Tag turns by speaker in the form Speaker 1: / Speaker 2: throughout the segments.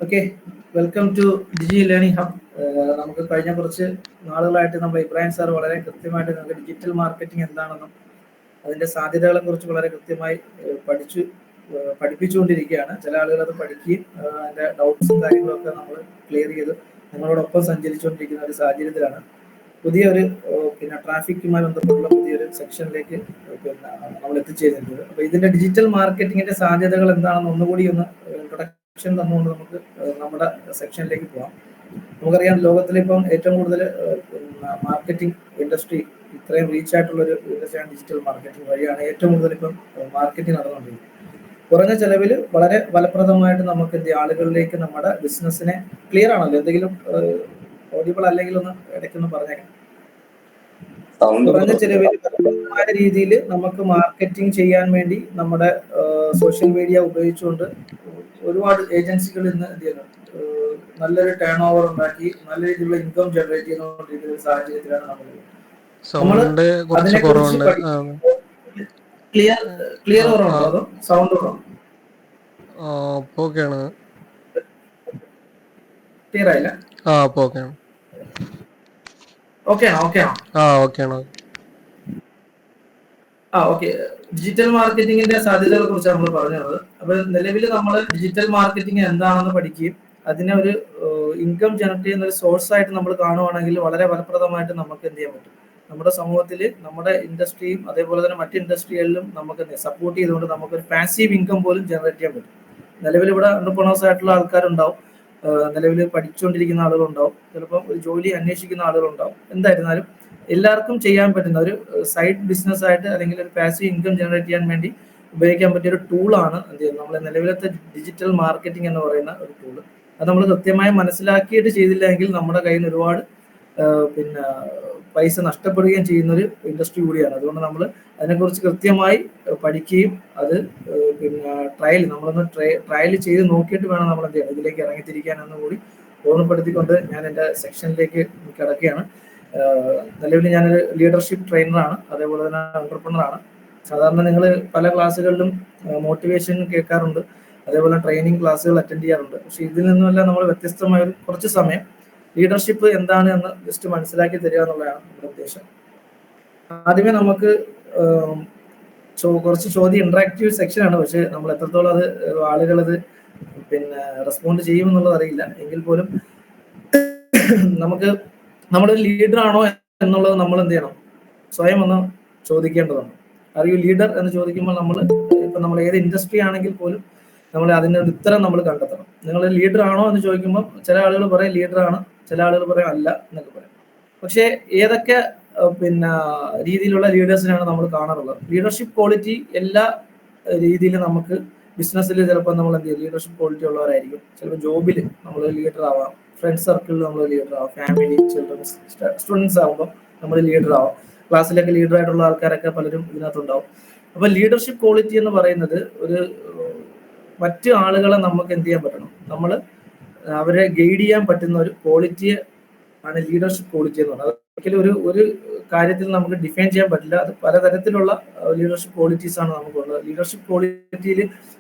Speaker 1: Okay, welcome to Digi Learning Hub. നമുക്ക് കഴിഞ്ഞ കുറച്ച് നാളുകളായിട്ട് നമ്മൾ ഇബ്രാഹിം സാർ വളരെ കൃത്യമായിട്ട് നമുക്ക് ഡിജിറ്റൽ മാർക്കറ്റിംഗ് എന്താണെന്നും അതിന്റെ സാധ്യതകളെ കുറിച്ച് വളരെ കൃത്യമായി പഠിപ്പിച്ചുകൊണ്ടിരിക്കുകയാണ്. ചില ആളുകൾ അത് പഠിക്കുകയും അതിന്റെ ഡൗട്ട്സും കാര്യങ്ങളൊക്കെ നമ്മൾ ക്ലിയർ ചെയ്ത് നിങ്ങളോടൊപ്പം സഞ്ചരിച്ചുകൊണ്ടിരിക്കുന്ന ഒരു സാഹചര്യത്തിലാണ് പുതിയൊരു ട്രാഫിക്കുമായി ബന്ധപ്പെട്ടുള്ള പുതിയൊരു സെക്ഷനിലേക്ക് നമ്മൾ എത്തിച്ചേരുന്നത്. അപ്പൊ ഇതിന്റെ ഡിജിറ്റൽ മാർക്കറ്റിംഗിന്റെ സാധ്യതകൾ എന്താണെന്ന് ഒന്നുകൂടി ഒന്ന് ഇൻട്രൊഡക്ഷൻ തന്നുകൊണ്ട് നമുക്ക് നമ്മുടെ സെക്ഷനിലേക്ക് പോകാം. നമുക്കറിയാം, ലോകത്തിൽ ഇപ്പം ഏറ്റവും കൂടുതൽ മാർക്കറ്റിംഗ് ഇൻഡസ്ട്രി ഇത്രയും റീച്ച് ആയിട്ടുള്ള ഒരു ഇൻഡസ്ട്രിയാണ് ഡിജിറ്റൽ മാർക്കറ്റിംഗ് വഴിയാണ് ഏറ്റവും കൂടുതൽ ഇപ്പം മാർക്കറ്റിംഗ് നടന്നുകൊണ്ടിരിക്കുന്നത്. കുറഞ്ഞ ചെലവിൽ വളരെ ഫലപ്രദമായിട്ട് നമുക്ക് ആളുകളിലേക്ക് നമ്മുടെ ബിസിനസ്സിനെ ക്ലിയർ ആണല്ലോ, എന്തെങ്കിലും ഓഡിബിൾ അല്ലെങ്കിൽ ഒന്ന് ഇടയ്ക്കൊന്ന് പറഞ്ഞേക്കാം. കുറഞ്ഞ ചെലവിൽ ഫലപ്രദമായ രീതിയിൽ നമുക്ക് മാർക്കറ്റിംഗ് ചെയ്യാൻ വേണ്ടി നമ്മുടെ സോഷ്യൽ മീഡിയ ഉപയോഗിച്ചുകൊണ്ട് ഒരുപാട് ഏജൻസികൾ ഇന്ന് എന്ത് ചെയ്യുന്നു, നല്ലൊരു ടേൺ ഓവർ ഉണ്ടാക്കി നല്ല രീതിയിലുള്ള ഇൻകം ജനറേറ്റ് ചെയ്തുകൊണ്ടിരിക്കുന്ന ഒരു സാഹചര്യത്തിലാണ് നമ്മൾ അതിനെക്കുറിച്ച് ക്ലിയർ കുറവുണ്ടോ അതോ സൗണ്ട് കുറവുണ്ടോ? ക്ലിയർ ആയില്ല. ഓക്കെ, ഡിജിറ്റൽ മാർക്കറ്റിംഗിന്റെ സാധ്യതകളെ കുറിച്ചാണ് നമ്മൾ പറഞ്ഞത്. അപ്പൊ നിലവിൽ നമ്മൾ ഡിജിറ്റൽ മാർക്കറ്റിംഗ് എന്താണെന്ന് പഠിക്കുകയും അതിനെ ഒരു ഇൻകം ജനറേറ്റ് ചെയ്യുന്ന ഒരു സോഴ്സ് ആയിട്ട് നമ്മൾ കാണുവാണെങ്കിൽ വളരെ ഫലപ്രദമായിട്ട് നമുക്ക് എന്ത് ചെയ്യാൻ പറ്റും, നമ്മുടെ സമൂഹത്തിൽ നമ്മുടെ ഇൻഡസ്ട്രിയും അതേപോലെ തന്നെ മറ്റ് ഇൻഡസ്ട്രികളിലും നമുക്ക് സപ്പോർട്ട് ചെയ്തുകൊണ്ട് നമുക്കൊരു പാസീവ് ഇൻകം പോലും ജനറേറ്റ് ചെയ്യാൻ പറ്റും. നിലവിൽ ഇവിടെ എന്റർപ്രണേഴ്സ് ആയിട്ടുള്ള ആൾക്കാരുണ്ടാവും, നിലവിൽ പഠിച്ചുകൊണ്ടിരിക്കുന്ന ആളുകളുണ്ടാവും, ചിലപ്പോൾ ഒരു ജോലി അന്വേഷിക്കുന്ന ആളുകളുണ്ടാവും. എന്തായിരുന്നാലും എല്ലാവർക്കും ചെയ്യാൻ പറ്റുന്ന ഒരു സൈഡ് ബിസിനസ് ആയിട്ട് അല്ലെങ്കിൽ ഒരു പാസീവ് ഇൻകം ജനറേറ്റ് ചെയ്യാൻ വേണ്ടി ഉപയോഗിക്കാൻ പറ്റിയ ഒരു ടൂളാണ് എന്ത് ചെയ്യുന്നത് നമ്മളെ നിലവിലത്തെ ഡിജിറ്റൽ മാർക്കറ്റിംഗ് എന്ന് പറയുന്ന ഒരു ടൂള്. അത് നമ്മൾ കൃത്യമായി മനസ്സിലാക്കിയിട്ട് ചെയ്തില്ലെങ്കിൽ നമ്മുടെ കയ്യിൽ നിന്ന് ഒരുപാട് പൈസ നഷ്ടപ്പെടുകയും ചെയ്യുന്ന ഒരു ഇൻഡസ്ട്രി കൂടിയാണ്. അതുകൊണ്ട് നമ്മൾ അതിനെക്കുറിച്ച് കൃത്യമായി പഠിക്കുകയും അത് നമ്മളൊന്ന് ട്രയൽ ചെയ്ത് നോക്കിയിട്ട് വേണം നമ്മൾ എന്ത് ചെയ്യാം ഇതിലേക്ക് ഇറങ്ങിത്തിരിക്കാൻ എന്ന് കൂടി ഓർമ്മപ്പെടുത്തിക്കൊണ്ട് ഞാൻ എൻ്റെ സെക്ഷനിലേക്ക് കിടക്കുകയാണ്. നിലവിൽ ഞാനൊരു ലീഡർഷിപ്പ് ട്രെയിനറാണ്, അതേപോലെ തന്നെ എന്റർപ്രണറാണ്. സാധാരണ നിങ്ങൾ പല ക്ലാസ്സുകളിലും മോട്ടിവേഷൻ കേൾക്കാറുണ്ട്, അതേപോലെ ട്രെയിനിങ് ക്ലാസ്സുകൾ അറ്റൻഡ് ചെയ്യാറുണ്ട്. പക്ഷെ ഇതിൽ നിന്നുമെല്ലാം നമ്മൾ വ്യത്യസ്തമായ ഒരു കുറച്ച് സമയം ലീഡർഷിപ്പ് എന്താണ് എന്ന് ജസ്റ്റ് മനസ്സിലാക്കി തരിക എന്നുള്ളതാണ് നമ്മുടെ ഉദ്ദേശം. ആദ്യമേ നമുക്ക് കുറച്ച് ചോദ്യം ഇന്ററാക്റ്റീവ് സെക്ഷനാണ്, പക്ഷെ നമ്മൾ എത്രത്തോളം അത് ആളുകളത് റെസ്പോണ്ട് ചെയ്യുമെന്നുള്ളത് അറിയില്ല. എങ്കിൽ പോലും നമുക്ക് നമ്മളൊരു ലീഡർ ആണോ എന്നുള്ളത് നമ്മൾ എന്ത് ചെയ്യണം, സ്വയം ഒന്ന് ചോദിക്കേണ്ടതാണ്. ആർ യു ലീഡർ എന്ന് ചോദിക്കുമ്പോൾ നമ്മൾ ഏത് ഇൻഡസ്ട്രി ആണെങ്കിൽ പോലും നമ്മൾ അതിൻ്റെ ഒരു ഉത്തരം നമ്മൾ കണ്ടെത്തണം. നിങ്ങൾ ലീഡർ ആണോ എന്ന് ചോദിക്കുമ്പോൾ ചില ആളുകൾ പറയും ലീഡറാണ്, ചില ആളുകൾ പറയും അല്ല എന്നൊക്കെ പറയും. പക്ഷേ ഏതൊക്കെ രീതിയിലുള്ള ലീഡേഴ്സിനാണ് നമ്മൾ കാണാറുള്ളത്? ലീഡർഷിപ്പ് ക്വാളിറ്റി എല്ലാ രീതിയിലും നമുക്ക് ബിസിനസ്സിൽ ചിലപ്പോൾ നമ്മൾ എന്ത് ചെയ്യും, ലീഡർഷിപ്പ് ക്വാളിറ്റി ഉള്ളവരായിരിക്കും. ചിലപ്പോൾ ജോബിൽ നമ്മൾ ലീഡർ ആവാം, ഫ്രണ്ട് സർക്കിളിൽ നമ്മൾ ലീഡർ ആവാം, ഫാമിലി, ചിൽഡ്രൻസ്, സ്റ്റുഡൻസ് ആകുമ്പോൾ നമ്മൾ ലീഡർ ആവാം, ക്ലാസ്സിലൊക്കെ ലീഡറായിട്ടുള്ള ആൾക്കാരൊക്കെ പലരും ഇതിനകത്തുണ്ടാവും. അപ്പൊ ലീഡർഷിപ്പ് ക്വാളിറ്റി എന്ന് പറയുന്നത് ഒരു മറ്റു ആളുകളെ നമുക്ക് എന്ത് ചെയ്യാൻ പറ്റണം, നമ്മൾ അവരെ ഗൈഡ് ചെയ്യാൻ പറ്റുന്ന ഒരു ക്വാളിറ്റിയെ ആണ് ലീഡർഷിപ്പ് ക്വാളിറ്റി എന്ന് പറയുന്നത്. ഒരിക്കലും ഒരു കാര്യത്തിൽ നമുക്ക് ഡിഫൈൻ ചെയ്യാൻ പറ്റില്ല. അത് പലതരത്തിലുള്ള ലീഡർഷിപ്പ് ക്വാളിറ്റീസ് ആണ് നമുക്കുള്ളത്. ലീഡർഷിപ്പ് ക്വാളിറ്റിയിൽ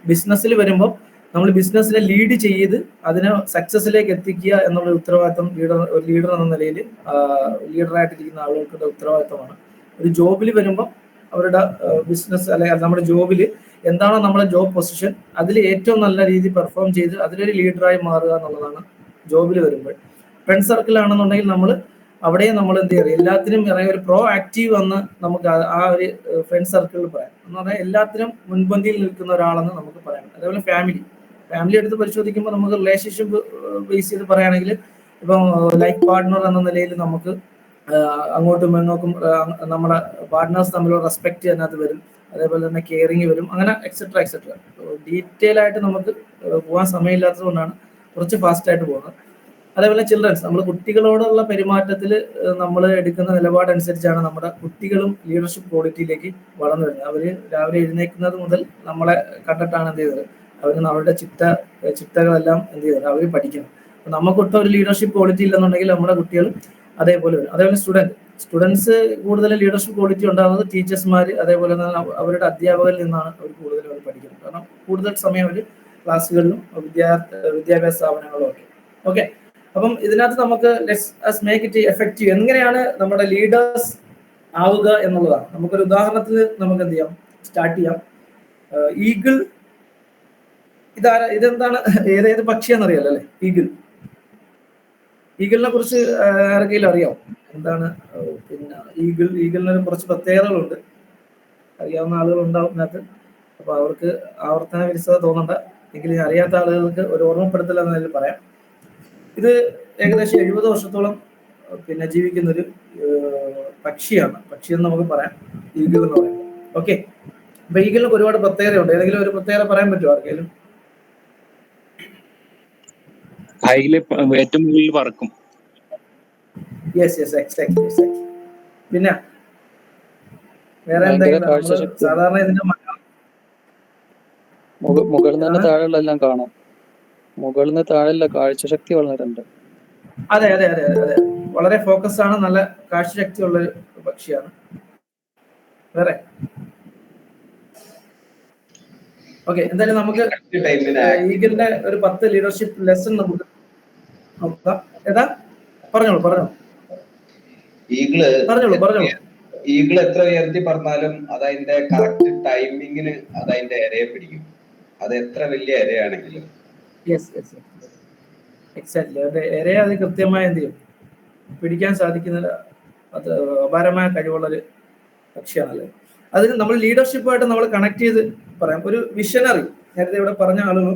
Speaker 1: ബിസിനസ്സിൽ വരുമ്പോൾ നമ്മൾ ബിസിനസ്സിനെ ലീഡ് ചെയ്ത് അതിനെ സക്സസിലേക്ക് എത്തിക്കുക എന്നുള്ള ഉത്തരവാദിത്വം ഒരു ലീഡർ എന്ന നിലയിൽ ലീഡറായിട്ടിരിക്കുന്ന ആളുകൾക്കുള്ള ഉത്തരവാദിത്വമാണ്. ഒരു ജോബിൽ വരുമ്പോൾ അവരുടെ ബിസിനസ് അല്ലെങ്കിൽ നമ്മുടെ ജോബിൽ എന്താണോ നമ്മുടെ ജോബ് പൊസിഷൻ, അതിൽ ഏറ്റവും നല്ല രീതിയിൽ പെർഫോം ചെയ്ത് അതിലൊരു ലീഡറായി മാറുക എന്നുള്ളതാണ് ജോബിൽ വരുമ്പോൾ. ഫ്രണ്ട് സർക്കിൾ ആണെന്നുണ്ടെങ്കിൽ നമ്മൾ അവിടെ നമ്മൾ എന്ത് ചെയ്യുക, എല്ലാത്തിനും ഇറങ്ങി ഒരു പ്രോ ആക്റ്റീവ് എന്ന് നമുക്ക് ആ ഒരു ഫ്രണ്ട് സർക്കിളിൽ പറയാം. എന്ന് പറഞ്ഞാൽ എല്ലാത്തിനും മുൻപന്തിയിൽ നിൽക്കുന്ന ഒരാളെന്ന് നമുക്ക് പറയാം. അതേപോലെ ഫാമിലി എടുത്ത് പരിശോധിക്കുമ്പോൾ നമുക്ക് റിലേഷൻഷിപ്പ് ബേസ് ചെയ്ത് പറയുകയാണെങ്കിൽ ഇപ്പം ലൈഫ് പാർട്ട്ണർ എന്ന നിലയിൽ നമുക്ക് അങ്ങോട്ടും ഇങ്ങോട്ടും നമ്മുടെ പാർട്ട്നേഴ്സ് തമ്മിലുള്ള റെസ്പെക്ട് അതിനകത്ത് വരും, അതേപോലെ തന്നെ കെയറിങ് വരും, അങ്ങനെ എക്സെട്ര എക്സെട്ര. ഡീറ്റെയിൽ ആയിട്ട് നമുക്ക് പോകാൻ സമയമില്ലാത്തത് കൊണ്ടാണ് കുറച്ച് ഫാസ്റ്റ് ആയിട്ട് പോകുന്നത്. അതേപോലെ ചിൽഡ്രൻസ്, നമ്മൾ കുട്ടികളോടുള്ള പെരുമാറ്റത്തിൽ നമ്മൾ എടുക്കുന്ന നിലപാടനുസരിച്ചാണ് നമ്മുടെ കുട്ടികളും ലീഡർഷിപ്പ് ക്വാളിറ്റിയിലേക്ക് വളർന്നു വരുന്നത്. അവർ രാവിലെ എഴുന്നേൽക്കുന്നത് മുതൽ നമ്മളെ കണ്ടിട്ടാണ് എന്ത് ചെയ്തത്, അവരുടെ ചിട്ടകളെല്ലാം എന്ത് ചെയ്തത് അവർ പഠിക്കണം. അപ്പം നമുക്കൊട്ടും ഒരു ലീഡർഷിപ്പ് ക്വാളിറ്റി ഇല്ലെന്നുണ്ടെങ്കിൽ നമ്മുടെ കുട്ടികൾ അതേപോലെ വരും. അതേപോലെ സ്റ്റുഡൻസ് കൂടുതൽ ലീഡർഷിപ്പ് ക്വാളിറ്റി ഉണ്ടാകുന്നത് ടീച്ചേഴ്സ്മാർ, അതേപോലെ തന്നെ അവരുടെ അധ്യാപകരിൽ നിന്നാണ് അവർ കൂടുതൽ പഠിക്കുന്നത്. കാരണം കൂടുതൽ സമയം അവർ ക്ലാസ്സുകളിലും വിദ്യാഭ്യാസ സ്ഥാപനങ്ങളിലും ഒക്കെ. ഓക്കെ, അപ്പം ഇതിനകത്ത് നമുക്ക് ലെറ്റ്സ് മേക്ക് ഇറ്റ് എഫക്റ്റീവ്. എങ്ങനെയാണ് നമ്മുടെ ലീഡേഴ്സ് ആവുക എന്നുള്ളതാണ്. നമുക്കൊരു ഉദാഹരണത്തിൽ നമുക്ക് എന്ത് ചെയ്യാം, സ്റ്റാർട്ട് ചെയ്യാം. ഈഗിൾ ഇതെന്താണ്, ഏതേത് പക്ഷിയാണെന്നറിയാലോ അല്ലെ? ഈഗിളിനെ കുറിച്ച് ആർക്കെങ്കിലും അറിയാം? എന്താണ് പിന്നെ ഈഗിളിന് കുറച്ച് പ്രത്യേകതകളുണ്ട്, അറിയാവുന്ന ആളുകൾ ഉണ്ടാവും ഇതിനകത്ത്. അപ്പൊ അവർക്ക് ആവർത്തന വിരസത തോന്നണ്ട, എങ്കിലും അറിയാത്ത ആളുകൾക്ക് ഒരു ഓർമ്മപ്പെടുത്തൽ എന്ന നിലയിൽ പറയാം. ഇത് ഏകദേശം 70 വർഷത്തോളം പിന്നെ ജീവിക്കുന്ന ഒരു പക്ഷിയാണ്. പക്ഷി എന്ന് നമുക്ക് പറയാം, ഈഗിൾ എന്ന് പറയുന്നത്. ഓക്കെ, അപ്പൊ ഈഗിളിന് ഒരുപാട് പ്രത്യേകതയുണ്ട്. ഏതെങ്കിലും ഒരു പ്രത്യേകത പറയാൻ പറ്റുമോ ആർക്കെങ്കിലും?
Speaker 2: ഏറ്റവും മുകളിൽ പറക്കും.
Speaker 1: Yes yes, exactly. പിന്നെ വേറെ എന്തെങ്കിലും? സാധാരണ ഇതിന്റെ
Speaker 3: മുകളിൽ നിന്ന് താഴെയുള്ളതെല്ലാം കാണാം. മുകളിൽ നിന്ന് താഴെയുള്ള കാഴ്ചശക്തി വളരുന്നുണ്ട്.
Speaker 1: അതെ, വളരെ ഫോക്കസ് ആണ്, നല്ല കാഴ്ചശക്തിയുള്ള ഒരു പക്ഷിയാണ്. വേറെ ഓക്കെ, എന്തായാലും നമുക്ക് ഈഗിളിന്റെ ഒരു 10 ലീഡർഷിപ്പ് ലെസൺ നമുക്ക് നോക്കാം. ഏതാ? പറഞ്ഞോളൂ.
Speaker 4: ഈഗിൾ എത്ര ഉയർത്തി പറഞ്ഞാലും അതതിന്റെ കറക്റ്റ് ടൈമിങ്ങിന് അതതിന്റെ ഇരയെ പിടിക്കും, അത് എത്ര വലിയ ഇരയാണെങ്കിലും.
Speaker 1: എക്സാക്ട്ലി, അത് ഇരയെ അത് കൃത്യമായി എന്ത് ചെയ്യും, പിടിക്കാൻ സാധിക്കുന്ന അത് അപാരമായ കഴിവുള്ളൊരു പക്ഷിയാണല്ലേ. അതിന് നമ്മൾ ലീഡർഷിപ്പായിട്ട് നമ്മൾ കണക്ട് ചെയ്ത് പറയാം. ഒരു വിഷനറി, നേരത്തെ ഇവിടെ പറഞ്ഞ ആളുകൾ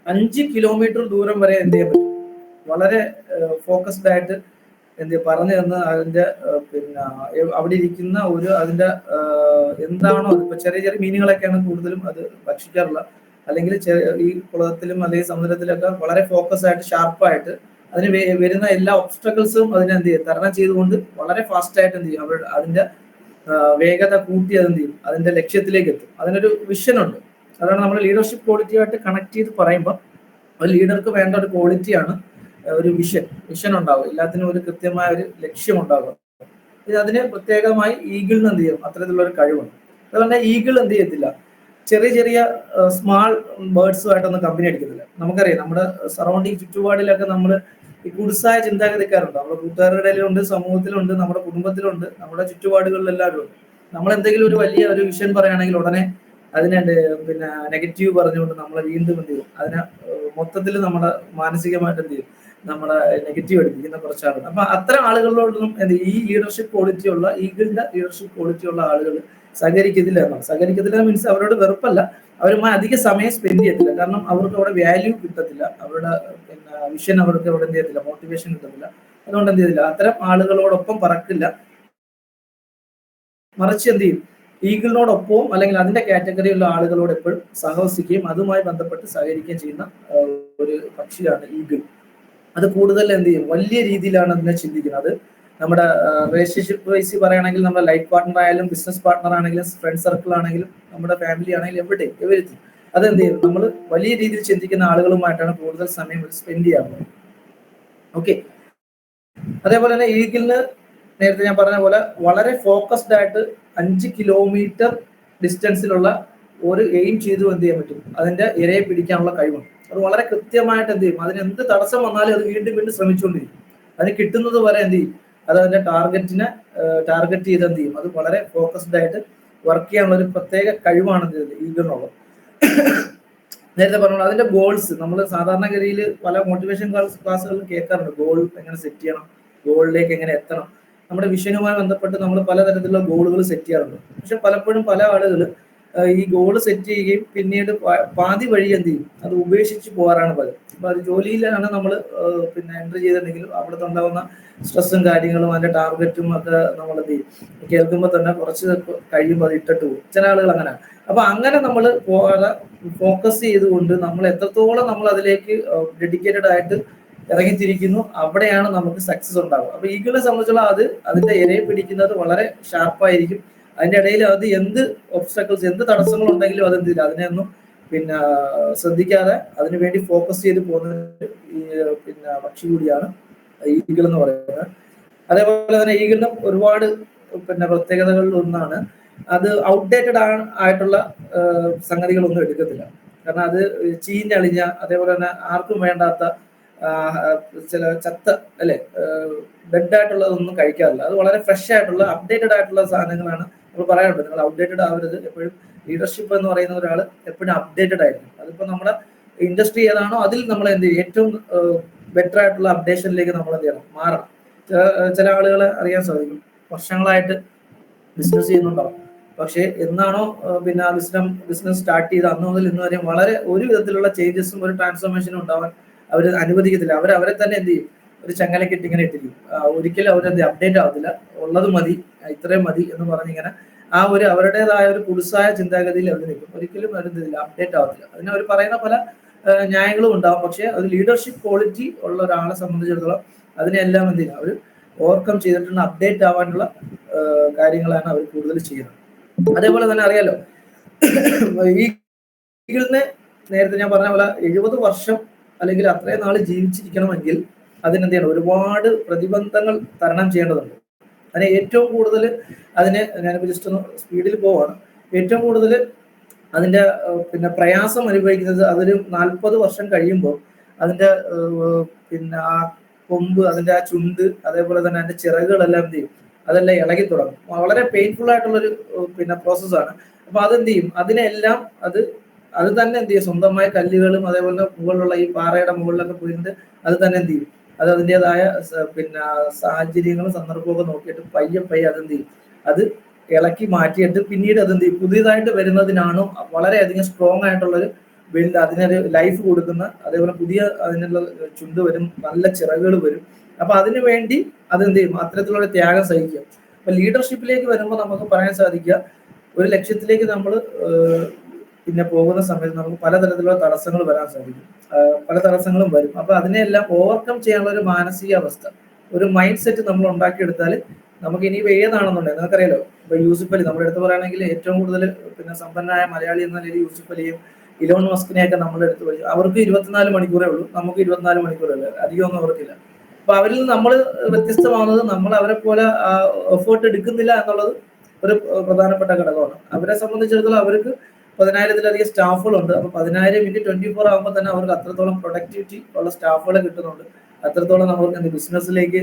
Speaker 1: 5 കിലോമീറ്റർ ദൂരം വരെ എന്ത് ചെയ്യാൻ പറ്റും, വളരെ ഫോക്കസ്ഡ് ആയിട്ട് എന്ത് പറഞ്ഞു തന്ന് അതിന്റെ പിന്നെ അവിടെ ഇരിക്കുന്ന ഒരു അതിന്റെ എന്താണോ ഇപ്പൊ ചെറിയ മീനുകളൊക്കെയാണ് കൂടുതലും അത് ഭക്ഷിക്കാറുള്ള, അല്ലെങ്കിൽ ഈ കുളത്തിലും അല്ലെങ്കിൽ സമുദ്രത്തിലൊക്കെ വളരെ ഫോക്കസ് ആയിട്ട് ഷാർപ്പായിട്ട് അതിന് വരുന്ന എല്ലാ ഒബ്സ്റ്റക്കിൾസും അതിനെ എന്ത് ചെയ്യും, തരണം ചെയ്തുകൊണ്ട് വളരെ ഫാസ്റ്റ് ആയിട്ട് എന്ത് ചെയ്യും, അതിന്റെ വേഗത കൂട്ടി അതെന്ത് ചെയ്യും, അതിന്റെ ലക്ഷ്യത്തിലേക്ക് എത്തും. അതിനൊരു വിഷനുണ്ട്. അതാണ് നമ്മൾ ലീഡർഷിപ്പ് ക്വാളിറ്റിയായിട്ട് കണക്ട് ചെയ്ത് പറയുമ്പോൾ ഒരു ലീഡർക്ക് വേണ്ട ഒരു ക്വാളിറ്റിയാണ് ഒരു വിഷൻ ഉണ്ടാവും. എല്ലാത്തിനും ഒരു കൃത്യമായ ഒരു ലക്ഷ്യം ഉണ്ടാകും. ഇത് അതിന് പ്രത്യേകമായി ഈഗിളിന് എന്ത് ചെയ്യും, അത്തരത്തിലുള്ള ഒരു കഴിവുണ്ട്. അതുകൊണ്ട് ഈഗിൾ എന്ത് ചെയ്യത്തില്ല, ചെറിയ സ്മാൾ ബേർഡ്സുമായിട്ടൊന്നും കമ്പനി അടിക്കത്തില്ല. നമുക്കറിയാം നമ്മുടെ സറൗണ്ടിങ് ചുറ്റുപാടിലൊക്കെ നമ്മൾ ഈ കുടുസായ ചിന്താഗതിക്കാരുണ്ട്. നമ്മുടെ കൂട്ടുകാരുടെ ഇടയിലുണ്ട്, സമൂഹത്തിലുണ്ട്, നമ്മുടെ കുടുംബത്തിലുണ്ട്, നമ്മുടെ ചുറ്റുപാടുകളിലെല്ലാവരും ഉണ്ട്. നമ്മൾ എന്തെങ്കിലും ഒരു വലിയ ഒരു വിഷൻ പറയുകയാണെങ്കിൽ ഉടനെ അതിനെ പിന്നെ നെഗറ്റീവ് പറഞ്ഞുകൊണ്ട് നമ്മളെ വീണ്ടും എന്ത് ചെയ്യും, അതിനെ മൊത്തത്തിൽ നമ്മുടെ മാനസികമായിട്ട് എന്ത് ചെയ്യും, നമ്മളെ നെഗറ്റീവ് അടിപ്പിക്കുന്ന കുറച്ച് ആളുകൾ. അപ്പൊ അത്തരം ആളുകളോടൊന്നും ഈ ലീഡർഷിപ്പ് ക്വാളിറ്റി ഉള്ള ഈഗിളിന്റെ ലീഡർഷിപ്പ് ക്വാളിറ്റി ഉള്ള ആളുകൾ സഹകരിക്കത്തില്ല എന്നാണ്. സഹകരിക്കത്തില്ല മീൻസ് അവരോട് വെറുപ്പല്ല, അവരുമായി അധിക സമയം സ്പെൻഡ് ചെയ്യത്തില്ല. കാരണം അവർക്ക് അവിടെ വാല്യൂ കിട്ടത്തില്ല, അവരുടെ പിന്നെ വിഷൻ അവർക്ക് അവിടെ എന്ത് ചെയ്യത്തില്ല, മോട്ടിവേഷൻ കിട്ടത്തില്ല. അതുകൊണ്ട് എന്ത് ചെയ്തില്ല, അത്തരം ആളുകളോടൊപ്പം പറക്കില്ല. മറിച്ച് എന്ത് ചെയ്യും, ഈഗിളിനോടൊപ്പവും അല്ലെങ്കിൽ അതിന്റെ കാറ്റഗറിയുള്ള ആളുകളോട് എപ്പോഴും സഹവസിക്കുകയും അതുമായി ബന്ധപ്പെട്ട് സഹകരിക്കുകയും ചെയ്യുന്ന ഒരു പക്ഷിയാണ് ഈഗിൾ. അത് കൂടുതൽ എന്ത് ചെയ്യും, വലിയ രീതിയിലാണ് അതിനെ ചിന്തിക്കുന്നത്. അത് നമ്മുടെ റിലേഷൻഷിപ്പ് വൈസ് പറയുകയാണെങ്കിൽ നമ്മുടെ ലൈഫ് പാർട്ട്ണർ ആയാലും ബിസിനസ് പാർട്ട്ണർ ആണെങ്കിലും ഫ്രണ്ട് സർക്കിൾ ആണെങ്കിലും നമ്മുടെ ഫാമിലി ആണെങ്കിലും എവരിത്തിങ് അതെന്ത് ചെയ്യും, നമ്മൾ വലിയ രീതിയിൽ ചിന്തിക്കുന്ന ആളുകളുമായിട്ടാണ് കൂടുതൽ സമയം സ്പെൻഡ് ചെയ്യാറുള്ളത്. ഓക്കെ, അതേപോലെ തന്നെ ഈഗിളിന് നേരത്തെ ഞാൻ പറഞ്ഞ പോലെ വളരെ ഫോക്കസ്ഡ് ആയിട്ട് 5 കിലോമീറ്റർ ഡിസ്റ്റൻസിലുള്ള ഒരു എയിം ചെയ്തു എന്ത് ചെയ്യാൻ പറ്റും, അതിന്റെ ഇരയെ പിടിക്കാനുള്ള കഴിവുണ്ട്. അത് വളരെ കൃത്യമായിട്ട് എന്ത് ചെയ്യും, അതിന് എന്ത് തടസ്സം വന്നാലും അത് വീണ്ടും ശ്രമിച്ചുകൊണ്ടിരിക്കും. അതിന് കിട്ടുന്നത് വരെ എന്ത് ചെയ്യും, അത് അതിന്റെ ടാർഗറ്റ് ചെയ്ത് എന്ത് ചെയ്യും, അത് വളരെ ഫോക്കസ്ഡ് ആയിട്ട് വർക്ക് ചെയ്യാനുള്ള ഒരു പ്രത്യേക കഴിവാണ് ഈഗിളിനുള്ളത്. നേരത്തെ പറഞ്ഞോളൂ, അതിന്റെ ഗോൾസ് നമ്മൾ സാധാരണഗതിയിൽ പല മോട്ടിവേഷൻ ക്ലാസ്സുകളിലും കേൾക്കാറുണ്ട്. ഗോൾ എങ്ങനെ സെറ്റ് ചെയ്യണം, ഗോളിലേക്ക് എങ്ങനെ എത്തണം, നമ്മുടെ വിഷനുമായി ബന്ധപ്പെട്ട് നമ്മൾ പലതരത്തിലുള്ള ഗോളുകൾ സെറ്റ് ചെയ്യാറുണ്ട്. പക്ഷെ പലപ്പോഴും പല ആളുകൾ ഈ ഗോള് സെറ്റ് ചെയ്യുകയും പിന്നീട് പാതി വഴി എന്ത് ചെയ്യും, അത് ഉപേക്ഷിച്ച് പോകാറാണ് പലരും. അപ്പൊ അത് ജോലിയിലാണ് നമ്മൾ പിന്നെ എൻട്രി ചെയ്തിട്ടുണ്ടെങ്കിലും അവിടുത്തെ ഉണ്ടാകുന്ന സ്ട്രെസ്സും കാര്യങ്ങളും അതിന്റെ ടാർഗറ്റും ഒക്കെ നമ്മൾ എന്ത് ചെയ്യും, കേൾക്കുമ്പോൾ തന്നെ കുറച്ച് കഴിയുമ്പോൾ അത് ഇട്ടിട്ട് പോകും. ചില ആളുകൾ അങ്ങനെയാണ്. അപ്പൊ അങ്ങനെ നമ്മൾ ഫോക്കസ് ചെയ്തുകൊണ്ട് നമ്മൾ എത്രത്തോളം നമ്മൾ അതിലേക്ക് ഡെഡിക്കേറ്റഡ് ആയിട്ട് ഇറങ്ങിത്തിരിക്കുന്നു, അവിടെയാണ് നമുക്ക് സക്സസ് ഉണ്ടാവുക. അപ്പൊ ഈഗിളിനെ സംബന്ധിച്ചുള്ള അതിന്റെ ഇരയെ പിടിക്കുന്നത് വളരെ ഷാർപ്പായിരിക്കും. അതിന്റെ ഇടയിൽ അത് എന്ത് ഒബ്സ്റ്റക്കിൾസ്, എന്ത് തടസ്സങ്ങൾ ഉണ്ടെങ്കിലും അതെന്തില്ല, അതിനെയൊന്നും പിന്നെ ശ്രദ്ധിക്കാതെ അതിനു വേണ്ടി ഫോക്കസ് ചെയ്ത് പോകുന്ന പിന്നെ പക്ഷി കൂടിയാണ് ഈഗിൾ എന്ന് പറയുന്നത്. അതേപോലെ തന്നെ ഈഗിളിന് ഒരുപാട് പിന്നെ പ്രത്യേകതകളിൽ ഒന്നാണ്, അത് ഔട്ട്ഡേറ്റഡ് ആയിട്ടുള്ള സംഗതികളൊന്നും എടുക്കത്തില്ല. കാരണം അത് ചീഞ്ഞളിഞ്ഞ, അതേപോലെ തന്നെ ആർക്കും വേണ്ടാത്ത ചില ചത്ത അല്ലെ ഡെഡ് ആയിട്ടുള്ളതൊന്നും കഴിക്കാറില്ല. അത് വളരെ ഫ്രഷ് ആയിട്ടുള്ള അപ്ഡേറ്റഡ് ആയിട്ടുള്ള സാധനങ്ങളാണ് നമ്മൾ പറയാറുണ്ട്. നിങ്ങൾ ഔട്ട്ഡേറ്റഡ് ആവരുത്. എപ്പോഴും ലീഡർഷിപ്പ് എന്ന് പറയുന്ന ഒരാൾ എപ്പോഴും അപ്ഡേറ്റഡ് ആയിരിക്കും. അതിപ്പോ നമ്മുടെ ഇൻഡസ്ട്രി ഏതാണോ അതിൽ നമ്മൾ എന്ത് ചെയ്യും, ഏറ്റവും ബെറ്റർ ആയിട്ടുള്ള അപ്ഡേഷനിലേക്ക് നമ്മൾ എന്ത് ചെയ്യണം, മാറണം. ചില ആളുകളെ അറിയാൻ സാധിക്കും, വർഷങ്ങളായിട്ട് ബിസിനസ് ചെയ്യുന്നുണ്ടാവും, പക്ഷെ എന്നാണോ പിന്നെ ആ ബിസിനസ് സ്റ്റാർട്ട് ചെയ്ത് അന്ന് മുതൽ ഇന്ന് വരെ വളരെ ഒരു വിധത്തിലുള്ള ചേഞ്ചസും ഒരു ട്രാൻസ്ഫോർമേഷനും ഉണ്ടാവാൻ അവർ അനുവദിക്കത്തില്ല. അവരെ തന്നെ എന്ത് ചെയ്യും, ഒരു ചങ്ങലക്കിട്ട് ഇങ്ങനെ ഇട്ടിരിക്കും. ഒരിക്കലും അവരെന്ത് അപ്ഡേറ്റ് ആവത്തില്ല. ഉള്ളത് മതി, ഇത്രയും മതി എന്ന് പറഞ്ഞിങ്ങനെ ആ ഒരു അവരുടേതായ ഒരു പുതുസായ ചിന്താഗതിയിൽ അവർ നിൽക്കും. ഒരിക്കലും അവരെന്തില്ല, അപ്ഡേറ്റ് ആവത്തില്ല. അതിന് അവർ പറയുന്ന പല ന്യായങ്ങളും ഉണ്ടാവും. പക്ഷെ അത് ലീഡർഷിപ്പ് ക്വാളിറ്റി ഉള്ള ഒരാളെ സംബന്ധിച്ചിടത്തോളം അതിനെല്ലാം എന്ത് ചെയ്യും, അവർ ഓവർകം ചെയ്തിട്ടുള്ള അപ്ഡേറ്റ് ആവാനുള്ള കാര്യങ്ങളാണ് അവർ കൂടുതൽ ചെയ്യുന്നത്. അതേപോലെ തന്നെ അറിയാലോ, ഈഗിളിനെ നേരത്തെ ഞാൻ പറഞ്ഞ പോലെ 70 വർഷം അല്ലെങ്കിൽ അത്രയും നാൾ ജീവിച്ചിരിക്കണമെങ്കിൽ അതിനെന്ത് ചെയ്യണം, ഒരുപാട് പ്രതിബന്ധങ്ങൾ തരണം ചെയ്യേണ്ടതുണ്ട്. അതിന് ഏറ്റവും കൂടുതൽ ഞാനിപ്പോൾ ജസ്റ്റ് ഒന്ന് സ്പീഡിൽ പോവാണ്. ഏറ്റവും കൂടുതൽ അതിന്റെ പിന്നെ പ്രയാസം അനുഭവിക്കുന്നത് അതൊരു 40 വർഷം കഴിയുമ്പോൾ അതിന്റെ പിന്നെ ആ കൊമ്പ്, അതിന്റെ ആ ചുണ്ട്, അതേപോലെ തന്നെ അതിന്റെ ചിറകുകളെല്ലാം എന്ത് ചെയ്യും, അതെല്ലാം ഇളകി തുടങ്ങും. വളരെ പെയിൻഫുൾ ആയിട്ടുള്ളൊരു പിന്നെ പ്രോസസ്സാണ്. അപ്പൊ അതെന്ത് ചെയ്യും, അതിനെല്ലാം അത് തന്നെ എന്ത് ചെയ്യും, സ്വന്തമായ കല്ലുകളും അതേപോലെ മുകളിലുള്ള ഈ പാറയുടെ മുകളിലൊക്കെ പോയിട്ട് അത് തന്നെ എന്ത് ചെയ്യും, അത് അതിൻ്റെതായ പിന്നെ സാഹചര്യങ്ങളും സന്ദർഭമൊക്കെ നോക്കിയിട്ട് പയ്യെ അതെന്ത് ചെയ്യും, അത് ഇളക്കി മാറ്റിയിട്ട് പിന്നീട് അതെന്ത് ചെയ്യും, പുതിയതായിട്ട് വരുന്നതിനാണോ വളരെയധികം സ്ട്രോങ് ആയിട്ടുള്ളൊരു ബിൽഡ്, അതിനൊരു ലൈഫ് കൊടുക്കുന്ന, അതേപോലെ പുതിയ അതിനുള്ള ചുണ്ട് വരും, നല്ല ചിറകുകൾ വരും. അപ്പൊ അതിനു വേണ്ടി അതെന്ത് ചെയ്യും, അത്തരത്തിലുള്ള ത്യാഗം സഹിക്കുക. അപ്പൊ ലീഡർഷിപ്പിലേക്ക് വരുമ്പോൾ നമുക്ക് പറയാൻ സാധിക്കുക, ഒരു ലക്ഷ്യത്തിലേക്ക് നമ്മൾ പിന്നെ പോകുന്ന സമയത്ത് നമുക്ക് പലതരത്തിലുള്ള തടസ്സങ്ങൾ വരാൻ സാധിക്കും. പല തടസ്സങ്ങളും വരും. അപ്പൊ അതിനെല്ലാം ഓവർകം ചെയ്യാനുള്ള ഒരു മാനസികാവസ്ഥ, ഒരു മൈൻഡ് സെറ്റ് നമ്മൾ ഉണ്ടാക്കിയെടുത്താൽ നമുക്ക് ഇനി ഏതാണെന്നുണ്ടെങ്കിൽ നമുക്കറിയാലോ, ഇപ്പൊ യൂസുഫ് അലി നമ്മുടെ അടുത്ത് പറയുകയാണെങ്കിൽ ഏറ്റവും കൂടുതൽ പിന്നെ സമ്പന്നനായ മലയാളി എന്ന നിലയിൽ യൂസുഫ് അലിയും ഇലോൺ മസ്കിനെയൊക്കെ നമ്മൾ എടുത്ത് പഠിച്ചു. അവർക്ക് 24 മണിക്കൂറേ ഉള്ളൂ, നമുക്ക് 24 മണിക്കൂറല്ലേ, അധികമൊന്നും അവർക്കില്ല. അപ്പൊ അവരിൽ നമ്മൾ വ്യത്യസ്തമാവുന്നത് നമ്മൾ അവരെ പോലെ എഫേർട്ട് എടുക്കുന്നില്ല എന്നുള്ളത് ഒരു പ്രധാനപ്പെട്ട ഘടകമാണ്. അവരെ സംബന്ധിച്ചിടത്തോളം അവർക്ക് 10,000-ലധികം സ്റ്റാഫുകളുണ്ട്. അപ്പൊ 10,000 × 24 ആകുമ്പോൾ തന്നെ അവർക്ക് അത്രത്തോളം പ്രൊഡക്ടിവിറ്റി ഉള്ള സ്റ്റാഫുകളെ കിട്ടുന്നുണ്ട്. അത്രത്തോളം നമുക്ക് ബിസിനസ്സിലേക്ക്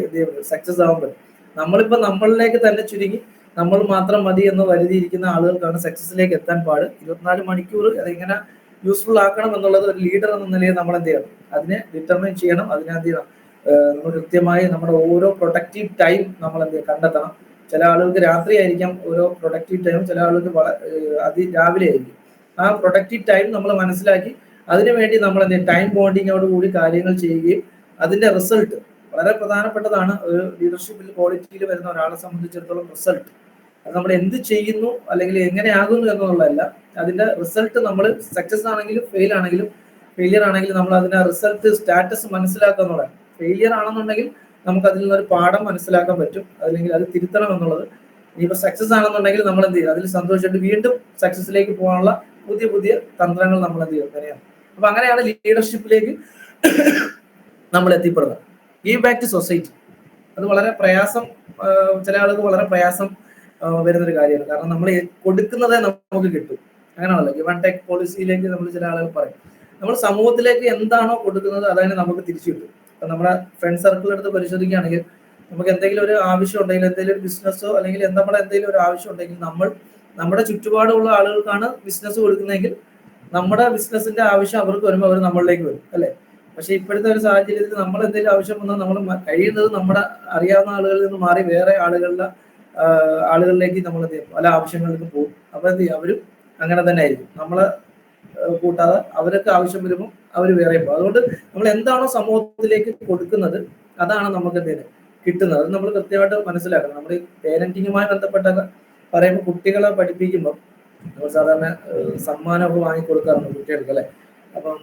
Speaker 1: സക്സസ് ആവാൻ പറ്റും. നമ്മളിപ്പോ നമ്മളിലേക്ക് തന്നെ ചുരുങ്ങി നമ്മൾ മാത്രം മതി എന്ന് വരുതിയിരിക്കുന്ന ആളുകൾക്കാണ് സക്സസിലേക്ക് എത്താൻ പാട്. 24 മണിക്കൂർ അതെങ്ങനെ യൂസ്ഫുൾ ആക്കണം എന്നുള്ളത് ഒരു ലീഡർ എന്ന നിലയിൽ നമ്മൾ എന്ത് ചെയ്യണം, അതിനെ ഡിറ്റർമൈൻ ചെയ്യണം. അതിനെന്ത് ചെയ്യണം, നമ്മൾ കൃത്യമായി നമ്മുടെ ഓരോ പ്രൊഡക്റ്റീവ് ടൈം നമ്മൾ എന്ത് ചെയ്യണം, കണ്ടെത്തണം. ചില ആളുകൾക്ക് രാത്രി ആയിരിക്കാം ഓരോ പ്രൊഡക്റ്റീവ് ടൈം, ചില ആളുകൾക്ക് രാവിലെ ആയിരിക്കും. ആ പ്രൊഡക്റ്റീവ് ടൈം നമ്മൾ മനസ്സിലാക്കി അതിനുവേണ്ടി നമ്മൾ എന്ത് ചെയ്യും, ടൈം ബോണ്ടിങ്ങോട് കൂടി കാര്യങ്ങൾ ചെയ്യുകയും അതിന്റെ റിസൾട്ട് വളരെ പ്രധാനപ്പെട്ടതാണ്. ഒരു ലീഡർഷിപ്പിൽ ക്വാളിറ്റിയിൽ വരുന്ന ഒരാളെ സംബന്ധിച്ചിടത്തോളം റിസൾട്ട്, അത് നമ്മൾ എന്ത് ചെയ്യുന്നു അല്ലെങ്കിൽ എങ്ങനെയാകുന്നു എന്നുള്ളതല്ല, അതിന്റെ റിസൾട്ട് നമ്മൾ സക്സസ് ആണെങ്കിലും ഫെയിലിയർ ആണെങ്കിലും നമ്മൾ അതിന്റെ റിസൾട്ട് സ്റ്റാറ്റസ് മനസ്സിലാക്കുക എന്നുള്ളതാണ്. ഫെയിലിയർ ആണെന്നുണ്ടെങ്കിൽ നമുക്ക് അതിൽ നിന്നൊരു പാഠം മനസ്സിലാക്കാൻ പറ്റും, അല്ലെങ്കിൽ അത് തിരുത്തണം എന്നുള്ളത്. ഇനിയിപ്പോൾ സക്സസ് ആണെന്നുണ്ടെങ്കിൽ നമ്മൾ എന്ത് ചെയ്യും, അതിൽ സന്തോഷമായിട്ട് വീണ്ടും സക്സസിലേക്ക് പോകാനുള്ള പുതിയ തന്ത്രങ്ങൾ നമ്മൾ എന്ത് ചെയ്യും, അങ്ങനെയാണ്. അപ്പൊ അങ്ങനെയാണ് ലീഡർഷിപ്പിലേക്ക് നമ്മൾ എത്തിപ്പെടുന്നത്. ഗീവ് ബാക്ക് ടു സൊസൈറ്റി, അത് വളരെ പ്രയാസം, ചില ആളുകൾ വളരെ പ്രയാസം വരുന്നൊരു കാര്യമാണ്. കാരണം നമ്മൾ കൊടുക്കുന്നതേ നമുക്ക് കിട്ടും, അങ്ങനെയാണല്ലോ. ഗിവ് ആൻഡ് ടേക്ക് പോളിസിയിലേക്ക് നമ്മൾ ചില ആളുകൾ പറയും, നമ്മൾ സമൂഹത്തിലേക്ക് എന്താണോ കൊടുക്കുന്നത് അതാണ് നമുക്ക് തിരിച്ചു കിട്ടും. അപ്പൊ നമ്മുടെ ഫ്രണ്ട് സർക്കിൾ എടുത്ത് പരിശോധിക്കുകയാണെങ്കിൽ നമുക്ക് എന്തെങ്കിലും ഒരു ആവശ്യം ഉണ്ടെങ്കിൽ, എന്തെങ്കിലും ഒരു ബിസിനസ്സോ അല്ലെങ്കിൽ നമ്മുടെ എന്തെങ്കിലും ഒരു ആവശ്യം ഉണ്ടെങ്കിൽ നമ്മൾ നമ്മുടെ ചുറ്റുപാടുള്ള ആളുകൾക്കാണ് ബിസിനസ് കൊടുക്കുന്നതെങ്കിൽ നമ്മുടെ ബിസിനസിന്റെ ആവശ്യം അവർക്ക് വരുമ്പോൾ അവർ നമ്മളിലേക്ക് വരും, അല്ലെ? പക്ഷെ ഇപ്പോഴത്തെ ഒരു സാഹചര്യത്തിൽ നമ്മൾ എന്തെങ്കിലും ആവശ്യം വന്നാൽ നമ്മൾ കഴിയുന്നത് നമ്മുടെ അറിയാവുന്ന ആളുകളിൽ നിന്ന് മാറി വേറെ ആളുകളിലേക്ക് നമ്മൾ എന്ത് ചെയ്യും, പല ആവശ്യങ്ങളിലേക്കും പോകും. അപ്പൊ എന്ത് ചെയ്യും, അവരും അങ്ങനെ തന്നെ ആയിരിക്കും, നമ്മളെ കൂട്ടാതെ അവരൊക്കെ ആവശ്യം വരുമ്പോൾ അവർ വേറെ പോകും. അതുകൊണ്ട് നമ്മൾ എന്താണോ സമൂഹത്തിലേക്ക് കൊടുക്കുന്നത് അതാണ് നമുക്ക് എന്തെങ്കിലും കിട്ടുന്നത്. അത് നമ്മൾ കൃത്യമായിട്ട് മനസ്സിലാക്കണം. നമ്മൾ ഈ പേരന്റിങ്ങുമായി ബന്ധപ്പെട്ട പറയുമ്പോൾ കുട്ടികളെ പഠിപ്പിക്കുമ്പോൾ നമ്മൾ സാധാരണ സമ്മാനമൊക്കെ വാങ്ങിക്കൊടുക്കാറുണ്ട് കുട്ടികൾക്ക്, അല്ലെ? അപ്പം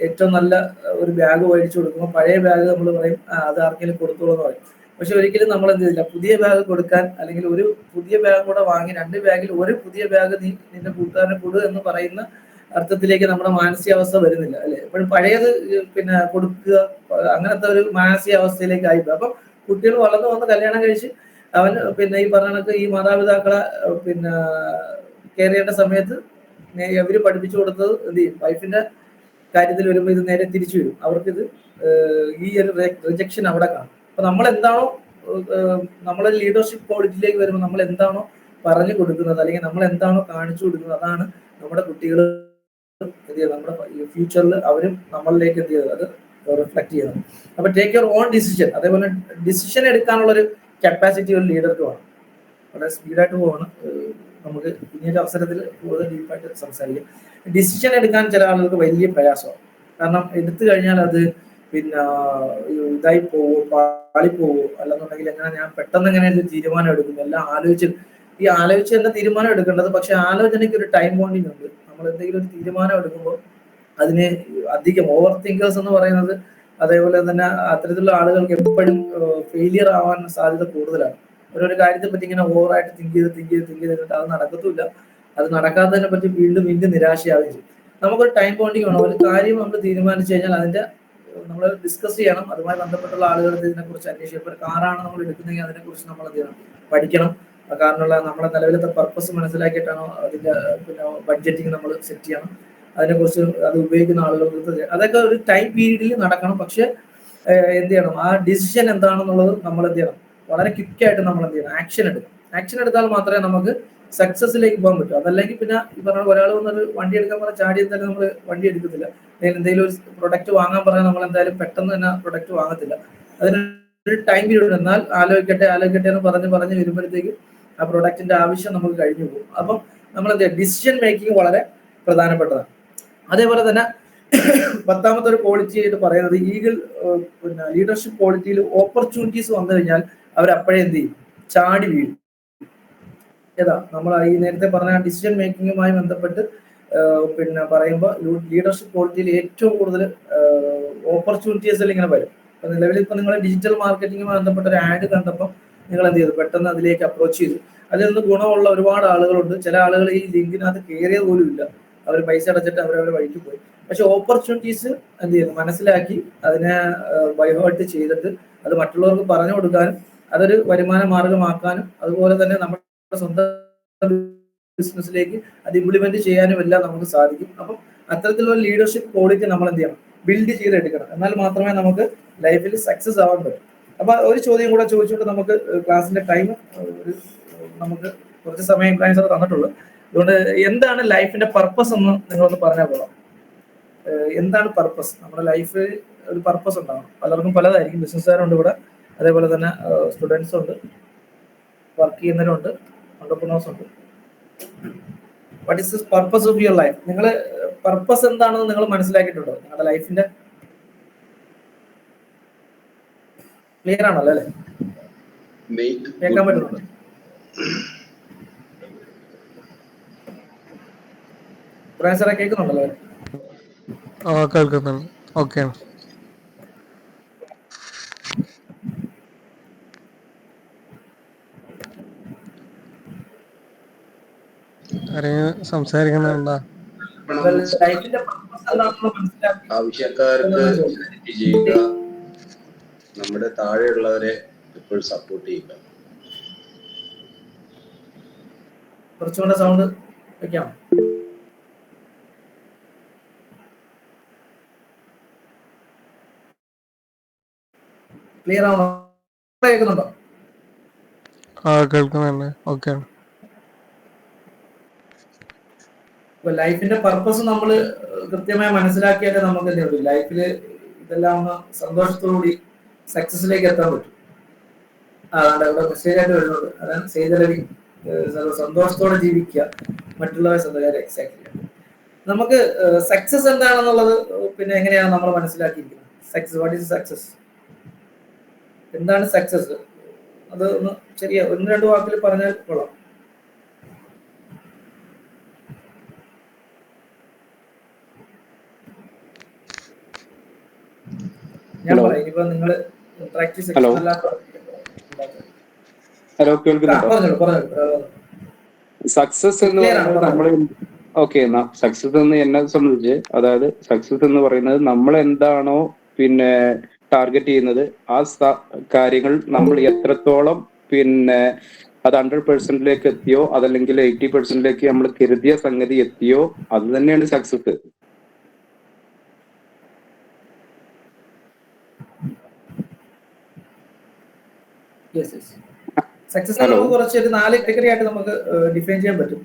Speaker 1: ഏറ്റവും നല്ല ഒരു ബാഗ് മേടിച്ചു കൊടുക്കുമ്പോൾ പഴയ ബാഗ് നമ്മൾ പറയും അത് ആർക്കെങ്കിലും കൊടുത്തോളൂ എന്ന് പറയും. പക്ഷെ ഒരിക്കലും നമ്മൾ എന്ത് ചെയ്തില്ല, പുതിയ ബാഗ് കൊടുക്കാൻ അല്ലെങ്കിൽ ഒരു പുതിയ ബാഗ് കൂടെ വാങ്ങി 2 ബാഗിൽ ഒരു പുതിയ ബാഗ് നീ നിന്റെ കൂട്ടുകാരനെ കൊടു എന്ന് പറയുന്ന അർത്ഥത്തിലേക്ക് നമ്മുടെ മാനസികാവസ്ഥ വരുന്നില്ല, അല്ലെ? എപ്പോഴും പഴയത് പിന്നെ കൊടുക്കുക, അങ്ങനത്തെ ഒരു മാനസികാവസ്ഥയിലേക്ക് ആയിപ്പോയി. അപ്പം കുട്ടികൾ വളർന്നു വന്ന് കല്യാണം കഴിച്ച് അവൻ പിന്നെ ഈ പറഞ്ഞ കണക്ക് ഈ മാതാപിതാക്കളെ പിന്നെ കെയർ ചെയ്യേണ്ട സമയത്ത് ഇവര് പഠിപ്പിച്ചു കൊടുത്തത് എന്ത് ചെയ്യും, വൈഫിന്റെ കാര്യത്തിൽ വരുമ്പോൾ ഇത് നേരെ തിരിച്ചു വരും. അവർക്കിത് ഈ ഒരു റിജക്ഷൻ അവിടെ കാണും. അപ്പൊ നമ്മൾ എന്താണോ നമ്മളെ ലീഡർഷിപ്പ് ക്വാളിറ്റിയിലേക്ക് വരുമ്പോൾ നമ്മൾ എന്താണോ പറഞ്ഞു കൊടുക്കുന്നത് അല്ലെങ്കിൽ നമ്മൾ എന്താണോ കാണിച്ചു കൊടുക്കുന്നത്, അതാണ് നമ്മുടെ കുട്ടികൾ എന്ത് ചെയ്യുന്നത്, നമ്മുടെ ഫ്യൂച്ചറിൽ അവരും നമ്മളിലേക്ക് എന്ത് ചെയ്യുന്നത്, അത് റിഫ്ലക്ട് ചെയ്യുന്നത്. അപ്പൊ ടേക്ക് യുവർ ഓൺ ഡിസിഷൻ. അതേപോലെ ഡിസിഷൻ എടുക്കാനുള്ള ഒരു കപ്പാസിറ്റി ഒരു ലീഡർക്ക് വേണം. വളരെ സ്പീഡായിട്ട് പോകണം, നമുക്ക് പിന്നീട് അവസരത്തിൽ കൂടുതൽ ഡീപ്പായിട്ട് സംസാരിക്കാം. ഡിസിഷൻ എടുക്കാൻ ചില ആളുകൾക്ക് വലിയ പ്രയാസമാണ്. കാരണം എടുത്തു കഴിഞ്ഞാൽ അത് പിന്നെ ഇതായി പോവോ, പാളിപ്പോവോ, അല്ലെന്നുണ്ടെങ്കിൽ എങ്ങനെ ഞാൻ പെട്ടെന്ന് എങ്ങനെ ഒരു തീരുമാനം എടുക്കും, എല്ലാം ആലോചിച്ച് തന്നെ തീരുമാനം എടുക്കേണ്ടത്. പക്ഷെ ആലോചനയ്ക്ക് ഒരു ടൈം ബോണ്ടിങ് ഉണ്ട്. നമ്മൾ എന്തെങ്കിലും ഒരു തീരുമാനം എടുക്കുമ്പോൾ അതിന് അധികം ഓവർ തിങ്കേഴ്സ് എന്ന് പറയുന്നത്, അതേപോലെ തന്നെ അത്തരത്തിലുള്ള ആളുകൾക്ക് എപ്പോഴും ഫെയിലിയർ ആവാൻ സാധ്യത കൂടുതലാണ്. ഓരോ കാര്യത്തെ പറ്റി ഇങ്ങനെ ഓവറായിട്ട് തിങ്ക് ചെയ്തിട്ട് അത് നടക്കത്തില്ല. അത് നടക്കാത്തതിനെ പറ്റി വീണ്ടും നിരാശയാവുകയും ചെയ്യും. നമുക്കൊരു ടൈം ബോണ്ടിങ് വേണം. ഒരു കാര്യം നമ്മൾ തീരുമാനിച്ചു കഴിഞ്ഞാൽ അതിന്റെ നമ്മൾ ഡിസ്കസ് ചെയ്യണം. അതുമായി ബന്ധപ്പെട്ടുള്ള ആളുകളുടെ ഇതിനെക്കുറിച്ച് അന്വേഷിക്കും. ഇപ്പോൾ ഒരു കാറാണ് നമ്മൾ എടുക്കുന്നതെങ്കിൽ അതിനെക്കുറിച്ച് നമ്മൾ എന്ത് ചെയ്യണം, പഠിക്കണം. കാരണമുള്ള നമ്മുടെ നിലവിലത്തെ പർപ്പസ് മനസ്സിലാക്കിയിട്ടാണോ അതിന്റെ പിന്നെ ബഡ്ജറ്റിങ് നമ്മൾ സെറ്റ് ചെയ്യണം. അതിനെക്കുറിച്ച് അത് ഉപയോഗിക്കുന്ന ആളുകൾക്ക് അതൊക്കെ ഒരു ടൈം പീരീഡിൽ നടക്കണം. പക്ഷെ എന്ത് ചെയ്യണം, ആ ഡിസിഷൻ എന്താണെന്നുള്ളത് നമ്മൾ എന്ത് ചെയ്യണം, വളരെ ക്വിക്കായിട്ട് നമ്മൾ എന്ത് ചെയ്യണം, ആക്ഷൻ എടുക്കണം. ആക്ഷൻ എടുത്താൽ മാത്രമേ നമുക്ക് സക്സസിലേക്ക് പോകാൻ പറ്റും. അതല്ലെങ്കിൽ പിന്നെ ഈ പറഞ്ഞ ഒരാൾ വന്നൊരു വണ്ടി എടുക്കാൻ പറഞ്ഞാൽ ചാടി എന്തായാലും നമ്മൾ വണ്ടി എടുക്കത്തില്ല. എന്തെങ്കിലും ഒരു പ്രൊഡക്റ്റ് വാങ്ങാൻ പറഞ്ഞാൽ നമ്മൾ എന്തായാലും പെട്ടെന്ന് തന്നെ പ്രൊഡക്റ്റ് വാങ്ങത്തില്ല. അതിനൊരു ടൈം പീരീഡ്. എന്നാൽ ആലോചിക്കട്ടെ എന്ന് പറഞ്ഞ് വരുമ്പോഴത്തേക്ക് ആ പ്രൊഡക്റ്റിന്റെ ആവശ്യം നമുക്ക് കഴിഞ്ഞു പോകും. അപ്പം നമ്മൾ എന്ത് ചെയ്യുക, ഡിസിഷൻ മേക്കിംഗ് വളരെ പ്രധാനപ്പെട്ടതാണ്. അതേപോലെ തന്നെ 10ാമത്തെ ഒരു ക്വാളിറ്റി ആയിട്ട് പറയുന്നത് ഈഗിൾ പിന്നെ ലീഡർഷിപ്പ് ക്വാളിറ്റിയിൽ ഓപ്പർച്യൂണിറ്റീസ് വന്നു കഴിഞ്ഞാൽ അവരപ്പോഴേ എന്ത് ചെയ്യും, ചാടി വീഴും. ഏതാ നമ്മൾ ഈ നേരത്തെ പറഞ്ഞ ഡിസിഷൻ മേക്കിങ്ങുമായി ബന്ധപ്പെട്ട് പിന്നെ പറയുമ്പോൾ ലീഡർഷിപ്പ് ക്വാളിറ്റിയിൽ ഏറ്റവും കൂടുതൽ ഓപ്പർച്യൂണിറ്റീസിൽ ഇങ്ങനെ വരും. അപ്പൊ നിലവിൽ ഇപ്പൊ നിങ്ങൾ ഡിജിറ്റൽ മാർക്കറ്റിംഗുമായി ബന്ധപ്പെട്ട ഒരു ആഡ് കണ്ടപ്പോൾ നിങ്ങൾ എന്ത് ചെയ്തു, പെട്ടെന്ന് അതിലേക്ക് അപ്രോച്ച് ചെയ്തു. അതിൽ നിന്ന് ഗുണമുള്ള ഒരുപാട് ആളുകളുണ്ട്. ചില ആളുകൾ ഈ ലിങ്കിനകത്ത് കയറിയത് പോലും ഇല്ല, അവർ പൈസ അടച്ചിട്ട് അവരവരുടെ വഴിക്ക് പോയി. പക്ഷെ ഓപ്പർച്യൂണിറ്റീസ് എന്ത് ചെയ്യുന്നു, മനസ്സിലാക്കി അതിനെ ബൈഹേർട്ട് ചെയ്തിട്ട് അത് മറ്റുള്ളവർക്ക് പറഞ്ഞു കൊടുക്കാനും അതൊരു വരുമാന മാർഗമാക്കാനും അതുപോലെ തന്നെ നമ്മുടെ സ്വന്തം ബിസിനസ്സിലേക്ക് അത് ഇംപ്ലിമെന്റ് ചെയ്യാനും എല്ലാം നമുക്ക് സാധിക്കും. അപ്പം അത്തരത്തിലുള്ള ലീഡർഷിപ്പ് ക്വാളിറ്റി നമ്മൾ എന്ത് ചെയ്യണം, ബിൽഡ് ചെയ്തെടുക്കണം. എന്നാൽ മാത്രമേ നമുക്ക് ലൈഫിൽ സക്സസ് ആവാൻ പറ്റും. അപ്പൊ ഒരു ചോദ്യം കൂടെ ചോദിച്ചുകൊണ്ട് നമുക്ക് ക്ലാസിന്റെ ടൈം നമുക്ക് കുറച്ച് സമയം ഇബ്രാഹിം സാർ തന്നിട്ടുള്ളൂ. അതുകൊണ്ട് എന്താണ് ലൈഫിന്റെ പർപ്പസ് എന്ന് നിങ്ങളൊന്ന് പറഞ്ഞാൽ കൊള്ളാം. എന്താണ് പർപ്പസ്? നമ്മുടെ ലൈഫ് ഒരു പർപ്പസ് ഉണ്ടാവണം. പലർക്കും പലതായിരിക്കും. ബിസിനസ്സുകാരുണ്ട് ഇവിടെ, അതേപോലെ തന്നെ സ്റ്റുഡൻസ് ഉണ്ട്, വർക്ക് ചെയ്യുന്നവരുണ്ട്, എന്റർപ്രനേഴ്സ് ഉണ്ട്. What is the purpose of your life? നിങ്ങൾ പർപ്പസ് എന്താണെന്ന് നിങ്ങൾ മനസ്സിലാക്കിയിട്ടുണ്ടോ? നിങ്ങളുടെ ലൈഫിന്റെ ക്ലിയർ ആണല്ലോ അല്ലേ? കേൾക്കാൻ പറ്റുന്നുണ്ടോ? സാറേ കേൾക്കുന്നുണ്ടല്ലോ?
Speaker 2: കേൾക്കുന്നുണ്ട്. ഓക്കെ. സംസാരിക്കുന്നുണ്ടോ?
Speaker 4: ആവശ്യക്കാർക്ക് ചെയ്യുക, നമ്മുടെ താഴെയുള്ളവരെ എപ്പോഴും സപ്പോർട്ട് ചെയ്യുക.
Speaker 1: കുറച്ചുകൂടെ സൗണ്ട് വെക്കാം. ക്ലിയർ ആണോ? കേൾക്കുന്നുണ്ടോ?
Speaker 2: കേൾക്കുന്നുണ്ട്. ഓക്കെ.
Speaker 1: ഇപ്പൊ ലൈഫിന്റെ പർപ്പസ് നമ്മൾ കൃത്യമായി മനസ്സിലാക്കിയാലേ നമുക്ക് എന്ത് ചെയ്യും, ലൈഫിൽ ഇതെല്ലാം ഒന്ന് സന്തോഷത്തോടുകൂടി സക്സസിലേക്ക് എത്താൻ പറ്റും. അതാണ് ഇവിടെ മെസ്സേജ് ആയിട്ട് വരുന്നത്. അതാണ് ചെയ്തലവി സന്തോഷത്തോടെ ജീവിക്കുക, മറ്റുള്ളവരെ സന്തോഷം. എക്സാക്ട്ലി. നമുക്ക് സക്സസ് എന്താണെന്നുള്ളത് പിന്നെ എങ്ങനെയാണ് നമ്മൾ മനസ്സിലാക്കിയിരിക്കുന്നത്? Success, what is success? എന്താണ് സക്സസ്? അത് ഒന്ന് ശരിയാ 1-2 വാക്കിൽ പറഞ്ഞാൽ കൊള്ളാം. ഞാൻ പറയാം. ഇനിയിപ്പോ നിങ്ങള് പ്രാക്ടീസ്
Speaker 5: ഹലോ, കേൾക്കുന്നുണ്ടോ? സക്സസ് എന്ന് പറയുന്നത് നമ്മൾ സക്സസ് എന്ന് എന്നെ സംബന്ധിച്ച്, അതായത് സക്സസ് എന്ന് പറയുന്നത് നമ്മൾ എന്താണോ പിന്നെ ടാർഗറ്റ് ചെയ്യുന്നത് ആ കാര്യങ്ങൾ നമ്മൾ എത്രത്തോളം പിന്നെ അത് 100%ലേക്ക് എത്തിയോ അതല്ലെങ്കിൽ 80%ലേക്ക് നമ്മൾ കരുതിയ സംഗതി എത്തിയോ അത് തന്നെയാണ് സക്സസ്.
Speaker 1: സക്സസ് നമുക്ക് കുറച്ചൊരു 4 കാറ്റഗറി ആയിട്ട് നമുക്ക് ഡിഫൈൻ ചെയ്യാൻ പറ്റും.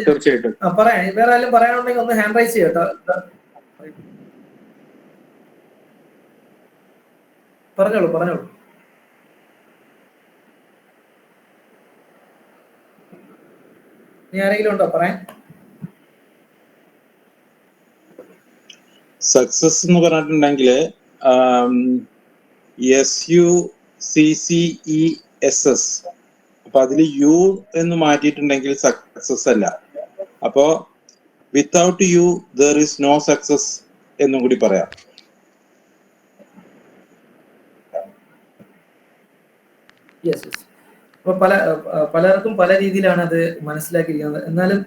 Speaker 5: തീർച്ചയായിട്ടും
Speaker 1: പറയാം, വേറെ ആരും പറയാനുണ്ടെങ്കിൽ ഒന്ന് ഹാൻഡ് റൈസ് ചെയ്യട്ടോ. പറഞ്ഞോളൂ. ഇനി ആരെങ്കിലും ഉണ്ടോ പറയാൻ?
Speaker 6: സക്സസ് എന്ന് പറഞ്ഞിട്ടുണ്ടെങ്കിൽ SUCCESS, അപ്പൊ അതിൽ യു എന്ന് മാറ്റിയിട്ടുണ്ടെങ്കിൽ സക്സസ് അല്ല. അപ്പോ without you there is no success എന്നും കൂടി പറയാം.
Speaker 1: അപ്പൊ പലർക്കും പല രീതിയിലാണ് അത് മനസ്സിലാക്കിയിരിക്കുന്നത്. എന്നാലും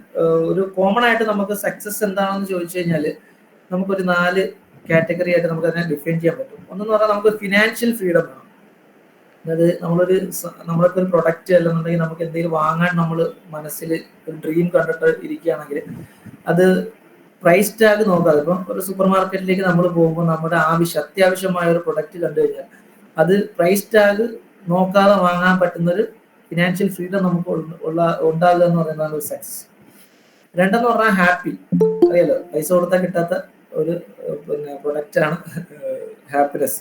Speaker 1: ഒരു കോമൺ ആയിട്ട് നമുക്ക് സക്സസ് എന്താണെന്ന് ചോദിച്ചു കഴിഞ്ഞാൽ നമുക്കൊരു 4 കാറ്റഗറി ആയിട്ട് നമുക്ക് അതിനെ ഡിഫൈൻ ചെയ്യാൻ പറ്റും. ഒന്നെന്ന് പറഞ്ഞാൽ നമുക്ക് ഫിനാൻഷ്യൽ ഫ്രീഡം വേണം. അതായത് നമ്മൾക്ക് ഒരു പ്രൊഡക്റ്റ് അല്ലെന്നുണ്ടെങ്കിൽ നമുക്ക് എന്തെങ്കിലും വാങ്ങാൻ നമ്മൾ മനസ്സിൽ ഒരു ഡ്രീം കണ്ടിട്ട് ഇരിക്കുകയാണെങ്കിൽ അത് പ്രൈസ് ടാഗ് നോക്കാതെ, ഇപ്പം ഒരു സൂപ്പർ മാർക്കറ്റിലേക്ക് നമ്മൾ പോകുമ്പോൾ നമ്മുടെ അത്യാവശ്യമായ ഒരു പ്രൊഡക്റ്റ് കണ്ടു കഴിഞ്ഞാൽ അത് പ്രൈസ് ടാഗ് നോക്കാതെ വാങ്ങാൻ പറ്റുന്നൊരു ഫിനാൻഷ്യൽ ഫ്രീഡം നമുക്ക് ഉണ്ടാകുക എന്ന് പറയുന്നതാണ് ഒരു സക്സസ്. രണ്ടെന്ന് പറഞ്ഞാൽ ഹാപ്പി. അറിയാലോ, പൈസ കൊടുത്താൽ കിട്ടാത്ത ഒരു പ്രൊഡക്റ്റാണ് ഹാപ്പിനെസ്.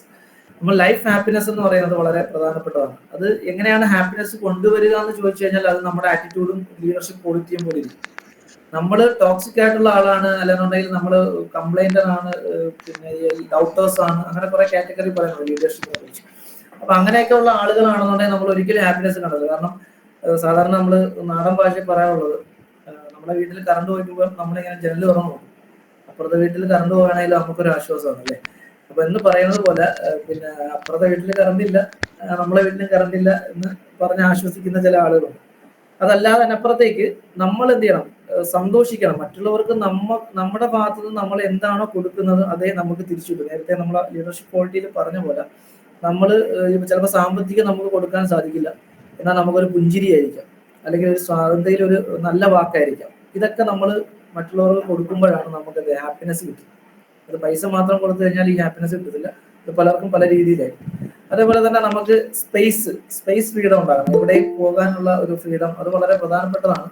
Speaker 1: നമ്മൾ ലൈഫ് ഹാപ്പിനെസ് എന്ന് പറയുന്നത് വളരെ പ്രധാനപ്പെട്ടതാണ്. അത് എങ്ങനെയാണ് ഹാപ്പിനെസ് കൊണ്ടുവരിക എന്ന് ചോദിച്ചു കഴിഞ്ഞാൽ അത് നമ്മുടെ ആറ്റിറ്റ്യൂഡും ലീഡർഷിപ്പ് ക്വാളിറ്റിയും പോലെ ഇരിക്കും. നമ്മൾ ടോക്സിക് ആയിട്ടുള്ള ആളാണ്, അല്ലെന്നുണ്ടെങ്കിൽ നമ്മൾ കംപ്ലൈന്റർ ആണ്, പിന്നെ ഡൗട്ടേഴ്സ് ആണ്, അങ്ങനെ കുറെ കാറ്റഗറി പറയുന്നത് ലീഡർഷിപ്പിനെ കുറിച്ച്. അപ്പൊ അങ്ങനെയൊക്കെ ഉള്ള ആളുകളാണെന്നുണ്ടെങ്കിൽ നമ്മൾ ഒരിക്കലും ഹാപ്പിനെസ് കണ്ടത്. കാരണം സാധാരണ നമ്മൾ നാടൻ ഭാഷയിൽ പറയാനുള്ളത്, നമ്മുടെ വീട്ടിൽ കറണ്ട് പോയിക്കുമ്പോൾ നമ്മളിങ്ങനെ ജനൽ തുറന്നു പോകും, അപ്പുറത്തെ വീട്ടിൽ കറണ്ട് പോവുകയാണെങ്കിലും നമുക്കൊരു ആശ്വാസമാണ് അല്ലേ. അപ്പൊ എന്ന് പറയുന്നത് പോലെ പിന്നെ അപ്പുറത്തെ വീട്ടിൽ കറണ്ട് ഇല്ല, നമ്മളെ വീട്ടിലും കറണ്ട് ഇല്ല എന്ന് പറഞ്ഞ് ആശ്വസിക്കുന്ന ചില ആളുകളുണ്ട്. അതല്ലാതെ തന്നെ അപ്പുറത്തേക്ക് നമ്മൾ എന്ത് ചെയ്യണം, സന്തോഷിക്കണം. മറ്റുള്ളവർക്ക് നമ്മുടെ ഭാഗത്തു നിന്ന് നമ്മൾ എന്താണോ കൊടുക്കുന്നത് അതേ നമുക്ക് തിരിച്ചു കിട്ടും. നേരത്തെ നമ്മളെ ലീഡർഷിപ്പ് ക്വാളിറ്റിയിൽ പറഞ്ഞ പോലെ നമ്മൾ ചിലപ്പോൾ സാമ്പത്തികം നമുക്ക് കൊടുക്കാൻ സാധിക്കില്ല, എന്നാൽ നമുക്കൊരു പുഞ്ചിരിയായിരിക്കാം, അല്ലെങ്കിൽ ഒരു എന്തെങ്കിലും ഒരു നല്ല വാക്കായിരിക്കാം. ഇതൊക്കെ നമ്മൾ മറ്റുള്ളവർക്ക് കൊടുക്കുമ്പോഴാണ് നമുക്ക് ഹാപ്പിനെസ് കിട്ടുന്നത്. അത് പൈസ മാത്രം കൊടുത്തു കഴിഞ്ഞാൽ ഈ ഹാപ്പിനെസ് കിട്ടത്തില്ല. ഇത് പലർക്കും പല രീതിയിലായി. അതേപോലെ തന്നെ നമുക്ക് സ്പേസ് ഫ്രീഡം ഉണ്ടാകണം. എവിടെയും പോകാനുള്ള ഒരു ഫ്രീഡം, അത് വളരെ പ്രധാനപ്പെട്ടതാണ്.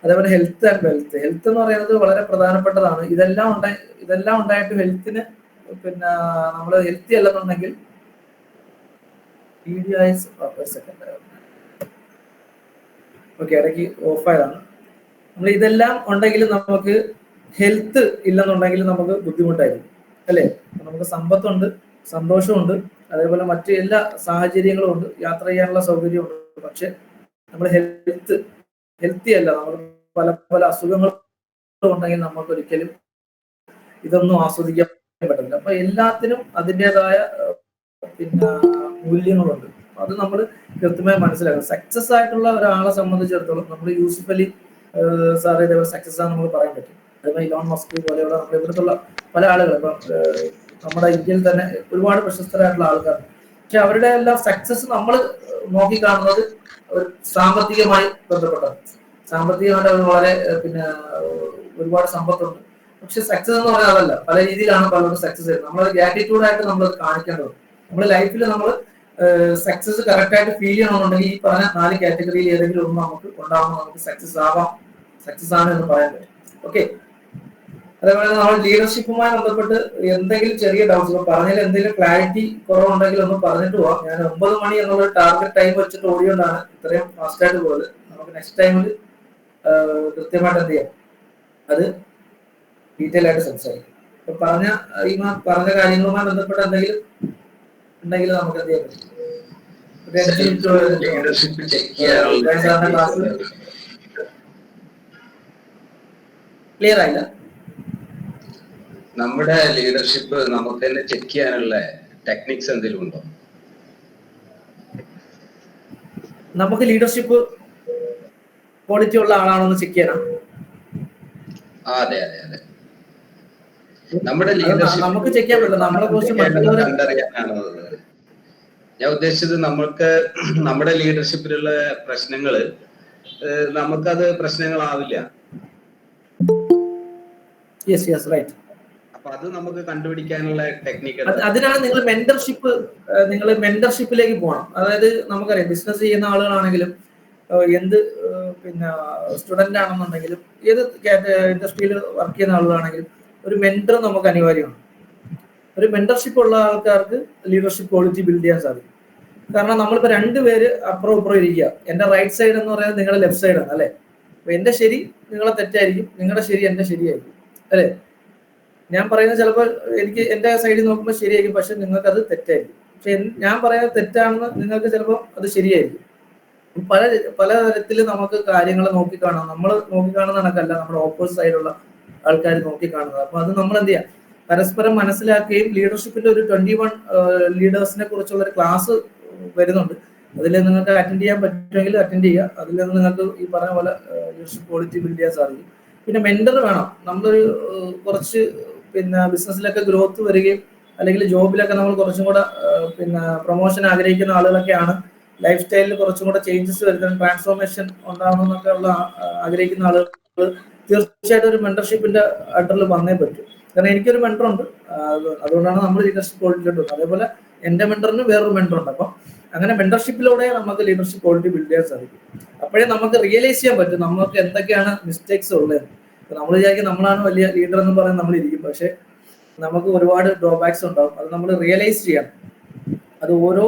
Speaker 1: അതേപോലെ ഹെൽത്ത് ആൻഡ് വെൽത്ത് എന്ന് പറയുന്നത് വളരെ പ്രധാനപ്പെട്ടതാണ്. ഇതെല്ലാം ഉണ്ടായിട്ട് ഹെൽത്തിന് പിന്നെ നമ്മൾ ഹെൽത്തി അല്ലെന്നുണ്ടെങ്കിൽ ഇടയ്ക്ക് ഓഫായതാണ്. നമ്മൾ ഇതെല്ലാം ഉണ്ടെങ്കിൽ നമുക്ക് ഹെൽത്ത് ഇല്ലെന്നുണ്ടെങ്കിൽ നമുക്ക് ബുദ്ധിമുട്ടായിരിക്കും അല്ലേ. നമുക്ക് സമ്പത്തുണ്ട്, സന്തോഷമുണ്ട്, അതേപോലെ മറ്റു എല്ലാ സാഹചര്യങ്ങളും ഉണ്ട്, യാത്ര ചെയ്യാനുള്ള സൗകര്യമുണ്ട്. പക്ഷെ നമ്മൾ ഹെൽത്തി അല്ല, നമ്മൾ പല അസുഖങ്ങളും ഉണ്ടെങ്കിൽ നമുക്ക് ഒരിക്കലും ഇതൊന്നും ആസ്വദിക്കാൻ പറ്റില്ല. അപ്പൊ എല്ലാത്തിനും അതിൻ്റെതായ പിന്നെ മൂല്യങ്ങളുണ്ട്. അത് നമ്മൾ കൃത്യമായി മനസ്സിലാക്കണം. സക്സസ് ആയിട്ടുള്ള ഒരാളെ സംബന്ധിച്ചിടത്തോളം നമ്മൾ യൂസുഫ് അലി സാറ് ഇതേപോലെ സക്സസ് ആണ് നമ്മൾ പറയാൻ പറ്റും. അതേപോലെ ഇലോൺ മസ്ക് പോലെയുള്ള നമ്മുടെ ഇവിടുത്തുള്ള പല ആളുകൾ, ഇപ്പം നമ്മുടെ ഇന്ത്യയിൽ തന്നെ ഒരുപാട് പ്രശസ്തരായിട്ടുള്ള ആൾക്കാർ. പക്ഷെ അവരുടെ എല്ലാം സക്സസ് നമ്മൾ നോക്കിക്കാണുന്നത് ഒരു സാമ്പത്തികമായി ബന്ധപ്പെട്ടതാണ്. സാമ്പത്തികമായിട്ട് അവർ വളരെ പിന്നെ ഒരുപാട് സമ്പത്തുണ്ട്. പക്ഷെ സക്സസ് എന്ന് പറഞ്ഞാൽ അതല്ല. പല രീതിയിലാണ് പലരും സക്സസ് ചെയ്യുന്നത്. നമ്മൾ ഗ്രാറ്റിറ്റ്യൂഡായിട്ട് നമ്മൾ കാണിക്കേണ്ടത്. നമ്മുടെ ലൈഫിൽ നമ്മൾ സക്സസ് കറക്റ്റ് ആയിട്ട് ഫീൽ ചെയ്യണമെന്നുണ്ടെങ്കിൽ ഈ പറഞ്ഞ 4 കാറ്റഗറിയിൽ ഏതെങ്കിലും ഒന്ന് നമുക്ക് ഉണ്ടാകുമ്പോൾ നമുക്ക് സക്സസ് ആണ് എന്ന് പറയാൻ പറ്റും. ഓക്കെ. അതേപോലെ നമ്മൾ ലീഡർഷിപ്പുമായി ബന്ധപ്പെട്ട് എന്തെങ്കിലും ചെറിയ ഡൗട്ട്സ് പറഞ്ഞാൽ എന്തെങ്കിലും ക്ലാരിറ്റി കുറവുണ്ടെങ്കിൽ ഒന്ന് പറഞ്ഞിട്ട് പോവാം. ഞാൻ 9 മണി എന്നുള്ള ടാർഗറ്റ് ടൈം വെച്ചിട്ട് ഓടിയോണ്ടാണ് ഇത്രയും ഫാസ്റ്റായിട്ട് പോയത്. നമുക്ക് നെക്സ്റ്റ് ടൈമിൽ കൃത്യമായിട്ട് എന്ത് ചെയ്യാം, അത് ഡീറ്റെയിൽ ആയിട്ട് സംസാരിക്കും. അപ്പൊ പറഞ്ഞ കാര്യങ്ങളുമായി ബന്ധപ്പെട്ട് എന്തെങ്കിലും ഉണ്ടെങ്കിൽ നമുക്ക് എന്ത് ചെയ്യാൻ പറ്റും. ക്ലിയർ ആയില്ല.
Speaker 4: നമ്മുടെ ലീഡർഷിപ്പ് നമുക്ക് തന്നെ ചെക്ക് ചെയ്യാനുള്ള ടെക്നിക്സ് എന്തെങ്കിലും ഉണ്ടോ?
Speaker 1: നമുക്ക് ലീഡർഷിപ്പ് ക്വാളിറ്റി ഉള്ള ആളാണോ എന്ന് ചെക്ക് ചെയ്യണം.
Speaker 4: അതെ അതെ അതെ. നമ്മുടെ
Speaker 1: നമുക്ക് ചെക്ക് ചെയ്യാൻ പറ്റില്ല. നമ്മളെ കുറിച്ച് മറ്റുള്ളവർ
Speaker 4: ഞാൻ ഉദ്ദേശിച്ചത് നമ്മൾക്ക് നമ്മുടെ ലീഡർഷിപ്പിലുള്ള പ്രശ്നങ്ങള് നമുക്കത് പ്രശ്നങ്ങളാവില്ല.
Speaker 1: Yes yes right.
Speaker 4: അപ്പൊ അത് നമുക്ക് കണ്ടുപിടിക്കാനുള്ള ടെക്നിക്ക്.
Speaker 1: അതിനാണ് നിങ്ങൾ മെന്റർഷിപ്പിലേക്ക് പോകണം. അതായത് നമുക്കറിയാം ബിസിനസ് ചെയ്യുന്ന ആളുകളാണെങ്കിലും എന്ത് പിന്നെ സ്റ്റുഡന്റ് ആണെന്നുണ്ടെങ്കിലും ഏത് ഇൻഡസ്ട്രിയിൽ വർക്ക് ചെയ്യുന്ന ആളുകളാണെങ്കിലും ഒരു മെന്റർ നമുക്ക് അനിവാര്യമാണ്. ഒരു മെന്റർഷിപ്പ് ഉള്ള ആൾക്കാർക്ക് ലീഡർഷിപ്പ് ക്വാളിറ്റി ബിൽഡ് ചെയ്യാൻ സാധിക്കും. കാരണം നമ്മളിപ്പോൾ രണ്ടുപേര് അപ്പുറം ഇപ്പുറം ഇരിക്കുക. എൻ്റെ റൈറ്റ് സൈഡ് എന്ന് പറയുന്നത് നിങ്ങളുടെ ലെഫ്റ്റ് സൈഡാണ് അല്ലേ. അപ്പൊ എൻ്റെ ശരി നിങ്ങളെ തെറ്റായിരിക്കും, നിങ്ങളുടെ ശരി എൻ്റെ ശരിയായിരിക്കും അല്ലേ. ഞാൻ പറയുന്നത് ചിലപ്പോൾ എനിക്ക് എൻ്റെ സൈഡിൽ നോക്കുമ്പോൾ ശരിയായിരിക്കും, പക്ഷെ നിങ്ങൾക്ക് അത് തെറ്റായിരിക്കും. പക്ഷെ ഞാൻ പറയുന്നത് തെറ്റാണെന്ന് നിങ്ങൾക്ക് ചിലപ്പോൾ അത് ശരിയായിരിക്കും. പല തരത്തിൽ നമുക്ക് കാര്യങ്ങൾ നോക്കിക്കാണാം. നമ്മൾ നോക്കിക്കാണുന്ന കണക്കല്ല നമ്മുടെ ഓപ്പോസിറ്റ് സൈഡുള്ള ആൾക്കാർ നോക്കിക്കാണുന്നത്. അപ്പൊ അത് നമ്മൾ എന്ത് ചെയ്യാം, പരസ്പരം മനസ്സിലാക്കുകയും ലീഡർഷിപ്പിന്റെ ഒരു 21 ലീഡേഴ്സിനെ കുറിച്ചുള്ള ഒരു ക്ലാസ് വരുന്നുണ്ട്. അതിൽ നിങ്ങൾക്ക് അറ്റൻഡ് ചെയ്യാൻ പറ്റുമെങ്കിൽ അറ്റൻഡ് ചെയ്യുക. അതിൽ നിന്ന് നിങ്ങൾക്ക് ഈ പറഞ്ഞ പോലെ ലീഡർഷിപ്പ് ക്വാളിറ്റി ബിൽഡ് ചെയ്യാൻ സാധിക്കും. പിന്നെ മെന്റർ വേണം. നമ്മളൊരു കുറച്ച് പിന്നെ ബിസിനസ്സിലൊക്കെ ഗ്രോത്ത് വരികയും അല്ലെങ്കിൽ ജോബിലൊക്കെ നമ്മൾ കുറച്ചും കൂടെ പിന്നെ പ്രൊമോഷൻ ആഗ്രഹിക്കുന്ന ആളുകളൊക്കെയാണ്. ലൈഫ് സ്റ്റൈലിൽ കുറച്ചും കൂടെ ചേഞ്ചസ് വരുന്ന ട്രാൻസ്ഫോർമേഷൻ ഉണ്ടാവണമെന്നൊക്കെ ഉള്ള ആഗ്രഹിക്കുന്ന ആളുകൾ തീർച്ചയായിട്ടും ഒരു മെന്റർഷിപ്പിന്റെ അണ്ടറിൽ വന്നേ പറ്റും. കാരണം എനിക്കൊരു മെന്ററുണ്ട്, അതുകൊണ്ടാണ് നമ്മൾ ലീഡർഷിപ്പ് ക്വാളിറ്റിയിലോട്ട് വന്നത്. അതേപോലെ എന്റെ മെന്ററിന് വേറൊരു മെന്ററുണ്ട്. അപ്പം അങ്ങനെ മെന്റർഷിപ്പിലൂടെ നമുക്ക് ലീഡർഷിപ്പ് ക്വാളിറ്റി ബിൽഡ് ചെയ്യാൻ സാധിക്കും. അപ്പോഴേ നമുക്ക് റിയലൈസ് ചെയ്യാൻ പറ്റും നമുക്ക് എന്തൊക്കെയാണ് മിസ്റ്റേക്സ് ഉള്ളത്. നമ്മൾ വിചാരിക്കും നമ്മളാണ് വലിയ ലീഡർ എന്ന് പറയുന്നത് നമ്മൾ ഇരിക്കും, പക്ഷെ നമുക്ക് ഒരുപാട് ഡ്രോബാക്സ് ഉണ്ടാവും. അത് നമ്മൾ റിയലൈസ് ചെയ്യണം. അത് ഓരോ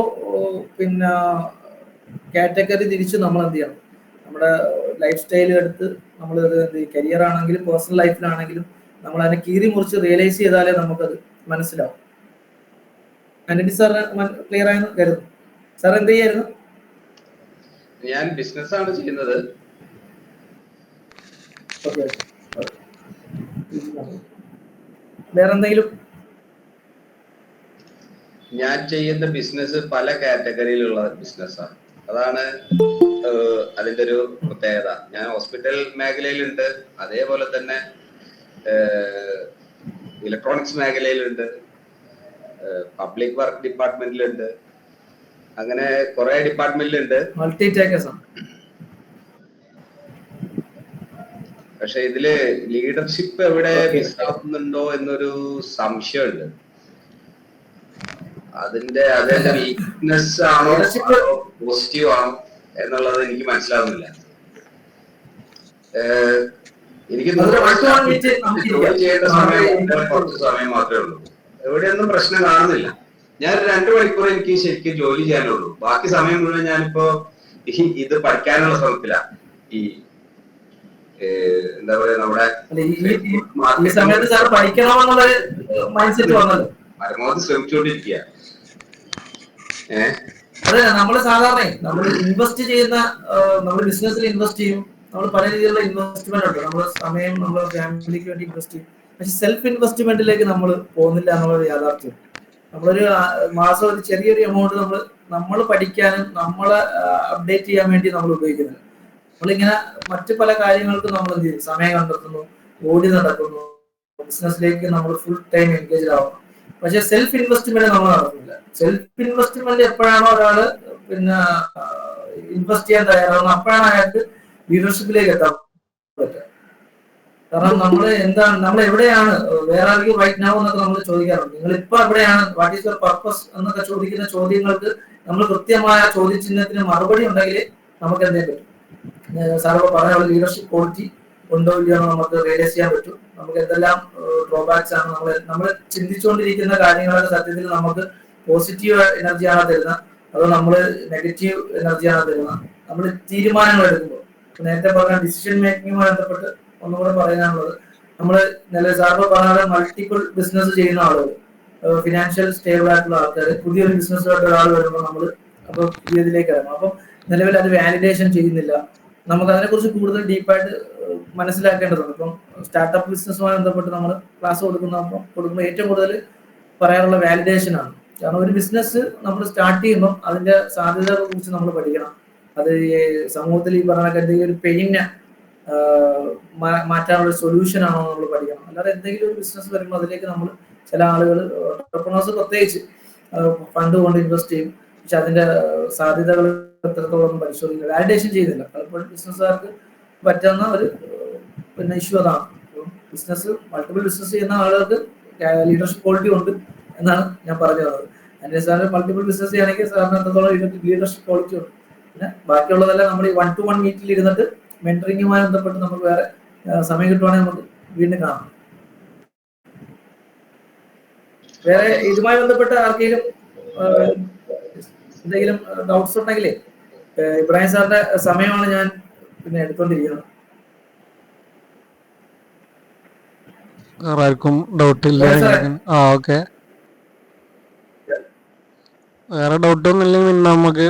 Speaker 1: പിന്നെ കാറ്റഗറി തിരിച്ച് നമ്മൾ എന്ത് ചെയ്യണം, നമ്മുടെ ലൈഫ് സ്റ്റൈൽ എടുത്ത് നമ്മൾ കരിയർ ആണെങ്കിലും പേഴ്സണൽ ലൈഫിലാണെങ്കിലും നമ്മൾ അതിനെ കീറി മുറിച്ച് റിയലൈസ് ചെയ്താലേ നമുക്കത് മനസ്സിലാവും. ആന്റണി സാർ ക്ലിയർ ആയെന്ന് കരുതുന്നു. സാർ എന്ത് ചെയ്യായിരുന്നു?
Speaker 4: ഞാൻ ബിസിനസ് ആണ് ചെയ്യുന്നത്.
Speaker 1: വേറെന്തെങ്കിലും?
Speaker 4: ഞാൻ ചെയ്യുന്ന ബിസിനസ് പല കാറ്റഗറിയിലുള്ള ബിസിനസ്സാണ്. അതാണ് അതിന്റെ ഒരു പ്രത്യേകത. ഞാൻ ഹോസ്പിറ്റൽ മേഖലയിലുണ്ട്, അതേപോലെ തന്നെ ഇലക്ട്രോണിക്സ് മേഖലയിലുണ്ട്, പബ്ലിക് വർക്ക് ഡിപ്പാർട്ട്മെന്റിലുണ്ട്, അങ്ങനെ കുറെ ഡിപ്പാർട്ട്മെന്റിലുണ്ട്.
Speaker 1: Multi task.
Speaker 4: പക്ഷെ ഇതില് ലീഡർഷിപ്പ് എവിടെ മിസ്സാവുന്നുണ്ടോ എന്നൊരു സംശയമുണ്ട്. അതിന്റെ വീക്ക്നെസ് ആണോ പോസിറ്റീവ് ആണോ എന്നുള്ളത് എനിക്ക് മനസ്സിലാവുന്നില്ല. എനിക്ക് ജോലി ചെയ്യേണ്ട സമയം കുറച്ച് സമയം മാത്രമേ ഉള്ളൂ. എവിടെയൊന്നും പ്രശ്നം കാണുന്നില്ല. ഞാൻ 2 മണിക്കൂർ എനിക്ക് ശരിക്കും ജോലി ചെയ്യാനുള്ളൂ. ബാക്കി സമയം മുഴുവൻ ഞാനിപ്പോ ഇത് പഠിക്കാനുള്ള ശ്രമത്തിലാണ്. ഈ എന്താ പറയാ, നമ്മുടെ പരമാവധി ശ്രമിച്ചുകൊണ്ടിരിക്കുക.
Speaker 1: അതെ, നമ്മള് സാധാരണ നമ്മൾ ഇൻവെസ്റ്റ് ചെയ്യുന്ന, നമ്മൾ ബിസിനസ്സിൽ ഇൻവെസ്റ്റ് ചെയ്യും. നമ്മൾ പല രീതിയിലുള്ള ഇൻവെസ്റ്റ്മെന്റ് ഉണ്ട്. നമ്മൾ സമയം നമ്മുടെ ഫാമിലിക്ക് വേണ്ടി ഇൻവെസ്റ്റ് ചെയ്യും. പക്ഷെ സെൽഫ് ഇൻവെസ്റ്റ്മെന്റിലേക്ക് നമ്മൾ പോകുന്നില്ല എന്നുള്ളത് യാഥാർത്ഥ്യം. നമ്മളൊരു മാസം ഒരു ചെറിയൊരു എമൗണ്ട് നമ്മൾ പഠിക്കാനും നമ്മളെ അപ്ഡേറ്റ് ചെയ്യാൻ വേണ്ടി നമ്മൾ ഉപയോഗിക്കുന്നില്ല. നമ്മളിങ്ങനെ മറ്റു പല കാര്യങ്ങൾക്കും നമ്മൾ എന്ത് ചെയ്യും, സമയം കണ്ടെത്തുന്നു, ഓടി നടക്കുന്നു, ബിസിനസ്സിലേക്ക് നമ്മൾ ഫുൾ ടൈം എൻഗേജ് ആവും. പക്ഷെ സെൽഫ് ഇൻവെസ്റ്റ്മെന്റ് നമ്മൾ നടക്കുന്നില്ല. സെൽഫ് ഇൻവെസ്റ്റ്മെന്റ് എപ്പോഴാണോ ഒരാള് പിന്നെ ഇൻവെസ്റ്റ് ചെയ്യാൻ തയ്യാറാവുന്നത് അപ്പോഴാണ് അയാൾക്ക് ലീഡർഷിപ്പിലേക്ക് എത്താൻ പറ്റുക. കാരണം നമ്മൾ എവിടെയാണ്, വേറെ ആർക്കും റൈറ്റ് നൗ എന്നൊക്കെ നമ്മൾ ചോദിക്കാറുണ്ട്. നിങ്ങൾ ഇപ്പൊ എവിടെയാണ്, വാട്ട് ഈസ് യുവർ പർപ്പസ് എന്നൊക്കെ ചോദിക്കുന്ന ചോദ്യങ്ങൾക്ക് നമ്മൾ കൃത്യമായ ചോദ്യചിഹ്നത്തിന് മറുപടി ഉണ്ടെങ്കിൽ നമുക്ക് എന്ത് ചെയ്യാൻ പറ്റും. സാറിപ്പോ പറഞ്ഞ ലീഡർഷിപ്പ് ക്വാളിറ്റി ഉണ്ടോ ഇല്ലയോ നമുക്ക് റിയലൈസ് ചെയ്യാൻ പറ്റും. നമുക്ക് എന്തെല്ലാം ഡ്രോബാക്സ് ആണ് നമ്മൾ ചിന്തിച്ചുകൊണ്ടിരിക്കുന്ന കാര്യങ്ങളൊക്കെ സത്യത്തിൽ നമുക്ക് പോസിറ്റീവ് എനർജിയാണോ തരുന്നത് അതോ നമ്മൾ നെഗറ്റീവ് എനർജിയാണോ തരുന്നത്. നമ്മൾ തീരുമാനങ്ങൾ എടുക്കുമ്പോൾ നേരത്തെ പറഞ്ഞ ഡിസിഷൻ മേക്കിങ്ങുമായി ബന്ധപ്പെട്ട് ഒന്നുകൂടെ പറയാനുള്ളത്, നമ്മൾ സാറിപ്പോ പറഞ്ഞ മൾട്ടിപ്പിൾ ബിസിനസ് ചെയ്യുന്ന ആളുകൾ, ഫിനാൻഷ്യൽ സ്റ്റേബിൾ ആയിട്ടുള്ള ആൾക്കാർ, പുതിയൊരു ബിസിനസ്സുമായിട്ട് ഒരാൾ വരുമ്പോൾ നമ്മൾ അപ്പോൾ പുതിയതിലേക്ക് ഇറങ്ങും. അപ്പം നിലവിൽ അത് വാലിഡേഷൻ ചെയ്യുന്നില്ല. നമുക്ക് അതിനെക്കുറിച്ച് കൂടുതൽ ഡീപ്പായിട്ട് മനസ്സിലാക്കേണ്ടതുണ്ട്. ഇപ്പം സ്റ്റാർട്ടപ്പ് ബിസിനസ്സുമായി ബന്ധപ്പെട്ട് നമ്മൾ ക്ലാസ് കൊടുക്കുമ്പോൾ ഏറ്റവും കൂടുതൽ പറയാനുള്ള വാലിഡേഷൻ ആണ്. കാരണം ഒരു ബിസിനസ് നമ്മൾ സ്റ്റാർട്ട് ചെയ്യുമ്പോൾ അതിന്റെ സാധ്യതകളെ കുറിച്ച് നമ്മൾ പഠിക്കണം. അത് സമൂഹത്തിൽ ഈ പറഞ്ഞ എന്തെങ്കിലും ഒരു പെയിനെ മാറ്റാനുള്ള സൊല്യൂഷൻ ആണോ നമ്മൾ പഠിക്കണം. അല്ലാതെ എന്തെങ്കിലും ഒരു ബിസിനസ് വരുമ്പോൾ അതിലേക്ക് നമ്മൾ ചില ആളുകൾ, എന്റർപ്രനേഴ്സ് പ്രത്യേകിച്ച് ഫണ്ട് കൊണ്ട് ഇൻവെസ്റ്റ് ചെയ്യും. പക്ഷെ അതിന്റെ സാധ്യതകൾ എത്രത്തോളം പരിശോധിക്കുക, വാലിഡേഷൻ ചെയ്യുന്നില്ല. പലപ്പോഴും ബിസിനസ്സുകാർക്ക് പറ്റുന്ന ഒരു പിന്നെ ഇഷ്യൂ അതാണ്. ബിസിനസ് മൾട്ടിപ്പിൾ ബിസിനസ് ചെയ്യുന്ന ആളുകൾക്ക് ലീഡർഷിപ്പ് ക്വാളിറ്റി ഉണ്ട് എന്നാണ് ഞാൻ പറഞ്ഞു തന്നത്. അതിന്റെ സാറിന് മൾട്ടിപ്പിൾ ബിസിനസ് ചെയ്യുകയാണെങ്കിൽ സാറിന് എത്രത്തോളം ലീഡർഷിപ്പ് ക്വാളിറ്റി ഉണ്ട്. പിന്നെ ബാക്കിയുള്ളതെല്ലാം നമ്മൾ ഈ 1-to-1 മീറ്റിൽ ഇരുന്നിട്ട് മെന്ററിങ്ങുമായി ബന്ധപ്പെട്ട് നമുക്ക് വേറെ സമയം കിട്ടുവാണെങ്കിൽ നമുക്ക് വീണ്ടും കാണാം. വേറെ ഇതുമായി ബന്ധപ്പെട്ട് ആർക്കെങ്കിലും എന്തെങ്കിലും ഡൗട്ട്സ് ഉണ്ടെങ്കിലേ ഇബ്രാഹിം സാറിന്റെ സമയമാണ് ഞാൻ പിന്നെ എടുത്തോണ്ടിരിക്കുന്നത്.
Speaker 2: ആർക്കും ഡൗട്ട് ഇല്ല? ഓക്കെ, വേറെ ഡൗട്ട് ഒന്നും ഇല്ലെങ്കിൽ നമുക്ക്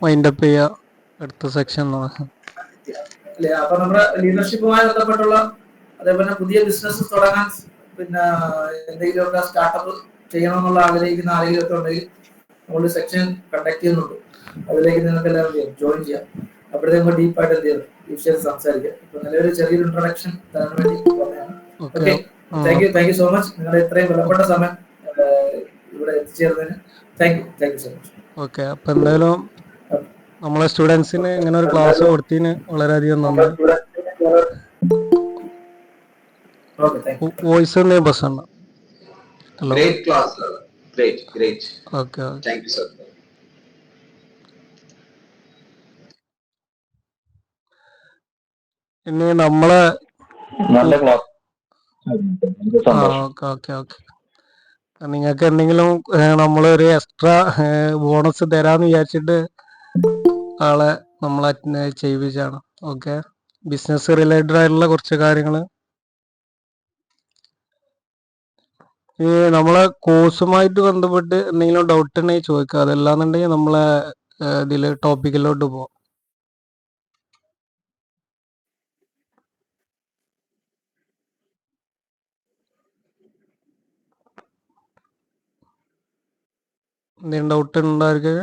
Speaker 2: വൈൻഡ് അപ്പ് ചെയ്യാം അടുത്ത സെക്ഷൻ.
Speaker 1: അപ്പൊ നമ്മുടെ ലീഡർഷിപ്പുമായി ബന്ധപ്പെട്ടുള്ള അതേപോലെ പുതിയ ബിസിനസ് തുടങ്ങാൻ പിന്നെ എന്തെങ്കിലുമൊക്കെ സ്റ്റാർട്ടപ്പ് ചെയ്യണമെന്നുള്ള ആഗ്രഹിക്കുന്ന ആരെങ്കിലും ഒക്കെ ഉണ്ടെങ്കിൽ നമ്മൾ സെക്ഷൻ കണ്ടക്ട് ചെയ്യുന്നുണ്ട്. അതിലേക്ക് നിങ്ങൾക്ക് എല്ലാവരും ജോയിൻ ചെയ്യാം. അപ്പോഴത്തേക്കും ഡീപ്പായിട്ട് എന്ത് ചെയ്യും ഈ വിഷയം സംസാരിക്കാം. ഇപ്പൊ നിലവിൽ ചെറിയൊരു ഇൻട്രൊഡക്ഷൻ തരാൻ വേണ്ടി പറഞ്ഞതാണ്. Okay, thank you so much. നിങ്ങളുടെ ഇത്രയും വിലപ്പെട്ട സമയം ഇവിടെ എത്തിച്ചേർന്നതിന് thank you so much.
Speaker 2: Okay, അപ്പൊ എന്തായാലും നമ്മളെ സ്റ്റുഡൻസിന് ഇങ്ങനെ ഒരു ക്ലാസ് കൊടുത്തതിന് വളരെയധികം നന്ദി. വോയിസ് എന്തെങ്കിലും പ്രശ്നമുണ്ടോ? ഹലോ, ഓക്കെ, ഇനി നമ്മളെ
Speaker 5: നല്ല ക്ലാസ്.
Speaker 2: ഓക്കെ ഓക്കെ ഓക്കെ നിങ്ങൾക്ക് എന്തെങ്കിലും നമ്മളൊരു എക്സ്ട്രാ ബോണസ് തരാന്ന് വിചാരിച്ചിട്ട് ആളെ നമ്മൾ ചെയ്യിപ്പിച്ചാണ്. ഓക്കെ, ബിസിനസ് റിലേറ്റഡ് ആയിട്ടുള്ള കുറച്ച് കാര്യങ്ങൾ ഈ നമ്മളെ കോഴ്സുമായിട്ട് ബന്ധപ്പെട്ട് എന്തെങ്കിലും ഡൗട്ട് ഉണ്ടെങ്കിൽ ചോദിക്കുക. അതല്ലാന്നുണ്ടെങ്കിൽ നമ്മളെ ഇതിൽ ടോപ്പിക്കിലോട്ട് പോവാം. എന്തെങ്കിലും ഡൗട്ട് ഉണ്ടായിരിക്കും?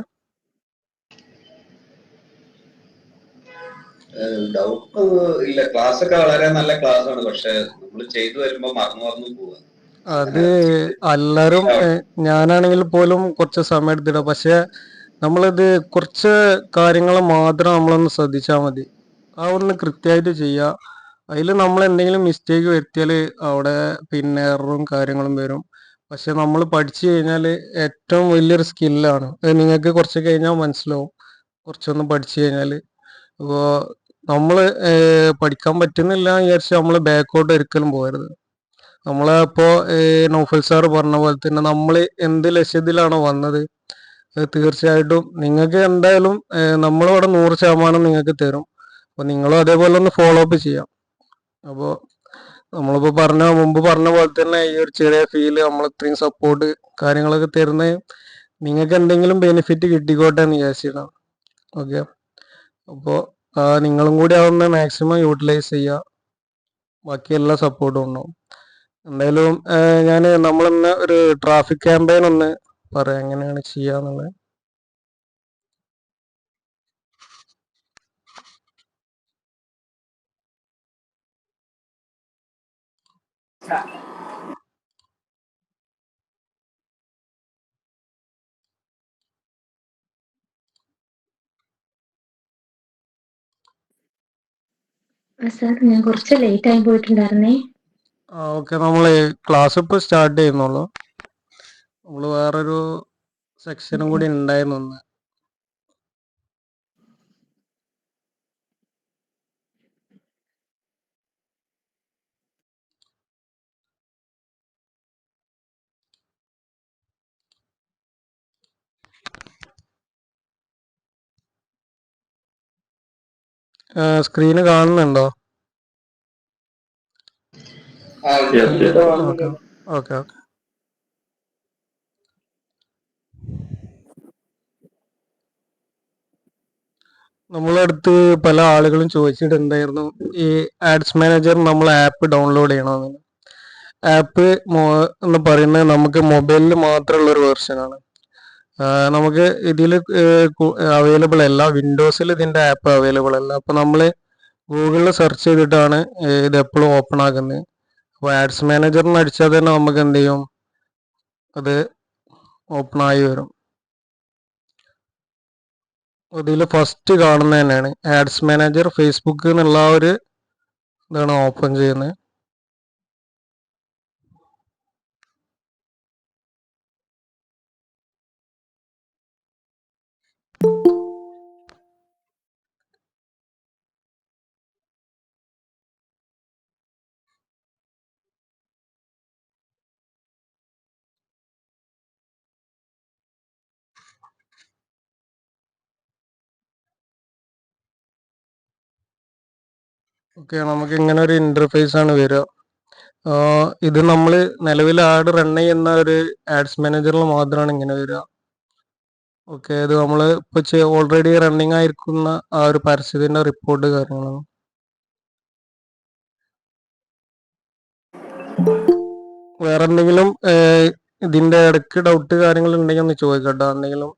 Speaker 4: ഡൗട്ട് ഇല്ല. ക്ലാസ് ഒക്കെ വളരെ നല്ല ക്ലാസ് ആണ്. പക്ഷെ നമ്മൾ ചെയ്തു വരുമ്പോ മറന്നു പോവാ.
Speaker 2: അത് എല്ലാരും ഞാനാണെങ്കിൽ പോലും കുറച്ച് സമയം എടുത്തിട. പക്ഷെ നമ്മളിത് കുറച്ച് കാര്യങ്ങൾ മാത്രം നമ്മളൊന്ന് ശ്രദ്ധിച്ചാൽ മതി. ആ ഒന്ന് കൃത്യമായിട്ട് ചെയ്യുക. അതിൽ നമ്മൾ എന്തെങ്കിലും മിസ്റ്റേക്ക് വരുത്തിയാൽ അവിടെ പിന്നെ എററും കാര്യങ്ങളും വരും. പക്ഷെ നമ്മൾ പഠിച്ചു കഴിഞ്ഞാൽ ഏറ്റവും വലിയൊരു സ്കില്ലാണ്. നിങ്ങൾക്ക് കുറച്ച് കഴിഞ്ഞാൽ മനസ്സിലാവും. കുറച്ചൊന്ന് പഠിച്ചു കഴിഞ്ഞാൽ ഇപ്പോൾ നമ്മൾ പഠിക്കാൻ പറ്റുന്നില്ല വിചാരിച്ച് നമ്മൾ ബാക്കോട്ട് ഒരിക്കലും പോകരുത്. നമ്മളെ ഇപ്പോൾ നൗഫൽ സാറ് പറഞ്ഞ പോലെ തന്നെ നമ്മൾ എന്ത് ലക്ഷ്യത്തിലാണോ വന്നത് തീർച്ചയായിട്ടും നിങ്ങൾക്ക് എന്തായാലും നമ്മളിവിടെ 100% നിങ്ങൾക്ക് തരും. അപ്പോൾ നിങ്ങളും അതേപോലെ ഒന്ന് ഫോളോ അപ്പ് ചെയ്യാം. അപ്പോൾ നമ്മളിപ്പോൾ മുമ്പ് പറഞ്ഞ പോലെ തന്നെ ഈ ഒരു ചെറിയ ഫീല് നമ്മൾ ഇത്രയും സപ്പോർട്ട് കാര്യങ്ങളൊക്കെ തരുന്നത് നിങ്ങൾക്ക് എന്തെങ്കിലും ബെനിഫിറ്റ് കിട്ടിക്കോട്ടെ എന്ന് വിചാരിച്ചിട്ടാണ്. ഓക്കെ, അപ്പോൾ നിങ്ങളും കൂടി അതൊന്ന് മാക്സിമം യൂട്ടിലൈസ് ചെയ്യുക. ബാക്കി എല്ലാ സപ്പോർട്ടും ഉണ്ടാവും. എന്തായാലും ഞാൻ നമ്മളിന്ന് ഒരു ട്രാഫിക് ക്യാമ്പയിൻ ഒന്ന് പറയാം എങ്ങനെയാണ് ചെയ്യാന്നുള്ളത്.
Speaker 7: സാർ ഞാൻ കുറച്ച് ലേറ്റ് ആയി പോയിട്ടുണ്ടായിരുന്നേ.
Speaker 2: ഓക്കെ, നമ്മൾ ക്ലാസ് ഇപ്പോൾ സ്റ്റാർട്ട് ചെയ്യുന്നുള്ളൂ. നമ്മൾ വേറൊരു സെക്ഷനും കൂടി ഉണ്ടായിരുന്നു ഒന്ന്. സ്ക്രീന് കാണുന്നുണ്ടോ? ഓക്കെ ഓക്കെ ഓക്കെ നമ്മളെ അടുത്ത് പല ആളുകളും ചോദിച്ചിട്ടുണ്ടായിരുന്നു ഈ ആഡ്സ് മാനേജർ നമ്മൾ ആപ്പ് ഡൗൺലോഡ് ചെയ്യണമെന്ന്. ആപ്പ് എന്ന് പറയുന്നത് നമുക്ക് മൊബൈലിൽ മാത്രമുള്ള ഒരു വെർഷനാണ്. നമുക്ക് ഇതിൽ അവൈലബിൾ അല്ല. വിൻഡോസിൽ ഇതിൻ്റെ ആപ്പ് അവൈലബിൾ അല്ല. അപ്പോൾ നമ്മൾ ഗൂഗിളിൽ സെർച്ച് ചെയ്തിട്ടാണ് ഇത് എപ്പോഴും ഓപ്പൺ ആക്കുന്നത്. അപ്പോൾ ആഡ്സ് മാനേജറിന് അടിച്ചാൽ തന്നെ നമുക്ക് എന്ത് ചെയ്യും, അത് ഓപ്പൺ ആയി വരും. ഇതിൽ ഫസ്റ്റ് കാണുന്ന തന്നെയാണ് ആഡ്സ് മാനേജർ ഫേസ്ബുക്ക് എന്നുള്ള ആ ഒരു ഇതാണ് ഓപ്പൺ ചെയ്യുന്നത്. ഓക്കെ, നമുക്ക് ഇങ്ങനെ ഒരു ഇന്റർഫേസ് ആണ് വരിക. ഇത് നമ്മൾ നിലവിൽ ആഡ് റൺ ചെയ്യുന്ന ഒരു ആഡ്സ് മാനേജറിൽ മാത്രമാണ് ഇങ്ങനെ വരിക. ഓക്കെ, ഇത് നമ്മൾ ഇപ്പോൾ ഓൾറെഡി റണ്ണിങ് ആയിരിക്കുന്ന ആ ഒരു പരസ്യത്തിന്റെ റിപ്പോർട്ട് കാര്യങ്ങളാണ്. വേറെ എന്തെങ്കിലും ഇതിന്റെ ഇടയ്ക്ക് ഡൗട്ട് കാര്യങ്ങൾ ഉണ്ടെങ്കിൽ ഒന്ന് ചോദിക്കട്ടോ. എന്തെങ്കിലും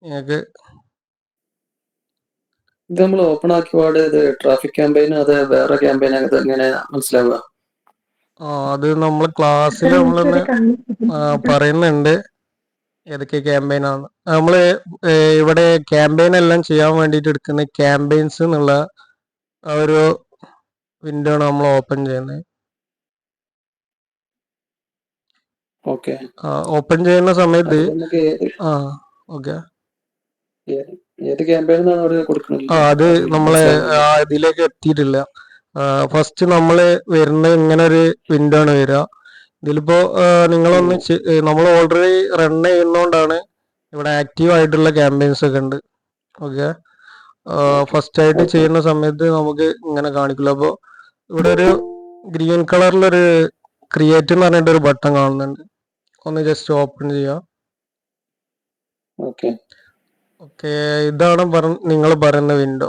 Speaker 2: നിങ്ങൾക്ക്
Speaker 3: ഇത് നമ്മൾ ഓപ്പൺ ആക്കി പാട് ഇത് ട്രാഫിക് ക്യാമ്പയിൻ അത് വേറെ ക്യാമ്പയിൻ അത് എങ്ങനെ മനസ്സിലാവുക?
Speaker 2: അത് നമ്മൾ ക്ലാസ്സിൽ നമ്മളൊന്ന് പറയുന്നുണ്ട് ഏതൊക്കെ ക്യാമ്പയിൻ ആണ്. നമ്മള് ഇവിടെ ക്യാമ്പയിൻ എല്ലാം ചെയ്യാൻ വേണ്ടിയിട്ട് എടുക്കുന്ന ക്യാമ്പയിൻസ് എന്നുള്ള ആ ഒരു വിൻഡോ ആണ് നമ്മൾ ഓപ്പൺ ചെയ്യുന്നത്.
Speaker 3: ഓക്കെ,
Speaker 2: ഓപ്പൺ ചെയ്യുന്ന സമയത്ത്
Speaker 3: നമുക്ക്
Speaker 2: ഓക്കെ
Speaker 3: ഏത് ക്യാമ്പയിൻ എന്നാണ് അവിടെ കൊടുക്കുന്നത്?
Speaker 2: അത് നമ്മളെ ഇതിലേക്ക് എത്തിയിട്ടില്ല. ഫസ്റ്റ് നമ്മള് വരുന്ന ഇങ്ങനെ ഒരു വിൻഡോ ആണ് വരിക. ഇതിലിപ്പോ നിങ്ങളൊന്ന് നമ്മൾ ഓൾറെഡി റൺ ചെയ്യുന്നോണ്ടാണ് ഇവിടെ ആക്റ്റീവ് ആയിട്ടുള്ള ക്യാമ്പയിൻസ് ഒക്കെ ഉണ്ട്. ഓക്കെ, ഫസ്റ്റ് ആയിട്ട് ചെയ്യുന്ന സമയത്ത് നമുക്ക് ഇങ്ങനെ കാണിക്കില്ല. അപ്പോൾ ഇവിടെ ഒരു ഗ്രീൻ കളറിലൊരു ക്രിയേറ്റ് എന്ന് പറഞ്ഞിട്ട് ഒരു ബട്ടൺ കാണുന്നുണ്ട്. ഒന്ന് ജസ്റ്റ് ഓപ്പൺ ചെയ്യാം.
Speaker 3: ഓക്കെ,
Speaker 2: ഇതാണ് നിങ്ങൾ പറയുന്ന വിൻഡോ.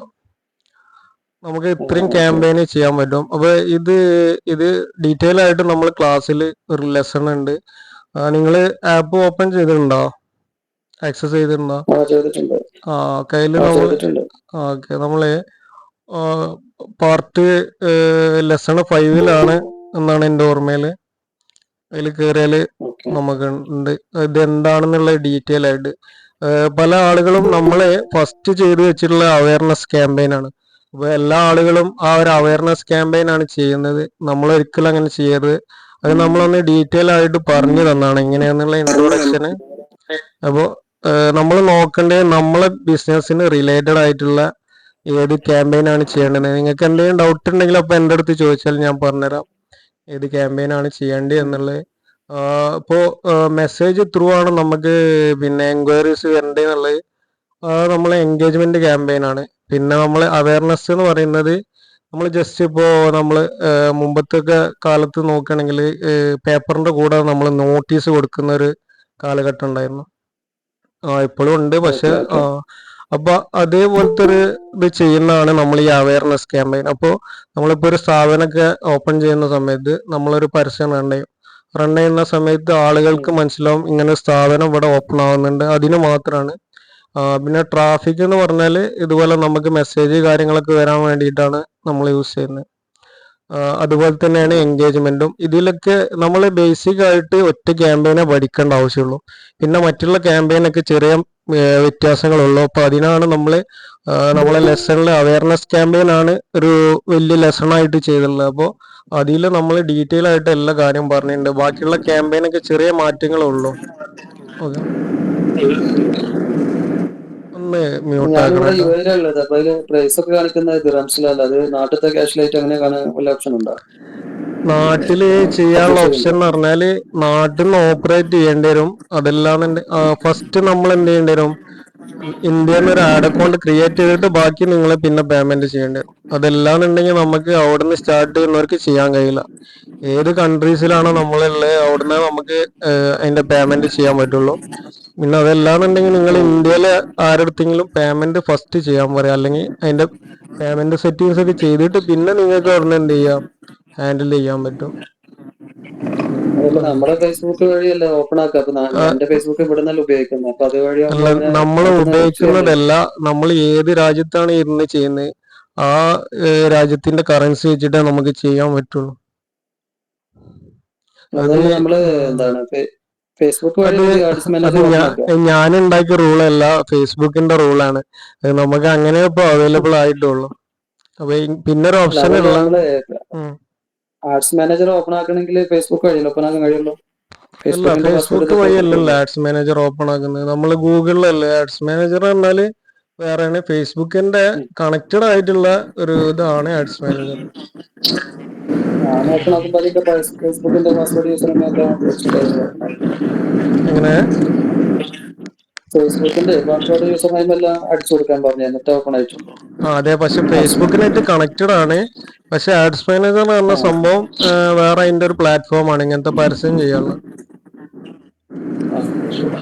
Speaker 2: നമുക്ക് ഇത്രയും ക്യാമ്പയിൻ ചെയ്യാൻ പറ്റും. അപ്പൊ ഇത് ഡീറ്റെയിൽ ആയിട്ട് നമ്മൾ ക്ലാസ്സിൽ ഒരു ലെസൺ ഉണ്ട്. നിങ്ങൾ ആപ്പ് ഓപ്പൺ ചെയ്തിട്ടുണ്ടോ? ആക്സസ് ചെയ്തിട്ടുണ്ടോ? കയ്യിൽ നമ്മൾ ഓക്കെ, നമ്മള് പാർട്ട് ലെസൺ 5 എന്നാണ് എൻ്റെ ഓർമ്മയില്. അതിൽ കയറിയാൽ നമുക്ക് ഉണ്ട് ഇത് എന്താണെന്നുള്ള ഡീറ്റെയിൽ ആയിട്ട്. പല ആളുകളും നമ്മളെ ഫസ്റ്റ് ചെയ്തു വെച്ചിട്ടുള്ള അവയർനെസ് ക്യാമ്പയിൻ ആണ്. അപ്പൊ എല്ലാ ആളുകളും ആ ഒരു അവയർനെസ് ക്യാമ്പയിൻ ആണ് ചെയ്യുന്നത്. നമ്മൾ ഒരിക്കലും അങ്ങനെ ചെയ്യരുത്. അത് നമ്മളൊന്ന് ഡീറ്റെയിൽ ആയിട്ട് പറഞ്ഞു തന്നാണ് ഇങ്ങനെയാന്നുള്ള ഇൻട്രൊഡക്ഷന്. അപ്പോൾ നമ്മൾ നോക്കേണ്ടത് നമ്മളെ ബിസിനസ്സിന് റിലേറ്റഡ് ആയിട്ടുള്ള ഏത് ക്യാമ്പയിൻ ആണ് ചെയ്യേണ്ടത്. നിങ്ങൾക്ക് എന്തെങ്കിലും ഡൗട്ട് ഉണ്ടെങ്കിൽ അപ്പൊ എൻ്റെ അടുത്ത് ചോദിച്ചാൽ ഞാൻ പറഞ്ഞുതരാം ഏത് ക്യാമ്പയിൻ ആണ് ചെയ്യേണ്ടത് എന്നുള്ളത്. ഇപ്പോൾ മെസ്സേജ് ത്രൂ ആണ് നമുക്ക് പിന്നെ എൻക്വയറീസ് വരേണ്ടതെന്നുള്ളത്. നമ്മളെ എൻഗേജ്മെന്റ് ക്യാമ്പയിൻ ആണ്. പിന്നെ നമ്മൾ അവയർനെസ് എന്ന് പറയുന്നത് നമ്മൾ ജസ്റ്റ് ഇപ്പോൾ നമ്മൾ മുമ്പത്തൊക്കെ കാലത്ത് നോക്കുകയാണെങ്കിൽ പേപ്പറിന്റെ കൂടെ നമ്മൾ നോട്ടീസ് കൊടുക്കുന്ന ഒരു കാലഘട്ടം ഉണ്ടായിരുന്നു. ഇപ്പോഴും ഉണ്ട്. പക്ഷെ അപ്പൊ അതേപോലത്തെ ഒരു ഇത് ചെയ്യുന്നതാണ് നമ്മൾ ഈ അവയർനെസ് ക്യാമ്പയിൻ. അപ്പോൾ നമ്മളിപ്പോ ഒരു സ്ഥാപനമൊക്കെ ഓപ്പൺ ചെയ്യുന്ന സമയത്ത് നമ്മളൊരു പരസ്യം റൺ ചെയ്യുന്ന സമയത്ത് ആളുകൾക്ക് മനസ്സിലാവും ഇങ്ങനെ സ്ഥാപനം ഇവിടെ ഓപ്പൺ ആവുന്നുണ്ട്. അതിന് മാത്രമാണ്. പിന്നെ ട്രാഫിക് എന്ന് പറഞ്ഞാൽ ഇതുപോലെ നമുക്ക് മെസ്സേജ് കാര്യങ്ങളൊക്കെ വരാൻ വേണ്ടിയിട്ടാണ് നമ്മൾ യൂസ് ചെയ്യുന്നത്. അതുപോലെ തന്നെയാണ് എൻഗേജ്മെന്റും. ഇതിലൊക്കെ നമ്മൾ ബേസിക് ആയിട്ട് ഒറ്റ ക്യാമ്പയിനെ പഠിക്കേണ്ട ആവശ്യമുള്ളൂ. പിന്നെ മറ്റുള്ള ക്യാമ്പയിനൊക്കെ ചെറിയ വ്യത്യാസങ്ങളുള്ളൂ. അപ്പൊ അതിനാണ് നമ്മളെ ലെസണിൽ അവയർനെസ് ക്യാമ്പയിൻ ആണ് ഒരു വലിയ ലെസൺ ആയിട്ട് ചെയ്തിട്ടുള്ളത്. അപ്പോൾ അതിൽ നമ്മൾ ഡീറ്റെയിൽ ആയിട്ട് എല്ലാ കാര്യം പറഞ്ഞിട്ടുണ്ട്. ബാക്കിയുള്ള ക്യാമ്പയിനൊക്കെ ചെറിയ മാറ്റങ്ങളുള്ളൂ. ഓക്കെ, ഒന്ന് മ്യൂട്ട് ആക്കണം.
Speaker 3: അപ്പൊ അതില് പ്രൈസ് ഒക്കെ കാണിക്കുന്ന ദിറംസിലല്ല, അത് നാട്ടിലത്തെ ക്യാഷ് ലൈറ്റ് അങ്ങനെ കാണാൻ വല്ല ഓപ്ഷൻ ഉണ്ടോ?
Speaker 2: നാട്ടില് ചെയ്യാനുള്ള ഓപ്ഷൻ എന്ന് പറഞ്ഞാല് നാട്ടിൽ നിന്ന് ഓപ്പറേറ്റ് ചെയ്യേണ്ടി വരും. അതല്ലാന്നുണ്ട് ഫസ്റ്റ് നമ്മൾ എന്ത് ചെയ്യേണ്ടി വരും, ഇന്ത്യയിൽ നിന്ന് ഒരു ആഡ് അക്കൗണ്ട് ക്രിയേറ്റ് ചെയ്തിട്ട് ബാക്കി നിങ്ങൾ പിന്നെ പേയ്മെന്റ് ചെയ്യേണ്ടി വരും. അതല്ലാന്നുണ്ടെങ്കിൽ നമുക്ക് അവിടുന്ന് സ്റ്റാർട്ട് ചെയ്യുന്നവർക്ക് ചെയ്യാൻ കഴിയില്ല. ഏത് കൺട്രീസിലാണോ നമ്മളുള്ളത് അവിടുന്ന് നമുക്ക് അതിന്റെ പേയ്മെന്റ് ചെയ്യാൻ പറ്റുള്ളൂ. പിന്നെ അതല്ലാന്നുണ്ടെങ്കിൽ നിങ്ങൾ ഇന്ത്യയിലെ ആരടുത്തെങ്കിലും പേയ്മെന്റ് ഫസ്റ്റ് ചെയ്യാൻ പറയാം. അല്ലെങ്കിൽ അതിന്റെ പേയ്മെന്റ് സെറ്റിങ്സ് ഒക്കെ ചെയ്തിട്ട് പിന്നെ നിങ്ങൾക്ക് അവിടുന്ന് എന്ത് ചെയ്യാം, ഹാൻഡിൽ ചെയ്യാൻ പറ്റും.
Speaker 3: നമ്മുടെ ഫേസ്ബുക്ക് വഴിയല്ല ഓപ്പൺ ആക്കുക. അപ്പൊ എന്റെ ഫേസ്ബുക്ക് ഇവിടെ നിന്നല്ല ഉപയോഗിക്കുന്നത്. അപ്പൊ അതുവഴി
Speaker 2: നമ്മൾ ഉപയോഗിക്കുന്നതല്ല, നമ്മൾ ഏത് രാജ്യത്താണ് ഇരുന്ന് ചെയ്യുന്നത് ആ രാജ്യത്തിന്റെ കറൻസി വെച്ചിട്ടേ നമുക്ക് ചെയ്യാൻ പറ്റുള്ളൂ.
Speaker 3: അതല്ല നമ്മള് എന്താണ് ഫേസ്ബുക്ക് വഴി
Speaker 2: അത്
Speaker 3: നമുക്ക് ആഡ്സ്
Speaker 2: അത്
Speaker 3: മാനേജർ ഓപ്പൺ ആക്കുക.
Speaker 2: ഞാൻ ഉണ്ടാക്കിയ റൂളല്ല, ഫേസ്ബുക്കിന്റെ റൂളാണ്. നമുക്ക് അങ്ങനെ ഇപ്പൊ അവൈലബിൾ ആയിട്ടുള്ളൂ. അപ്പൊ പിന്നെ ഒരു
Speaker 3: അല്ല
Speaker 2: ഓപ്ഷൻ
Speaker 3: അതല്ല
Speaker 2: ഉള്ള
Speaker 3: നമ്മള്
Speaker 2: ഉം.
Speaker 3: ആഡ്സ് മാനേജർ ഓപ്പൺ ആക്കണമെങ്കിൽ ഫേസ്ബുക്ക് വഴിയല്ലോ ഓപ്പൺ ആക്കാൻ കഴിയുള്ളൂ.
Speaker 2: അല്ല,
Speaker 3: ഫേസ്ബുക്കിന്റെ പാസ്വേഡ്
Speaker 2: ഫേസ്ബുക്ക്
Speaker 3: ഇതൊക്കെ
Speaker 2: വഴി അല്ലല്ലോ
Speaker 3: കൊടുക്കുള്ളൂ.
Speaker 2: ആഡ്സ് മാനേജർ ഓപ്പൺ ആക്കുന്നത്. നമ്മൾ ഗൂഗിളിലല്ലേ ആഡ്സ് മാനേജർ പറഞ്ഞാല് വേറെയാണ്. ഫേസ്ബുക്കിന്റെ കണക്റ്റഡ് ആയിട്ടുള്ള ഒരു ഇതാണ് ആഡ്സ് മാനേജർ.
Speaker 3: ഞാൻ ഓപ്പൺ ആക്കുമ്പോൾ അതിന്റെ ഫേസ്ബുക്കിന്റെ പാസ്വേഡ് യൂസർ എല്ലാം വെച്ചിട്ടായിരുന്നു ഓപ്പൺ ആക്കുന്നത്.
Speaker 2: എങ്ങനെ?
Speaker 3: ഫേസ്ബുക്കിന്റെ പാസ്വേഡ് യൂസർ നെയിം എല്ലാം അടിച്ചു കൊടുക്കാൻ പറഞ്ഞു, എന്നിട്ട് ഓപ്പൺ ആയിട്ടുള്ളൂ
Speaker 2: അതെ, പക്ഷെ
Speaker 3: ആഡ്സ് മാനേജർ.
Speaker 2: ഫേസ്ബുക്കിനായിട്ട് കണക്റ്റഡ് ആണ്. പക്ഷെ ആഡ്സ് മാനേജർ എന്ന് പറഞ്ഞ
Speaker 3: ആ
Speaker 2: സംഭവം വേറെ അതിന്റെ ഒരു പ്ലാറ്റ്ഫോം ആണ് ഇങ്ങനത്തെ പരസ്യം ചെയ്യാനുള്ള.
Speaker 3: ആ ശരി.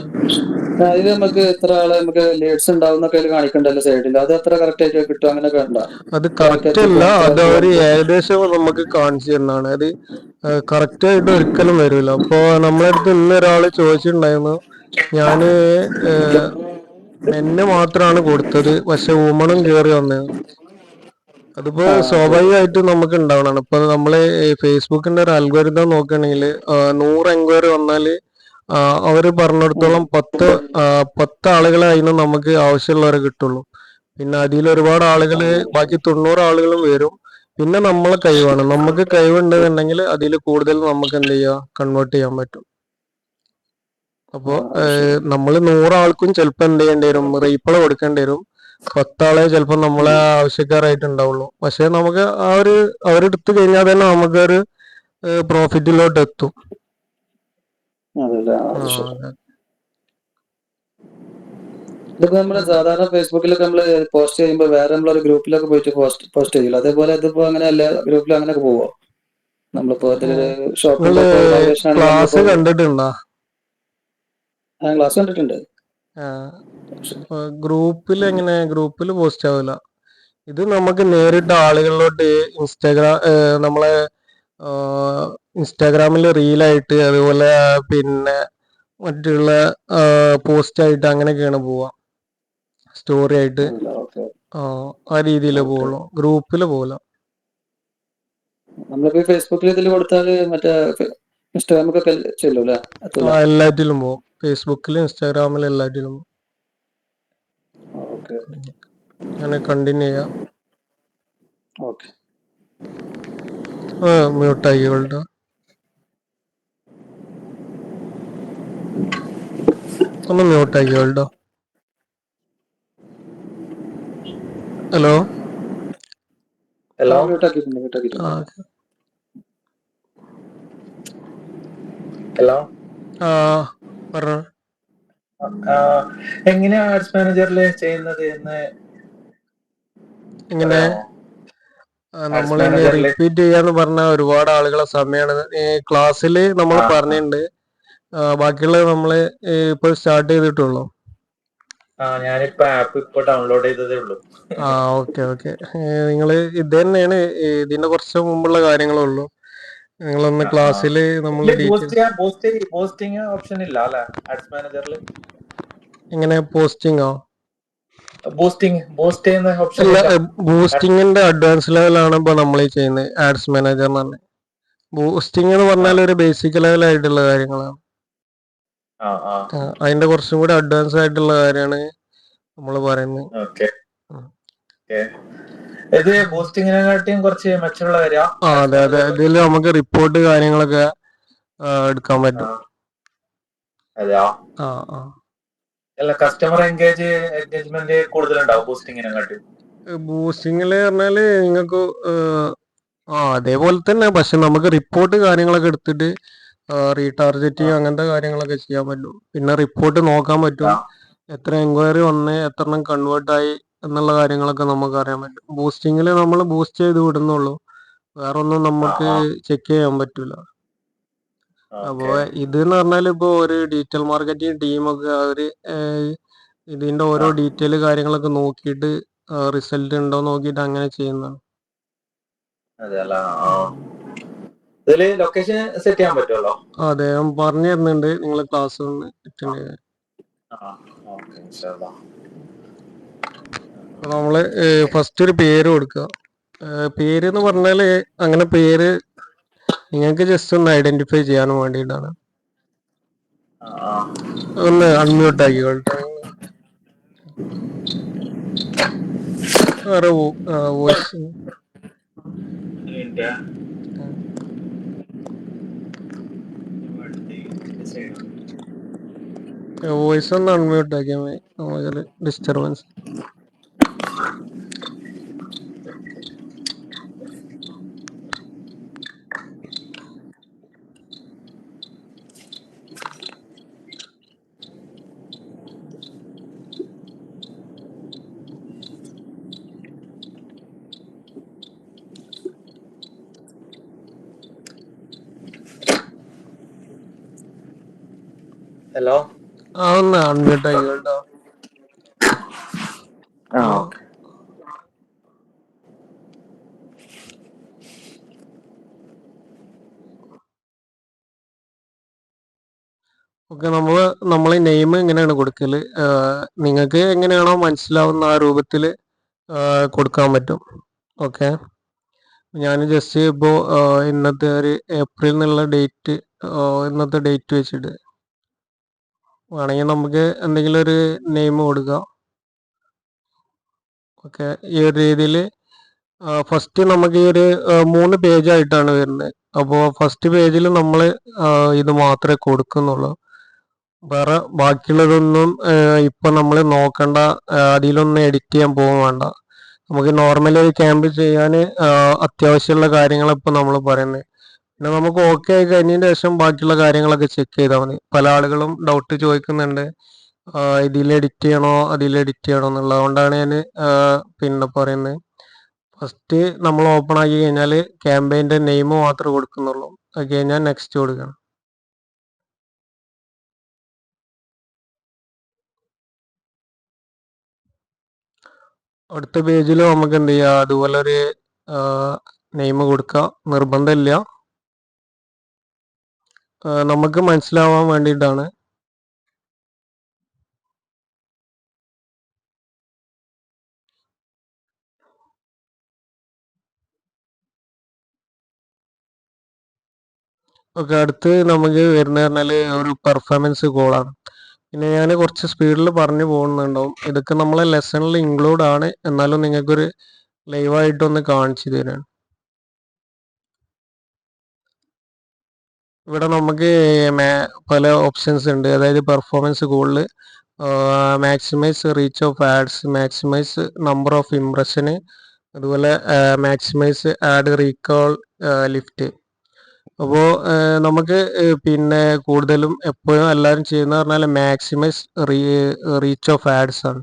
Speaker 3: ഇത് നമുക്ക് എത്ര ആളെ നമുക്ക് ലീഡ്സ് ഉണ്ടാവും എന്നൊക്കെ അതിൽ കാണിക്കണ്ടല്ലോ സൈഡിൽ, അത് എത്ര കറക്റ്റ് ആയിട്ട് കിട്ടും അങ്ങനെയൊക്കെ ഉണ്ടോ?
Speaker 2: അത്
Speaker 3: ഇത്ര ആൾക്ക്
Speaker 2: കറക്റ്റ് അല്ല,
Speaker 3: എത്തിക്കും, ഇത്ര
Speaker 2: അത്
Speaker 3: ആൾക്ക്
Speaker 2: അവര്
Speaker 3: കാണിക്കും.
Speaker 2: ഏകദേശം നമുക്ക് കാണിച്ചു തരുന്നതാണ്. അത് കറക്റ്റ് ആയിട്ട് ഒരിക്കലും വരില്ല. അപ്പൊ നമ്മളെ അടുത്ത് ഇന്ന് ഒരാള് ചോദിച്ചിട്ടുണ്ടായിരുന്നു, ഞാന് മെന്ന് മാത്രമാണ് കൊടുത്തത്, പക്ഷെ വുമണും കയറി വന്നത്. അതിപ്പോ
Speaker 3: ആ ശരി.
Speaker 2: സ്വാഭാവികമായിട്ടും നമുക്ക് ഉണ്ടാവണം. ഇപ്പൊ നമ്മള് ഫേസ്ബുക്കിന്റെ ഒരു അൽഗോരിതം നോക്കുകയാണെങ്കിൽ 100 എൻക്വയറി വന്നാല് അവര്
Speaker 3: ഉം.
Speaker 2: പറഞ്ഞിടത്തോളം 10 ആളുകളെ അതിന് നമുക്ക് ആവശ്യമുള്ളവരെ കിട്ടുള്ളൂ. പിന്നെ അതിൽ ഒരുപാട്
Speaker 3: ആ
Speaker 2: ആളുകള്, ബാക്കി 90 ആളുകളും വരും. പിന്നെ നമ്മളെ കഴിവാണ്. നമുക്ക് കഴിവുണ്ടെന്നുണ്ടെങ്കിൽ അതിൽ കൂടുതൽ നമുക്ക് എന്ത് ചെയ്യാം, കൺവേർട്ട് ചെയ്യാൻ പറ്റും.
Speaker 3: ആ,
Speaker 2: അപ്പോൾ
Speaker 3: അത് ശരി.
Speaker 2: നമ്മൾ 100 ആൾക്കും ചിലപ്പോൾ എന്ത് ചെയ്യേണ്ടി വരും, റീപ്ലൈ കൊടുക്കേണ്ടി വരും. 10 ആളെ ചിലപ്പോൾ നമ്മളെ
Speaker 3: ഉം.
Speaker 2: ആവശ്യക്കാരായിട്ടുണ്ടാവുള്ളൂ. പക്ഷെ നമുക്ക് അവരെടുത്ത് കഴിഞ്ഞാൽ തന്നെ നമുക്കൊരു പ്രോഫിറ്റിലോട്ട് എത്തും.
Speaker 3: അതല്ലേ, ആ,
Speaker 2: ആ,
Speaker 3: അത് ശരി.
Speaker 2: അതെ.
Speaker 3: ഇതിപ്പോ നമ്മള് സാധാരണ ഫേസ്ബുക്കിലൊക്കെ നമ്മള് പോസ്റ്റ് ചെയ്യുമ്പോൾ വേറെ നമ്മളൊരു ഗ്രൂപ്പിലൊക്കെ പോയിട്ട് പോസ്റ്റ് ചെയ്യില്ല, അതേപോലെ ഇതിപ്പോ അങ്ങനെ എല്ലാ ഗ്രൂപ്പിലും അങ്ങനെയൊക്കെ പോവോ? നമ്മളിപ്പോ ഇതിലൊരു ഷോപ്പിന്റെ
Speaker 2: നിങ്ങള്
Speaker 3: ഇപ്പോ ഇനാഗുറേഷൻ ആണെങ്കിൽ
Speaker 2: ക്ലാസ്
Speaker 3: നമ്മളിപ്പോ
Speaker 2: കണ്ടിട്ടുണ്ടോ?
Speaker 3: ക്ലാസ് കണ്ടിട്ടുണ്ട്.
Speaker 2: ഗ്രൂപ്പിൽ പോസ്റ്റ് ആവില്ല. ഇത് നമുക്ക് നേരിട്ട് ആളുകളിലോട്ട് നമ്മളെ ഇൻസ്റ്റാഗ്രാമിൽ റീലായിട്ട്, അതുപോലെ പിന്നെ മറ്റുള്ള പോസ്റ്റ് ആയിട്ട് അങ്ങനെയൊക്കെയാണ് പോവുക. സ്റ്റോറി ആയിട്ട്
Speaker 3: അതല്ല, ഓക്കെ
Speaker 2: ആ രീതിയിലേ
Speaker 3: ഓക്കെ.
Speaker 2: പോവുള്ളൂ, ഗ്രൂപ്പിൽ പോകില്ല.
Speaker 3: നമ്മളിപ്പോ ഫേസ്ബുക്കിൽ ഇതിൽ കൊടുത്താല് മറ്റേ ഇൻസ്റ്റാഗ്രാമൊക്കെ ചെല്ലൂല്ലേ, എത്തൂല?
Speaker 2: എല്ലാറ്റിലും പോകും. ഫേസ്ബുക്കിലും ഇൻസ്റ്റാഗ്രാമിലും എല്ലാറ്റിലും പോകും.
Speaker 3: ഓക്കെ
Speaker 2: അങ്ങനെ കണ്ടിന്യൂ ചെയ്യാം.
Speaker 3: ഓക്കെ.
Speaker 2: മ്യൂട്ടായി ഇവളുടെ. ഒന്ന് മ്യൂട്ടായി ഇവളുടെ. ഹലോ.
Speaker 3: ആ
Speaker 1: ഹലോ.
Speaker 3: മ്യൂട്ടാക്കിയിട്ടുണ്ട്.
Speaker 1: ഹലോ.
Speaker 2: പറഞ്ഞോ.
Speaker 1: എങ്ങനെയാ ആഡ്സ് മാനേജറിൽ ചെയ്യുന്നത് എന്ന്
Speaker 2: ഇങ്ങനെ
Speaker 1: പറയാമോ? ആഡ്സ്
Speaker 2: നമ്മൾ ഇനി
Speaker 1: മാനേജറിൽ
Speaker 2: റിപ്പീറ്റ് ചെയ്യാന്ന് പറഞ്ഞ ഒരുപാട് ആളുകളെ സമയമാണ്. ക്ലാസ്സിൽ നമ്മൾ
Speaker 1: ആ
Speaker 2: പറഞ്ഞിട്ടുണ്ട്. ബാക്കിയുള്ളത് നമ്മള് ഇപ്പൊ സ്റ്റാർട്ട് ചെയ്തിട്ടുള്ളൂ.
Speaker 1: ഞാനിപ്പോ ആപ്പ് ഇപ്പൊ ഡൗൺലോഡ് ചെയ്തതേ ഉള്ളൂ.
Speaker 2: Okay okay. നിങ്ങൾ ഇത് തന്നെയാണ്, ഇതിന്റെ കുറച്ച് മുമ്പുള്ള കാര്യങ്ങളേ ഉള്ളൂ. നിങ്ങളൊന്ന് ക്ലാസ്സിൽ നമ്മൾ
Speaker 1: ഇതില്
Speaker 2: ഡീറ്റെയിൽ
Speaker 1: പോസ്റ്റിംഗ് ഓപ്ഷൻ ഇല്ല അല്ലെ ആഡ്സ് മാനേജറിൽ?
Speaker 2: ഇങ്ങനെ പോസ്റ്റിങ്ങോ?
Speaker 1: പോസ്റ്റ് ചെയ്യുന്ന ഓപ്ഷൻ
Speaker 2: അല്ല,
Speaker 1: ഇല്ല.
Speaker 2: ബൂസ്റ്റിങ്ങിന്റെ അഡ്വാൻസ് ലെവലാണ് ഇപ്പൊ നമ്മൾ ചെയ്യുന്നത് ആഡ്സ് മാനേജർ എന്ന് പറഞ്ഞാൽ. ബൂസ്റ്റിംഗ് എന്ന്
Speaker 1: ആ
Speaker 2: പറഞ്ഞാൽ ഒരു ബേസിക് ലെവൽ ആയിട്ടുള്ള കാര്യങ്ങളാണ്.
Speaker 1: ആ ആ
Speaker 2: അതിന്റെ കുറച്ചും കൂടി അഡ്വാൻസ് ആയിട്ടുള്ള കാര്യമാണ് നമ്മൾ പറയുന്നത്.
Speaker 1: ഓക്കെ. ഇത് ബൂസ്റ്റിങ്ങിനെക്കാട്ടിയും കുറച്ച് മെച്ചമുള്ള കാര്യ ആഡ്സ്
Speaker 2: അതെ അതെ.
Speaker 1: മാനേജറിൽ.
Speaker 2: ഇതിൽ നമുക്ക് റിപ്പോർട്ട് കാര്യങ്ങളൊക്കെ എടുക്കാൻ പറ്റും.
Speaker 1: അതെയോ?
Speaker 2: ആ ആ.
Speaker 1: അല്ല, കസ്റ്റമർ എൻഗേജ്മെന്റ് കൂടുതലുണ്ടാവും ബൂസ്റ്റിങ്ങിനെക്കാട്ടിയും.
Speaker 2: ബൂസ്റ്റിങ്ങില് പറഞ്ഞാല് നിങ്ങൾക്ക് അതേപോലെ തന്നെ, പക്ഷെ നമുക്ക് റിപ്പോർട്ട് കാര്യങ്ങളൊക്കെ എടുത്തിട്ട് റീടാർഗറ്റിങ് അങ്ങനത്തെ കാര്യങ്ങളൊക്കെ ചെയ്യാൻ പറ്റും. പിന്നെ റിപ്പോർട്ട് നോക്കാൻ പറ്റും, എത്ര എൻക്വയറി വന്ന് എത്രണ്ണം കൺവേർട്ട് ആയി എന്നുള്ള കാര്യങ്ങളൊക്കെ നമുക്ക് അറിയാൻ പറ്റും. ബൂസ്റ്റിങ്ങിൽ നമ്മൾ ബൂസ്റ്റ് ചെയ്ത് വിടുന്നുള്ളൂ, വേറെ ഒന്നും നമുക്ക് ചെക്ക് ചെയ്യാൻ പറ്റൂല. അപ്പോൾ ഇത് എന്ന് പറഞ്ഞാൽ ഇപ്പോൾ ഒരു ഡിജിറ്റൽ മാർക്കറ്റിംഗ് ടീമൊക്കെ അവർ ഇതിന്റെ ഓരോ ഡീറ്റെയിൽ കാര്യങ്ങളൊക്കെ നോക്കിയിട്ട് റിസൾട്ട് ഉണ്ടോ നോക്കിയിട്ട് അങ്ങനെ ചെയ്യുന്നതാണ്.
Speaker 1: അതെയല്ല. ഇതില് ലൊക്കേഷൻ സെറ്റ് ചെയ്യാൻ പറ്റുമല്ലോ?
Speaker 2: അതെ, ഞാൻ പറഞ്ഞു തരുന്നുണ്ട്, നിങ്ങൾ ക്ലാസ് ഒന്ന് അറ്റൻഡ് ചെയ്യാൻ. അപ്പോൾ നമ്മള് ഫസ്റ്റ് ഒരു പേര് കൊടുക്കുക. പേര് എന്ന് പറഞ്ഞാൽ അങ്ങനെ പേര് നിങ്ങൾക്ക് ജസ്റ്റ് ഒന്ന് ഐഡന്റിഫൈ ചെയ്യാൻ വേണ്ടിയിട്ടാണ്. ഒന്ന് അൺമ്യൂട്ട് ആക്കിക്കോട്ടെ. വേറെ വോയിസ് വോയിസ് ഒന്ന് അൺമ്യൂട്ട് ആക്കിയാൽ മതി, നമുക്കൊരു ഡിസ്റ്റർബൻസ്.
Speaker 8: ഹലോ,
Speaker 2: ഒന്ന് അൺമ്യൂട്ട് ആക്കിക്കോട്ടോ. ഓക്കെ, നമ്മളെ നെയിം ഇങ്ങനെയാണ് കൊടുക്കല്. നിങ്ങൾക്ക് എങ്ങനെയാണോ മനസ്സിലാവുന്ന ആ രൂപത്തിൽ കൊടുക്കാൻ പറ്റും. ഓക്കെ, ഞാൻ ജസ്റ്റ് ഇപ്പോൾ ഇന്നത്തെ ഒരു ഏപ്രിൽ എന്നുള്ള ഡേറ്റ്, ഇന്നത്തെ ഡേറ്റ് വെച്ചിട്ട് വേണമെങ്കിൽ നമുക്ക് എന്തെങ്കിലും ഒരു നെയിം കൊടുക്കാം. ഓക്കെ, ഈ ഒരു രീതിയിൽ ഫസ്റ്റ് നമുക്ക് ഈ ഒരു 3 പേജായിട്ടാണ് വരുന്നത്. അപ്പോൾ ഫസ്റ്റ് പേജിൽ നമ്മൾ ഇത് മാത്രമേ കൊടുക്കുന്നുള്ളൂ. വേറെ ബാക്കിയുള്ളതൊന്നും ഇപ്പം നമ്മൾ നോക്കണ്ട, അതിലൊന്നും എഡിറ്റ് ചെയ്യാൻ പോകും വേണ്ട. നമുക്ക് നോർമലി ഒരു ക്യാമ്പ് ചെയ്യാൻ അത്യാവശ്യമുള്ള കാര്യങ്ങൾ ഇപ്പം നമ്മൾ പറയുന്നത്. പിന്നെ നമുക്ക് ഓക്കെ ആയി കഴിഞ്ഞതിന് ശേഷം ബാക്കിയുള്ള കാര്യങ്ങളൊക്കെ ചെക്ക് ചെയ്താൽ മതി. പല ആളുകളും ഡൗട്ട് ചോദിക്കുന്നുണ്ട്, ഇതിൽ എഡിറ്റ് ചെയ്യണോ അതിൽ എഡിറ്റ് ചെയ്യണോ എന്നുള്ളത്. അതുകൊണ്ടാണ് ഞാൻ പിന്നെ പറയുന്നത്, ഫസ്റ്റ് നമ്മൾ ഓപ്പൺ ആക്കി കഴിഞ്ഞാൽ ക്യാമ്പയിൻ്റെ നെയിം മാത്രമേ കൊടുക്കുന്നുള്ളൂ. അത് കഴിഞ്ഞാൽ നെക്സ്റ്റ് കൊടുക്കണം. അടുത്ത പേജിൽ നമുക്ക് എന്ത് ചെയ്യാം, അതുപോലെ ഒരു നെയിം കൊടുക്കുക, നിർബന്ധമില്ല, നമുക്ക് മനസ്സിലാവാൻ വേണ്ടിയിട്ടാണ്. ഓക്കെ, അടുത്ത് നമുക്ക് വരുന്ന പറഞ്ഞാൽ ഒരു പെർഫോമൻസ് കോളാണ്. പിന്നെ ഞാൻ കുറച്ച് സ്പീഡിൽ പറഞ്ഞു പോകുന്നുണ്ടാവും. ഇതൊക്കെ നമ്മളെ ലെസണിൽ ഇൻക്ലൂഡ് ആണ്, എന്നാലും നിങ്ങൾക്കൊരു ലൈവായിട്ടൊന്ന് കാണിച്ചു തരാൻ. ഇവിടെ നമുക്ക് പല ഓപ്ഷൻസ് ഉണ്ട്. അതായത് പെർഫോമൻസ് കോളിൽ maximise reach of ads, maximise number of impression, അതുപോലെ മാക്സിമൈസ് ആഡ് റീകോൾ ലിഫ്റ്റ്. അപ്പോൾ നമുക്ക് പിന്നെ കൂടുതലും എപ്പോഴും എല്ലാവരും ചെയ്യുന്ന പറഞ്ഞാൽ മാക്സിമൈസ് റീച്ച് ഓഫ് ആഡ്സ് ആണ്.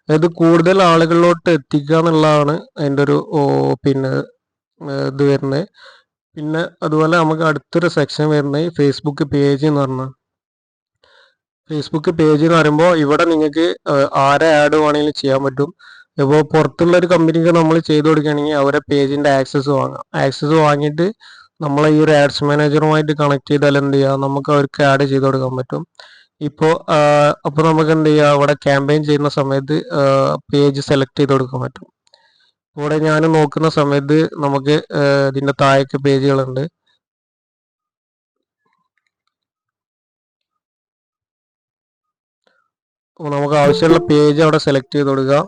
Speaker 2: അതായത് കൂടുതൽ ആളുകളിലോട്ട് എത്തിക്കുക എന്നുള്ളതാണ് അതിൻ്റെ ഒരു പിന്നെ ഇത് വരുന്നത്. പിന്നെ അതുപോലെ നമുക്ക് അടുത്തൊരു സെക്ഷൻ വരുന്നത് ഫേസ്ബുക്ക് പേജ് എന്ന് പറഞ്ഞാൽ, ഫേസ്ബുക്ക് പേജ് എന്ന് പറയുമ്പോൾ ഇവിടെ നിങ്ങൾക്ക് ആരെ ആഡ് വേണമെങ്കിലും ചെയ്യാൻ പറ്റും. ഇപ്പോൾ പുറത്തുള്ള ഒരു കമ്പനിക്ക് നമ്മൾ ചെയ്ത് കൊടുക്കുകയാണെങ്കിൽ അവരെ പേജിൻ്റെ ആക്സസ് വാങ്ങാം. ആക്സസ് വാങ്ങിയിട്ട് നമ്മളെ ഈ ഒരു ആഡ്സ് മാനേജറുമായിട്ട് കണക്ട് ചെയ്താൽ എന്ത് ചെയ്യുക, നമുക്ക് അവർക്ക് ആഡ് ചെയ്ത് കൊടുക്കാൻ പറ്റും. അപ്പോൾ നമുക്ക് എന്ത് ചെയ്യുക, അവിടെ ക്യാമ്പയിൻ ചെയ്യുന്ന സമയത്ത് പേജ് സെലക്ട് ചെയ്ത് കൊടുക്കാൻ പറ്റും. ഇവിടെ ഞാൻ നോക്കുന്ന സമയത്ത് നമുക്ക് ഇതിൻ്റെ താഴേക്ക് പേജുകളുണ്ട്. അപ്പോൾ നമുക്ക് ആവശ്യമുള്ള പേജ് അവിടെ സെലക്ട് ചെയ്ത് കൊടുക്കുക.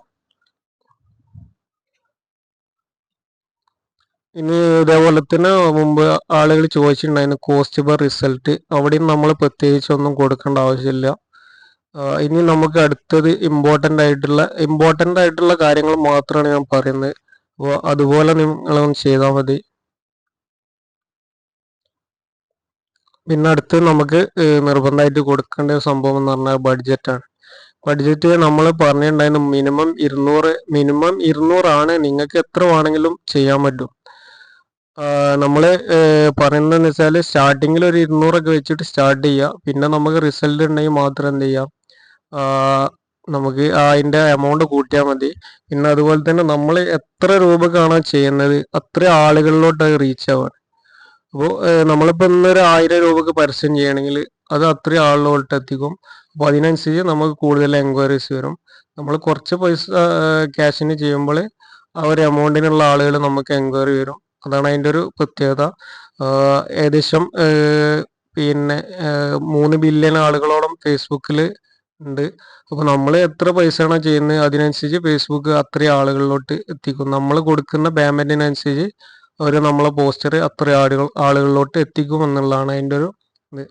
Speaker 2: ഇനി ഇതേപോലെ തന്നെ മുമ്പ് ആളുകൾ ചോദിച്ചിട്ടുണ്ടായിരുന്നു കോസ്റ്റ് പെർ റിസൾട്ട്. അവിടെയും നമ്മൾ പ്രത്യേകിച്ച് ഒന്നും കൊടുക്കേണ്ട ആവശ്യമില്ല. ഇനി നമുക്ക് അടുത്തത് ഇമ്പോർട്ടൻ്റ് ആയിട്ടുള്ള കാര്യങ്ങൾ മാത്രമാണ് ഞാൻ പറയുന്നത്. അപ്പോൾ അതുപോലെ നിങ്ങളൊന്ന് ചെയ്താൽ മതി. പിന്നെ അടുത്ത് നമുക്ക് നിർബന്ധമായിട്ട് കൊടുക്കേണ്ട ഒരു സംഭവം എന്ന് പറഞ്ഞാൽ ബഡ്ജറ്റാണ്. ബഡ്ജറ്റ് നമ്മൾ പറഞ്ഞിട്ടുണ്ടായിരുന്നു മിനിമം 200 ആണ്. നിങ്ങൾക്ക് എത്ര വേണമെങ്കിലും ചെയ്യാൻ പറ്റും. നമ്മൾ പറയുന്നതെന്ന് വെച്ചാൽ സ്റ്റാർട്ടിങ്ങിൽ ഒരു 200 വെച്ചിട്ട് സ്റ്റാർട്ട് ചെയ്യുക. പിന്നെ നമുക്ക് റിസൾട്ട് ഉണ്ടെങ്കിൽ മാത്രം എന്ത് ചെയ്യാം, നമുക്ക് അതിൻ്റെ എമൗണ്ട് കൂട്ടിയാൽ മതി. പിന്നെ അതുപോലെ തന്നെ നമ്മൾ എത്ര രൂപക്കാണോ ചെയ്യുന്നത് അത്ര ആളുകളിലോട്ട് അത് റീച്ച് ആവാണ്. അപ്പോൾ നമ്മളിപ്പോൾ ഇന്നൊരു 1000 രൂപക്ക് പരസ്യം ചെയ്യണമെങ്കിൽ അത് അത്രയും ആളിലോട്ട് എത്തിക്കും. അപ്പോൾ അതിനനുസരിച്ച് നമുക്ക് കൂടുതൽ എൻക്വയറീസ് വരും. നമ്മൾ കുറച്ച് പൈസ ക്യാഷിന് ചെയ്യുമ്പോൾ ആ ഒരു എമൗണ്ടിനുള്ള ആളുകൾ നമുക്ക് എൻക്വയറി വരും. അതാണ് അതിൻ്റെ ഒരു പ്രത്യേകത. ഏകദേശം പിന്നെ 3 ബില്യൺ ആളുകളോളം ഫേസ്ബുക്കിൽ ഉണ്ട്. അപ്പൊ നമ്മൾ എത്ര പൈസയാണോ ചെയ്യുന്നത് അതിനനുസരിച്ച് ഫേസ്ബുക്ക് അത്രയും ആളുകളിലോട്ട് എത്തിക്കും. നമ്മൾ കൊടുക്കുന്ന പേയ്മെന്റിനനുസരിച്ച് അവർ നമ്മളെ പോസ്റ്റർ അത്ര ആളുകളിലോട്ട് എത്തിക്കും എന്നുള്ളതാണ് അതിൻ്റെ ഒരു ഇത്.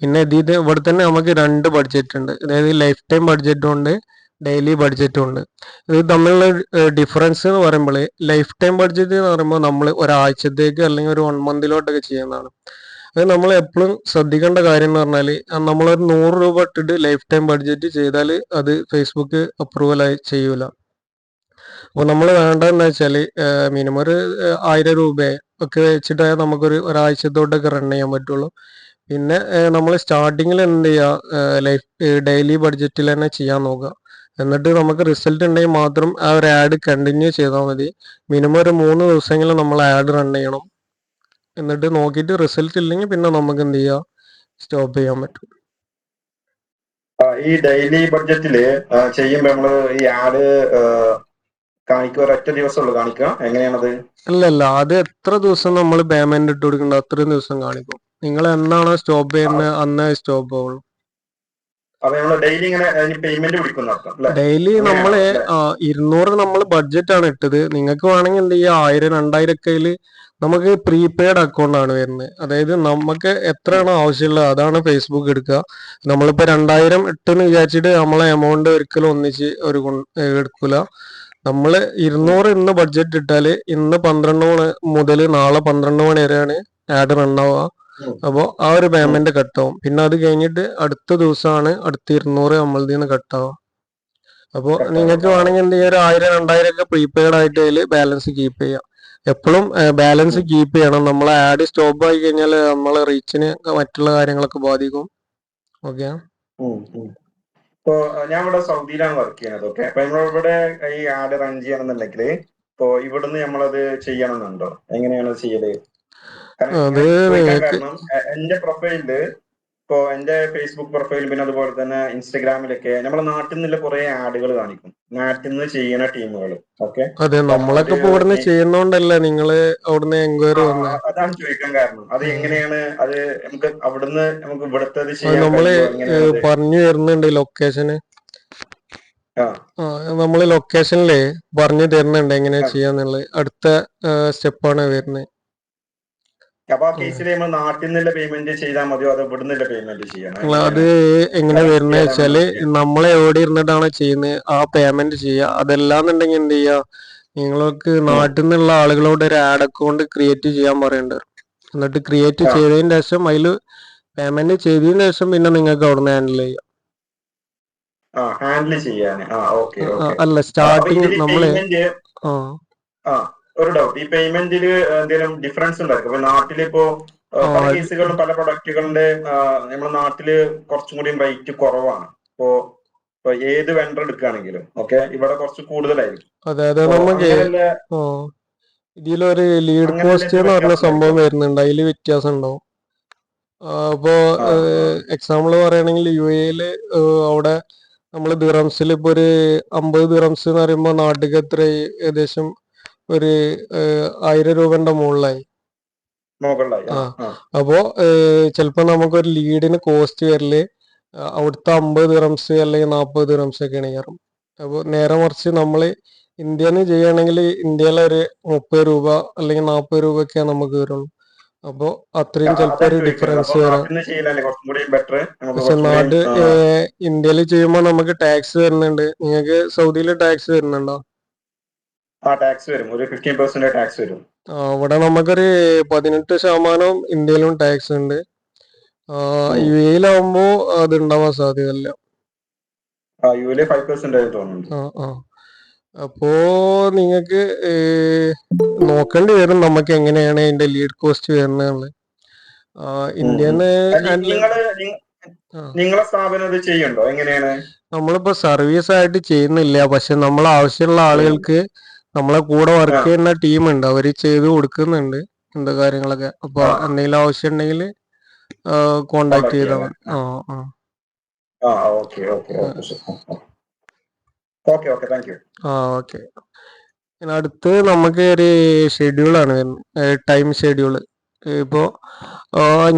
Speaker 2: പിന്നെ ഇത് ഇവിടെ തന്നെ നമുക്ക് 2 ബഡ്ജറ്റ് ഉണ്ട്. അതായത് ലൈഫ് ടൈം ബഡ്ജറ്റും ഉണ്ട്, ഡെയിലി ബഡ്ജറ്റും ഉണ്ട്. ഇത് തമ്മിലുള്ള ഡിഫറൻസ് എന്ന് പറയുമ്പോൾ ലൈഫ് ടൈം ബഡ്ജറ്റ് എന്ന് പറയുമ്പോൾ നമ്മൾ ഒരാഴ്ചത്തേക്ക് അല്ലെങ്കിൽ ഒരു 1 മന്തിലോട്ടൊക്കെ ചെയ്യുന്നതാണ്. അത് നമ്മൾ എപ്പോഴും ശ്രദ്ധിക്കേണ്ട കാര്യം എന്ന് പറഞ്ഞാൽ നമ്മളൊരു 100 രൂപ ഇട്ടിട്ട് ലൈഫ് ടൈം ബഡ്ജറ്റ് ചെയ്താൽ അത് ഫേസ്ബുക്ക് അപ്രൂവൽ ആയി ചെയ്യൂല. അപ്പോൾ നമ്മൾ വേണ്ടതെന്ന് വെച്ചാൽ മിനിമം ഒരു 1000 രൂപ ഒക്കെ വെച്ചിട്ട് നമുക്കൊരു ഒരാഴ്ചത്തോട്ടൊക്കെ റൺ ചെയ്യാൻ പറ്റുള്ളൂ. പിന്നെ നമ്മൾ സ്റ്റാർട്ടിങ്ങിൽ എന്ത് ചെയ്യുക, ഡെയിലി ബഡ്ജറ്റിൽ തന്നെ ചെയ്യാൻ നോക്കുക. എന്നിട്ട് നമുക്ക് റിസൾട്ട് ഉണ്ടെങ്കിൽ മാത്രം ആ ഒരു ആഡ് കണ്ടിന്യൂ ചെയ്താൽ മതി. മിനിമം ഒരു 3 ദിവസമെങ്കിലും നമ്മൾ ആഡ് റൺ ചെയ്യണം. എന്നിട്ട് നോക്കിയിട്ട് റിസൾട്ട് ഇല്ലെങ്കിൽ പിന്നെ നമുക്ക് എന്ത് ചെയ്യാം, സ്റ്റോപ്പ് ചെയ്യാൻ പറ്റും.
Speaker 8: ഈ ഡെയിലി ബഡ്ജറ്റില് ചെയ്യുമ്പോ നമ്മള് ഈ ആഡ് കാണിക്കുക ഒരൊറ്റ ദിവസമുള്ളൂ കാണിക്കുക, എങ്ങനെയാണത്?
Speaker 2: അല്ലല്ല, അത് എത്ര ദിവസം നമ്മൾ പേയ്മെന്റ് ഇട്ട് കൊടുക്കണ്ട അത്രയും ദിവസം കാണിക്കും. നിങ്ങൾ എന്നാണോ സ്റ്റോപ്പ് ചെയ്യുന്നത് അന്നേ സ്റ്റോപ്പ് ആവുള്ളൂ.
Speaker 8: അപ്പൊ നമ്മള് ഡെയിലി ഇങ്ങനെ പേയ്മെന്റ് പിടിക്കുന്ന അർത്ഥം അല്ലെ?
Speaker 2: ഡെയിലി നമ്മള് 200 നമ്മൾ ബഡ്ജറ്റ് ആണ് ഇട്ടത്. നിങ്ങൾക്ക് വേണമെങ്കിൽ എന്ത് ചെയ്യുക, 1000 2000 ഒക്കെ നമുക്ക് പ്രീപെയ്ഡ് അക്കൗണ്ട് ആണ് വരുന്നത്. അതായത് നമുക്ക് എത്രയാണോ ആവശ്യമുള്ളത് അതാണ് ഫേസ്ബുക്ക് എടുക്കുക. നമ്മളിപ്പോ 2000 ഇട്ടെന്ന് വിചാരിച്ചിട്ട് നമ്മളെ എമൗണ്ട് ഒരിക്കലും ഒന്നിച്ച് എടുക്കൂല. നമ്മള് 200 ഇന്ന് ബഡ്ജറ്റ് ഇട്ടാല് ഇന്ന് 12 മണി മുതൽ നാളെ 12 മണി വരെയാണ് ആഡ് റൺ ആവുക. അപ്പോൾ ആ ഒരു പേയ്മെന്റ് കട്ടാവും. പിന്നെ അത് കഴിഞ്ഞിട്ട് അടുത്ത ദിവസമാണ് അടുത്ത 200 നമ്മളിൽ നിന്ന് കട്ടാവുക. അപ്പോൾ നിങ്ങൾക്ക് വേണമെങ്കിൽ എന്ത് ചെയ്യുക, ഒരു 1000 2000 ഒക്കെ പ്രീപെയ്ഡ് ആയിട്ട് അതിൽ ബാലൻസ് കീപ്പ് ചെയ്യാം. എപ്പോഴും ബാലൻസ് കീപ്പ് ചെയ്യണം. നമ്മളെ ആഡ് സ്റ്റോപ്പ് ആയി കഴിഞ്ഞാൽ നമ്മളെ റീച്ചിന് മറ്റുള്ള കാര്യങ്ങളൊക്കെ ബാധിക്കും. ഓക്കെ.
Speaker 8: ഇപ്പോ ഞാൻ ഇവിടെ സൗദിയിലാണ് വർക്ക് ചെയ്യുന്നത്. ഓക്കെ. അപ്പൊ നമ്മളിവിടെ ഈ ആഡ് റൺ ചെയ്യണമെന്നുണ്ടെങ്കിൽ ഇപ്പോ ഇവിടുന്ന് നമ്മളത് ചെയ്യണമെന്നുണ്ടോ? എങ്ങനെയാണ് ചെയ്യല്? കാരണം എന്റെ പ്രൊഫൈലില് ഇപ്പോ എന്റെ ഫേസ്ബുക്ക് പ്രൊഫൈൽ പിന്നെ അതുപോലെ തന്നെ ഇൻസ്റ്റഗ്രാമിലൊക്കെ നമ്മളെ നാട്ടിൽ നിന്നുള്ള കുറെ ആഡുകൾ കാണിക്കും, നാട്ടിൽ നിന്ന് ചെയ്യുന്ന ടീമുകൾ. ഓക്കെ.
Speaker 2: അതെ, നമ്മളൊക്കെ ഇപ്പൊ ഇവിടുന്ന് ചെയ്യുന്നോണ്ടല്ലേ നിങ്ങള് അവിടുന്ന് എൻക്വയറി വന്നത്.
Speaker 8: അതാണ് ചോദിക്കാൻ കാരണം. അത് എങ്ങനെയാണ് അത് നമുക്ക് അവിടുന്ന് നമുക്ക് ഇവിടുത്തെ
Speaker 2: നമ്മള് പറഞ്ഞു തരുന്നുണ്ട് ലൊക്കേഷന്. നമ്മള് ലൊക്കേഷനില് പറഞ്ഞു തരുന്നുണ്ട് എങ്ങനെയാ ചെയ്യാന്നുള്ളത്. അടുത്ത സ്റ്റെപ്പാണ് വരുന്നത്.
Speaker 8: അപ്പൊ ആ കേസിൽ നമ്മൾ നാട്ടിൽ നിന്നുള്ള പേയ്മെന്റ് ചെയ്താൽ മതിയോ അതോ ഇവിടെ നിന്നുള്ള പേയ്മെന്റ് ചെയ്യണം?
Speaker 2: അത് എങ്ങനെ വരുന്നത് വെച്ചാല് നമ്മളെ എവിടെ ഇരുന്നിട്ടാണ് ചെയ്യുന്നത് ആ പേയ്മെന്റ് ചെയ്യുക. അതല്ലാന്നുണ്ടെങ്കിൽ എന്ത് ചെയ്യുക, നിങ്ങൾക്ക് നാട്ടിൽ നിന്നുള്ള ആളുകളോട് ഒരു ആഡ് അക്കൗണ്ട് ക്രിയേറ്റ് ചെയ്യാൻ പറയേണ്ടത്. എന്നിട്ട് ക്രിയേറ്റ് ചെയ്തതിന് ശേഷം അതിൽ പേയ്മെന്റ് ചെയ്തതിന് ശേഷം പിന്നെ നിങ്ങൾക്ക് അവിടുന്ന് ഹാൻഡിൽ ചെയ്യാം. അല്ല, സ്റ്റാർട്ടിങ് നമ്മള്
Speaker 8: ഒരു ഡൗട്ട്, ഈ പേയ്മെന്റില് എന്തെങ്കിലും ഡിഫറൻസ് ഉണ്ടായിരിക്കും? അപ്പൊ നാട്ടിലിപ്പോ പല കേസുകളിലും പല പ്രൊഡക്റ്റുകളുടെ നമ്മുടെ നാട്ടില് കുറച്ചും കൂടി റേറ്റ് കുറവാണ്. ഇപ്പൊ ഏത് വെണ്ടർ എടുക്കുകയാണെങ്കിലും ഓക്കെ ഇവിടെ കുറച്ച് കൂടുതലായിരിക്കും.
Speaker 2: അതായത് നമുക്ക് ഇതിലൊരു ലീഡ് കോസ്റ്റ് എന്ന് പറഞ്ഞ സംഭവം വരുന്നുണ്ട്, അതിൽ വ്യത്യാസം ഉണ്ടാവും. അപ്പോ എക്സാമ്പിൾ പറയുകയാണെങ്കിൽ UAE അവിടെ നമ്മൾ ദിറംസിൽ ഇപ്പൊ ഒരു 50 ദിറംസ് എന്ന് പറയുമ്പോൾ നാട്ടിൽ എത്ര ഏകദേശം ഒരു 1000 രൂപന്റെ മുകളിലായി. അപ്പോ ചിലപ്പോ നമുക്കൊരു ലീഡിന് കോസ്റ്റ് വരല് അവിടുത്തെ 50 ദിറംസ് അല്ലെങ്കിൽ 40 ദിറംസ് ഒക്കെയാണ് കയറും. അപ്പോൾ നേരെ മറിച്ച് നമ്മള് ഇന്ത്യന്ന് ചെയ്യുകയാണെങ്കിൽ ഇന്ത്യയിലെ ഒരു 30 രൂപ അല്ലെങ്കിൽ 40 രൂപ ഒക്കെയാണ് നമുക്ക് വരുള്ളൂ. അപ്പോ അത്രയും ചിലപ്പോ ഒരു ഡിഫറൻസ് വരാം. പക്ഷെ ഇന്ത്യയിൽ ചെയ്യുമ്പോൾ നമുക്ക് ടാക്സ് വരുന്നുണ്ട്. നിങ്ങൾക്ക് സൗദിയിൽ ടാക്സ് വരുന്നുണ്ടോ? അവിടെ നമുക്കൊരു 18% ഇന്ത്യയിലും ടാക്സ് ഉണ്ട്. UAE-യിലാവുമ്പോ അത് ഉണ്ടാവാൻ സാധ്യതയില്ല. അപ്പോ നിങ്ങക്ക് നോക്കേണ്ടി വരും നമുക്ക് എങ്ങനെയാണ് അതിന്റെ ലീഡ് കോസ്റ്റ് വരുന്നത്. ഇന്ത്യന്ന്
Speaker 8: നിങ്ങളെ സ്ഥാപനം ചെയ്യുന്നുണ്ടോ? എങ്ങനെയാണ്?
Speaker 2: നമ്മളിപ്പോ സർവീസ് ആയിട്ട് ചെയ്യുന്നില്ല, പക്ഷെ നമ്മളെ ആവശ്യമുള്ള ആളുകൾക്ക് നമ്മളെ കൂടെ വർക്ക് ചെയ്യുന്ന ടീമുണ്ട്, അവര് ചെയ്ത് കൊടുക്കുന്നുണ്ട് എന്താ കാര്യങ്ങളൊക്കെ. അപ്പൊ എന്തെങ്കിലും ആവശ്യം ഉണ്ടെങ്കിൽ കോണ്ടാക്ട് ചെയ്താൽ മതി. ഓക്കെ. അടുത്ത് നമുക്ക് ഒരു ഷെഡ്യൂളാണ് വരുന്നത്, ടൈം ഷെഡ്യൂള്. ഇപ്പോ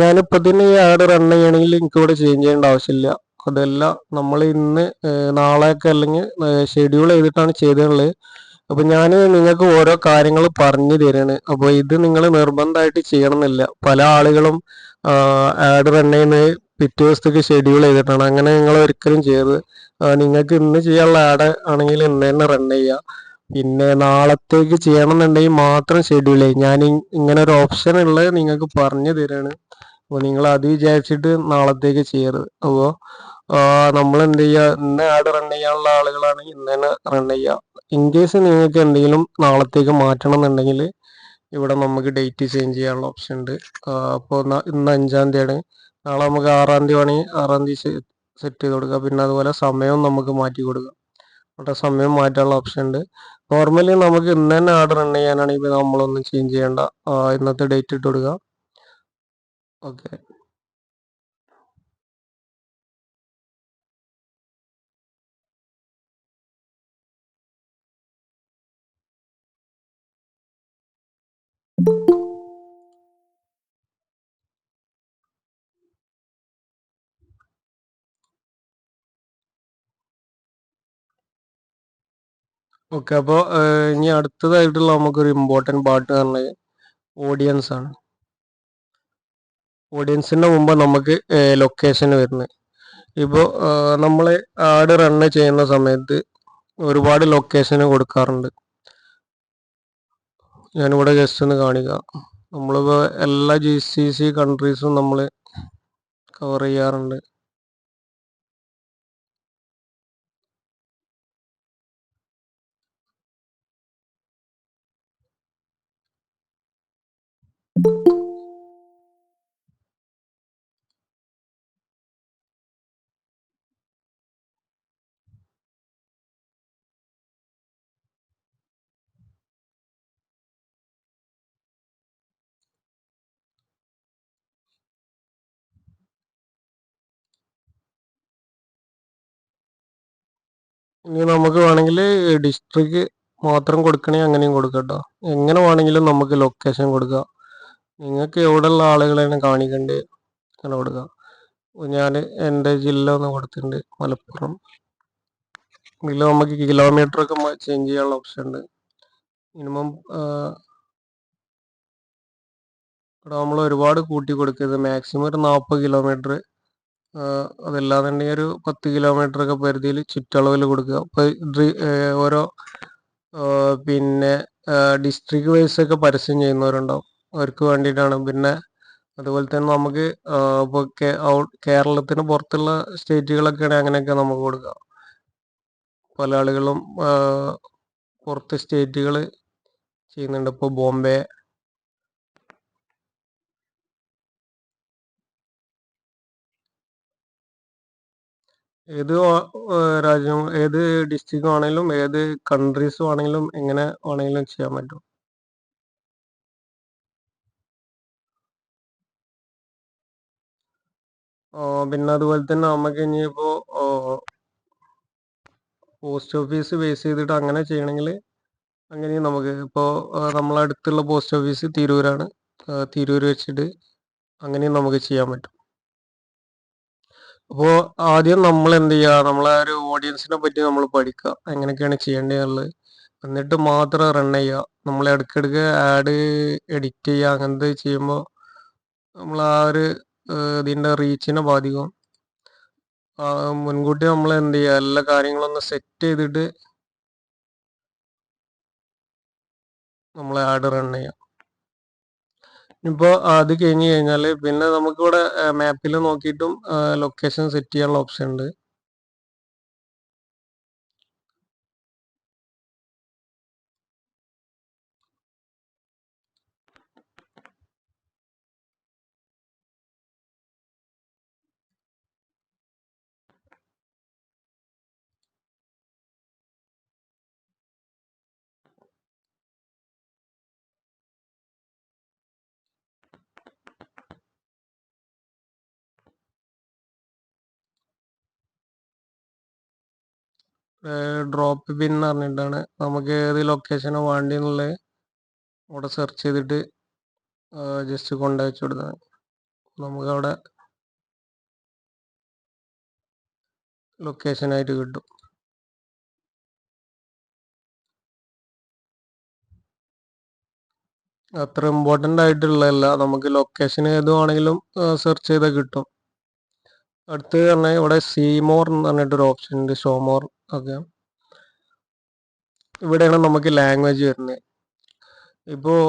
Speaker 2: ഞാനിപ്പോ തന്നെ ഈ ആഡ് റൺ ചെയ്യണമെങ്കിൽ എനിക്ക് ഇവിടെ ചേഞ്ച് ചെയ്യേണ്ട ആവശ്യമില്ല. അതല്ല നമ്മൾ ഇന്ന് നാളെയൊക്കെ അല്ലെങ്കിൽ ഷെഡ്യൂൾ ചെയ്തിട്ടാണ് ചെയ്തിട്ടുള്ളത്. അപ്പൊ ഞാൻ നിങ്ങൾക്ക് ഓരോ കാര്യങ്ങൾ പറഞ്ഞു തരാണ്. അപ്പൊ ഇത് നിങ്ങൾ നിർബന്ധമായിട്ട് ചെയ്യണമെന്നില്ല. പല ആളുകളും ആഡ് റൺ ചെയ്യുന്നത് പിറ്റേ ദിവസത്തേക്ക് ഷെഡ്യൂൾ ചെയ്തിട്ടാണ്. അങ്ങനെ നിങ്ങൾ ഒരിക്കലും ചെയ്യരുത്. നിങ്ങൾക്ക് ഇന്ന് ചെയ്യാനുള്ള ആഡ് ആണെങ്കിൽ ഇന്ന് തന്നെ റൺ ചെയ്യുക. പിന്നെ നാളത്തേക്ക് ചെയ്യണമെന്നുണ്ടെങ്കിൽ മാത്രം ഷെഡ്യൂൾ ചെയ്യും. ഞാൻ ഇങ്ങനെ ഒരു ഓപ്ഷൻ ഉള്ളത് നിങ്ങൾക്ക് പറഞ്ഞു തരാണ്. അപ്പോൾ നിങ്ങൾ അത് വിചാരിച്ചിട്ട് നാളത്തേക്ക് ചെയ്യരുത്. അപ്പോൾ നമ്മൾ എന്ത് ചെയ്യുക, ഇന്ന് ആഡ് റൺ ചെയ്യാനുള്ള ആളുകളാണെങ്കിൽ ഇന്ന് തന്നെ റൺ ചെയ്യുക. ഇൻ കേസ് നിങ്ങൾക്ക് എന്തെങ്കിലും നാളത്തേക്ക് മാറ്റണം എന്നുണ്ടെങ്കിൽ ഇവിടെ നമുക്ക് ഡേറ്റ് ചേഞ്ച് ചെയ്യാനുള്ള ഓപ്ഷൻ ഉണ്ട്. അപ്പോൾ ഇന്ന് 5-ാം തീയതിയാണ്, നാളെ നമുക്ക് 6-ാം തീയതി ആണെങ്കിൽ 6-ാം തീയതി സെറ്റ് ചെയ്ത് കൊടുക്കുക. പിന്നെ അതുപോലെ സമയവും നമുക്ക് മാറ്റി കൊടുക്കുക. അവിടെ സമയം മാറ്റാനുള്ള ഓപ്ഷൻ ഉണ്ട്. നോർമലി നമുക്ക് ഇന്ന് തന്നെ ആഡ് റൺ ചെയ്യാനാണെങ്കിൽ നമ്മളൊന്നും ചേഞ്ച് ചെയ്യേണ്ട. ഇന്നത്തെ ഡേറ്റ് ഇട്ട് കൊടുക്കുക. ഓക്കെ. ഓക്കെ, അപ്പോൾ ഇനി അടുത്തതായിട്ടുള്ള നമുക്കൊരു ഇമ്പോർട്ടൻറ്റ് പാർട്ട് പറഞ്ഞത് ഓഡിയൻസ് ആണ്. ഓഡിയൻസിൻ്റെ മുമ്പ് നമുക്ക് ലൊക്കേഷൻ വരുന്നത്. ഇപ്പോൾ നമ്മൾ ആഡ് റണ്ണ് ചെയ്യുന്ന സമയത്ത് ഒരുപാട് ലൊക്കേഷന് കൊടുക്കാറുണ്ട്. ഞാനിവിടെ ജസ്റ്റ് ഒന്ന് കാണിക്കാം. നമ്മളിപ്പോൾ എല്ലാ GCC കൺട്രീസും നമ്മൾ കവർ ചെയ്യാറുണ്ട്. ഇനി നമുക്ക് വേണമെങ്കിൽ ഡിസ്ട്രിക്ട് മാത്രം കൊടുക്കണമെങ്കിൽ അങ്ങനെയും കൊടുക്കാം കേട്ടോ. എങ്ങനെ വേണമെങ്കിലും നമുക്ക് ലൊക്കേഷൻ കൊടുക്കാം. നിങ്ങൾക്ക് എവിടെയുള്ള ആളുകളെയാണ് കാണിക്കേണ്ടത് അങ്ങനെ കൊടുക്കാം. ഞാൻ എൻ്റെ ജില്ല ഒന്ന് കൊടുത്തിട്ടുണ്ട്, മലപ്പുറം. ഇതിൽ നമുക്ക് കിലോമീറ്റർ ഒക്കെ ചേഞ്ച് ചെയ്യാനുള്ള ഓപ്ഷൻ ഉണ്ട്. മിനിമം ഇവിടെ നമ്മൾ ഒരുപാട് കൂട്ടി കൊടുക്കരുത്. മാക്സിമം ഒരു 40 കിലോമീറ്റർ, അതല്ലാന്നുണ്ടെങ്കിൽ ഒരു 10 കിലോമീറ്റർ ഒക്കെ പരിധിയിൽ ചുറ്റളവിൽ കൊടുക്കുക. അപ്പോൾ ഓരോ പിന്നെ ഡിസ്ട്രിക്ട് വൈസ് ഒക്കെ പരസ്യം ചെയ്യുന്നവരുണ്ടാവും, അവർക്ക് വേണ്ടിയിട്ടാണ്. പിന്നെ അതുപോലെ തന്നെ നമുക്ക് ഇപ്പോൾ കേരളത്തിന് പുറത്തുള്ള സ്റ്റേറ്റുകളൊക്കെയാണെങ്കിൽ അങ്ങനെയൊക്കെ നമുക്ക് കൊടുക്കാം. പല ആളുകളും പുറത്ത് സ്റ്റേറ്റുകൾ ചെയ്യുന്നുണ്ട്. ഇപ്പോൾ ബോംബെ, ഏത് രാജ്യം, ഏത് ഡിസ്ട്രിക്ട് ആണെങ്കിലും ഏത് കൺട്രീസ് ആണെങ്കിലും എങ്ങനെ ആണെങ്കിലും ചെയ്യാൻ പറ്റും. പിന്നെ അതുപോലെ തന്നെ നമുക്ക് ഇനിയിപ്പോൾ പോസ്റ്റ് ഓഫീസ് ബേസ് ചെയ്തിട്ട് അങ്ങനെ ചെയ്യണമെങ്കിൽ അങ്ങനെയും നമുക്ക് ഇപ്പോൾ നമ്മളടുത്തുള്ള പോസ്റ്റ് ഓഫീസ് തിരൂരാണ്. തിരൂർ വെച്ചിട്ട് അങ്ങനെയും നമുക്ക് ചെയ്യാൻ പറ്റും. അപ്പോൾ ആദ്യം നമ്മൾ എന്ത് ചെയ്യുക, നമ്മളെ ഒരു ഓഡിയൻസിനെ പറ്റി നമ്മൾ പഠിക്കുക, എങ്ങനെയൊക്കെയാണ് ചെയ്യേണ്ടതെന്നുള്ളത്. എന്നിട്ട് മാത്രം റൺ ചെയ്യുക. നമ്മൾ ഇടയ്ക്കിടയ്ക്ക് ആഡ് എഡിറ്റ് ചെയ്യുക, അങ്ങനത്തെ ചെയ്യുമ്പോൾ നമ്മൾ ആ ഒരു ഇതിൻ്റെ റീച്ചിനെ ബാധിക്കും. മുൻകൂട്ടി നമ്മൾ എന്ത് ചെയ്യുക, എല്ലാ കാര്യങ്ങളൊന്ന് സെറ്റ് ചെയ്തിട്ട് നമ്മൾ ആഡ് റൺ ചെയ്യാം. ഇപ്പോൾ അത് കഴിഞ്ഞ് കഴിഞ്ഞാൽ പിന്നെ നമുക്കിവിടെ മാപ്പിൽ നോക്കിയിട്ടും ലൊക്കേഷൻ സെറ്റ് ചെയ്യാനുള്ള ഓപ്ഷൻ ഉണ്ട്. ഡ്രോപ്പ് പിൻ എന്ന് പറഞ്ഞിട്ടാണ് നമുക്ക് ഏത് ലൊക്കേഷനാണ് വേണ്ടതെന്നുള്ളത് അവിടെ സെർച്ച് ചെയ്തിട്ട് ജസ്റ്റ് കൊണ്ടയച്ചു കൊടുത്താൽ നമുക്കവിടെ ലൊക്കേഷനായിട്ട് കിട്ടും. അത്ര ഇമ്പോർട്ടൻ്റ് ആയിട്ടുള്ളതല്ല, നമുക്ക് ലൊക്കേഷൻ ഏതുവാണെങ്കിലും സെർച്ച് ചെയ്താൽ കിട്ടും. അടുത്ത് പറഞ്ഞാൽ ഇവിടെ സീമോർ എന്ന് പറഞ്ഞിട്ടൊരു ഓപ്ഷൻ ഉണ്ട്, ഷോമോർ ഒക്കെ. ഇവിടെയാണ് നമുക്ക് ലാംഗ്വേജ് വരുന്നത്. ഇപ്പോൾ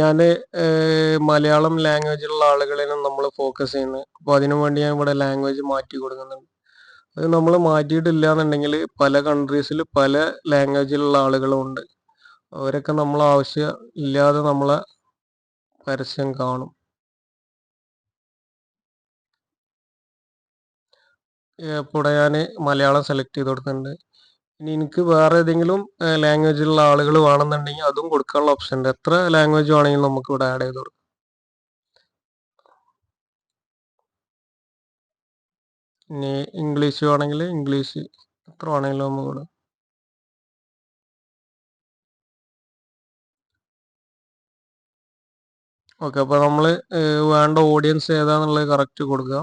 Speaker 2: ഞാൻ മലയാളം ലാംഗ്വേജിലുള്ള ആളുകളെയാണ് നമ്മൾ ഫോക്കസ് ചെയ്യുന്നത്. അപ്പോൾ അതിനു വേണ്ടി ഞാൻ ഇവിടെ ലാംഗ്വേജ് മാറ്റി കൊടുക്കുന്നുണ്ട്. അത് നമ്മൾ മാറ്റിയിട്ടില്ല എന്നുണ്ടെങ്കിൽ പല കൺട്രീസിൽ പല ലാംഗ്വേജിലുള്ള ആളുകളും ഉണ്ട്. അവരൊക്കെ നമ്മൾ ആവശ്യം ഇല്ലാതെ നമ്മളെ പരസ്യം കാണും. ഇപ്പോൾ ഞാൻ മലയാളം സെലക്ട് ചെയ്ത് കൊടുത്തിട്ടുണ്ട്. ഇനി എനിക്ക് വേറെ ഏതെങ്കിലും ലാംഗ്വേജിലുള്ള ആളുകൾ വേണമെന്നുണ്ടെങ്കിൽ അതും കൊടുക്കാനുള്ള ഓപ്ഷൻ ഉണ്ട്. എത്ര ലാംഗ്വേജ് വേണമെങ്കിലും നമുക്ക് ഇവിടെ ആഡ് ചെയ്ത് കൊടുക്കാം. ഇനി ഇംഗ്ലീഷ് വേണമെങ്കിൽ ഇംഗ്ലീഷ് എത്ര വേണമെങ്കിലും നമുക്ക് ഇവിടെ. ഓക്കെ, അപ്പോൾ നമ്മൾ വേണ്ട ഓഡിയൻസ് ഏതാണെന്നുള്ളത് കറക്റ്റ് കൊടുക്കുക.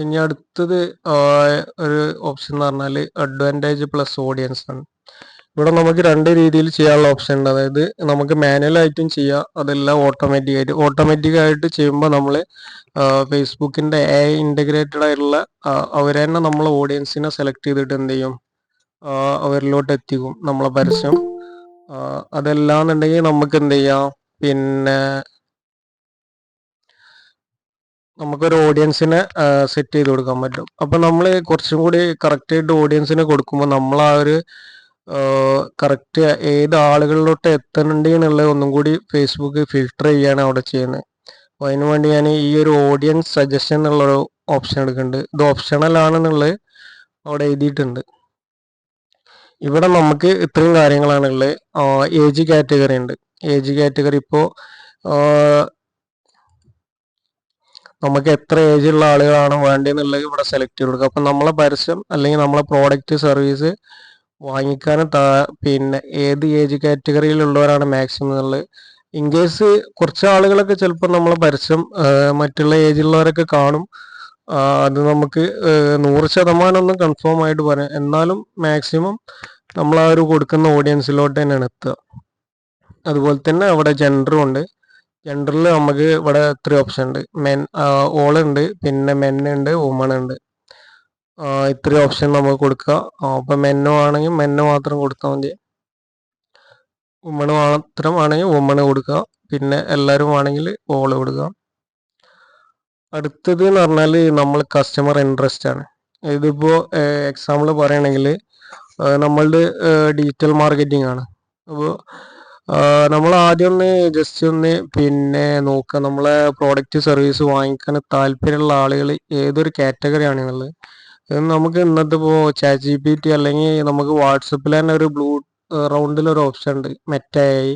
Speaker 2: ഇനി അടുത്തത് ഒരു ഓപ്ഷൻ എന്ന് പറഞ്ഞാൽ അഡ്വാൻറ്റേജ് പ്ലസ് ഓഡിയൻസ് ആണ്. ഇവിടെ നമുക്ക് രണ്ട് രീതിയിൽ ചെയ്യാനുള്ള ഓപ്ഷൻ ഉണ്ട്. അതായത് നമുക്ക് മാനുവൽ ആയിട്ടും ചെയ്യാം, അതെല്ലാം ഓട്ടോമാറ്റിക് ആയിട്ട് ചെയ്യുമ്പോൾ നമ്മൾ ഫേസ്ബുക്കിൻ്റെ AI ഇൻ്റഗ്രേറ്റഡ് ആയിട്ടുള്ള അവർ തന്നെ നമ്മളെ ഓഡിയൻസിനെ സെലക്ട് ചെയ്തിട്ട് എന്ത് ചെയ്യും, അവരിലോട്ട് എത്തിക്കും നമ്മളെ പരസ്യം. അതല്ലാന്നുണ്ടെങ്കിൽ നമുക്ക് എന്ത് ചെയ്യാം, പിന്നെ നമുക്കൊരു ഓഡിയൻസിനെ സെറ്റ് ചെയ്ത് കൊടുക്കാൻ പറ്റും. അപ്പം നമ്മൾ കുറച്ചും കൂടി കറക്റ്റായിട്ട് ഓഡിയൻസിനെ കൊടുക്കുമ്പോൾ നമ്മൾ ആ ഒരു കറക്റ്റ് ഏത് ആളുകളിലോട്ട് എത്തണുണ്ട് എന്നുള്ളത് ഒന്നും കൂടി ഫേസ്ബുക്ക് ഫിൽട്ടർ ചെയ്യാണ് അവിടെ ചെയ്യുന്നത്. അപ്പോൾ അതിന് വേണ്ടി ഞാൻ ഈ ഒരു ഓഡിയൻസ് സജഷൻ എന്നുള്ളൊരു ഓപ്ഷൻ എടുക്കുന്നുണ്ട്. ഇത് ഓപ്ഷണൽ ആണെന്നുള്ളത് അവിടെ എഴുതിയിട്ടുണ്ട്. ഇവിടെ നമുക്ക് ഇത്രയും കാര്യങ്ങളാണുള്ളത്. ഏജ് കാറ്റഗറി ഉണ്ട്. ഏജ് കാറ്റഗറി ഇപ്പോൾ നമുക്ക് എത്ര ഏജുള്ള ആളുകളാണ് വേണ്ടതെന്നുള്ളത് ഇവിടെ സെലക്ട് ചെയ്ത് കൊടുക്കുക. അപ്പം നമ്മളെ പരസ്യം അല്ലെങ്കിൽ നമ്മളെ പ്രോഡക്റ്റ് സർവീസ് വാങ്ങിക്കാനും പിന്നെ ഏത് ഏജ് കാറ്റഗറിയിലുള്ളവരാണ് മാക്സിമം എന്നുള്ളത്. ഇൻ കേസ് കുറച്ച് ആളുകളൊക്കെ ചിലപ്പോൾ നമ്മളെ പരസ്യം മറ്റുള്ള ഏജിലുള്ളവരൊക്കെ കാണും. അത് നമുക്ക് 100% ഒന്നും കൺഫേം ആയിട്ട് പറയാം. എന്നാലും മാക്സിമം നമ്മൾ ആ ഒരു കൊടുക്കുന്ന ഓഡിയൻസിലോട്ട് തന്നെയാണ് എത്തുക. അതുപോലെ തന്നെ അവിടെ ജെൻഡറും ഉണ്ട്. ജെൻഡറിൽ നമുക്ക് ഇവിടെ 3 ഓപ്ഷൻ ഉണ്ട്. ഓൾ ഉണ്ട്, പിന്നെ മെൻ ഉണ്ട്, വുമൺ ഉണ്ട്. ഇത്രയും ഓപ്ഷൻ നമുക്ക് കൊടുക്കുക. അപ്പം മെന്നോ ആണെങ്കിൽ മെന്നോ മാത്രം കൊടുത്താൽ മതി, വുമൺ മാത്രം ആണെങ്കിൽ വുമൺ കൊടുക്കുക, പിന്നെ എല്ലാവരും ആണെങ്കിൽ ഓൾ കൊടുക്കുക. അടുത്തത് എന്ന് പറഞ്ഞാൽ നമ്മൾ കസ്റ്റമർ ഇൻട്രസ്റ്റ് ആണ്. ഇതിപ്പോൾ എക്സാമ്പിൾ പറയുകയാണെങ്കിൽ നമ്മളുടെ ഡിജിറ്റൽ മാർക്കറ്റിംഗ് ആണ്. അപ്പോൾ നമ്മൾ ആദ്യം ഒന്ന് ജസ്റ്റ് ഒന്ന് പിന്നെ നോക്കുക നമ്മളെ പ്രോഡക്റ്റ് സർവീസ് വാങ്ങിക്കാൻ താല്പര്യമുള്ള ആളുകൾ ഏതൊരു കാറ്റഗറി ആണെന്നുള്ളത്. നമുക്ക് ഇന്നത്തെ ഇപ്പോൾ ChatGPT അല്ലെങ്കിൽ നമുക്ക് വാട്സപ്പിൽ തന്നെ ഒരു ബ്ലൂ റൗണ്ടിലൊരു ഓപ്ഷൻ ഉണ്ട്, മെറ്റ AI.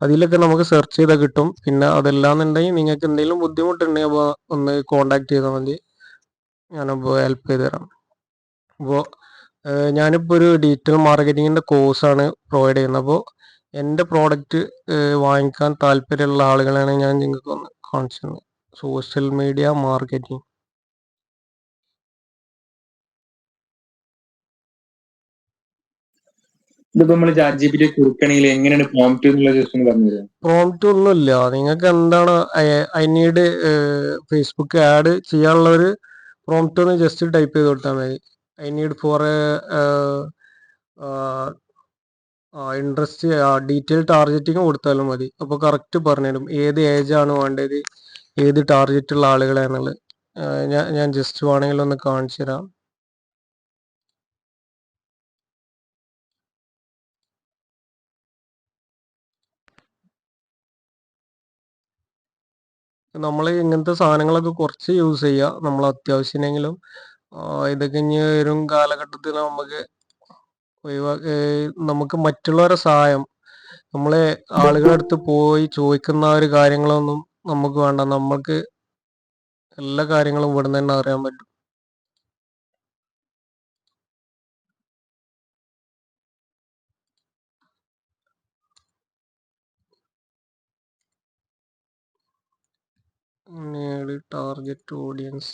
Speaker 2: അതിലൊക്കെ നമുക്ക് സെർച്ച് ചെയ്താൽ കിട്ടും. പിന്നെ അതല്ലാന്നുണ്ടെങ്കിൽ നിങ്ങൾക്ക് എന്തെങ്കിലും ബുദ്ധിമുട്ടുണ്ടെങ്കിൽ അപ്പോൾ ഒന്ന് കോണ്ടാക്ട് ചെയ്താൽ മതി, ഞാനപ്പോൾ ഹെൽപ്പ് ചെയ്ത് തരാം. അപ്പോൾ ഞാനിപ്പോൾ ഒരു ഡിജിറ്റൽ മാർക്കറ്റിങ്ങിൻ്റെ കോഴ്സാണ് പ്രൊവൈഡ് ചെയ്യുന്നത്. അപ്പോൾ എൻ്റെ പ്രോഡക്റ്റ് വാങ്ങിക്കാൻ താല്പര്യമുള്ള ആളുകളാണ് ഞാൻ നിങ്ങൾക്ക് ഒന്ന് കാണിച്ചത്. Social media marketing.
Speaker 9: ഇതിപ്പോ നമ്മൾ ChatGPT കൊടുക്കണമെങ്കിൽ എങ്ങനെയാണ് പ്രോംപ്റ്റ് എന്നുള്ള ജസ്റ്റ് ഒന്ന് പറഞ്ഞു തരാം.
Speaker 2: പ്രോംപ്റ്റ് ഒന്നുമില്ല, നിങ്ങൾക്ക് എന്താണ് ഐ നീഡ് ഫേസ്ബുക്ക് ആഡ് ചെയ്യാനുള്ള ഒരു പ്രോംപ്റ്റ് ഒന്ന് ജസ്റ്റ് ടൈപ്പ് ചെയ്ത് കൊടുത്താൽ മതി. I need for interest detail targeting കൊടുത്താലും മതി. അപ്പോൾ കറക്റ്റ് പറഞ്ഞുതരും ഏത് ഏജാണ് വേണ്ടത്, ഏത് ടാർഗറ്റുള്ള ആളുകളാണെന്നുള്ളത്. ഞാൻ ജസ്റ്റ് വേണമെങ്കിൽ ഒന്ന് കാണിച്ചു തരാം. നമ്മൾ ഇങ്ങനത്തെ സാധനങ്ങളൊക്കെ കുറച്ച് യൂസ് ചെയ്യുക, നമ്മൾ അത്യാവശ്യമെങ്കിലും. ഇതൊക്കെ ഇനി വരും കാലഘട്ടത്തിൽ നമുക്ക് മറ്റുള്ളവരുടെ സഹായം, നമ്മളെ ആളുകളുടെ അടുത്ത് പോയി ചോദിക്കുന്ന ഒരു കാര്യങ്ങളൊന്നും നമുക്ക് വേണ്ട. നമുക്ക് എല്ലാ കാര്യങ്ങളും ഇവിടെ നിന്ന് തന്നെ അറിയാൻ പറ്റും. പിന്നീട് ടാർഗറ്റ് ഓഡിയൻസ്.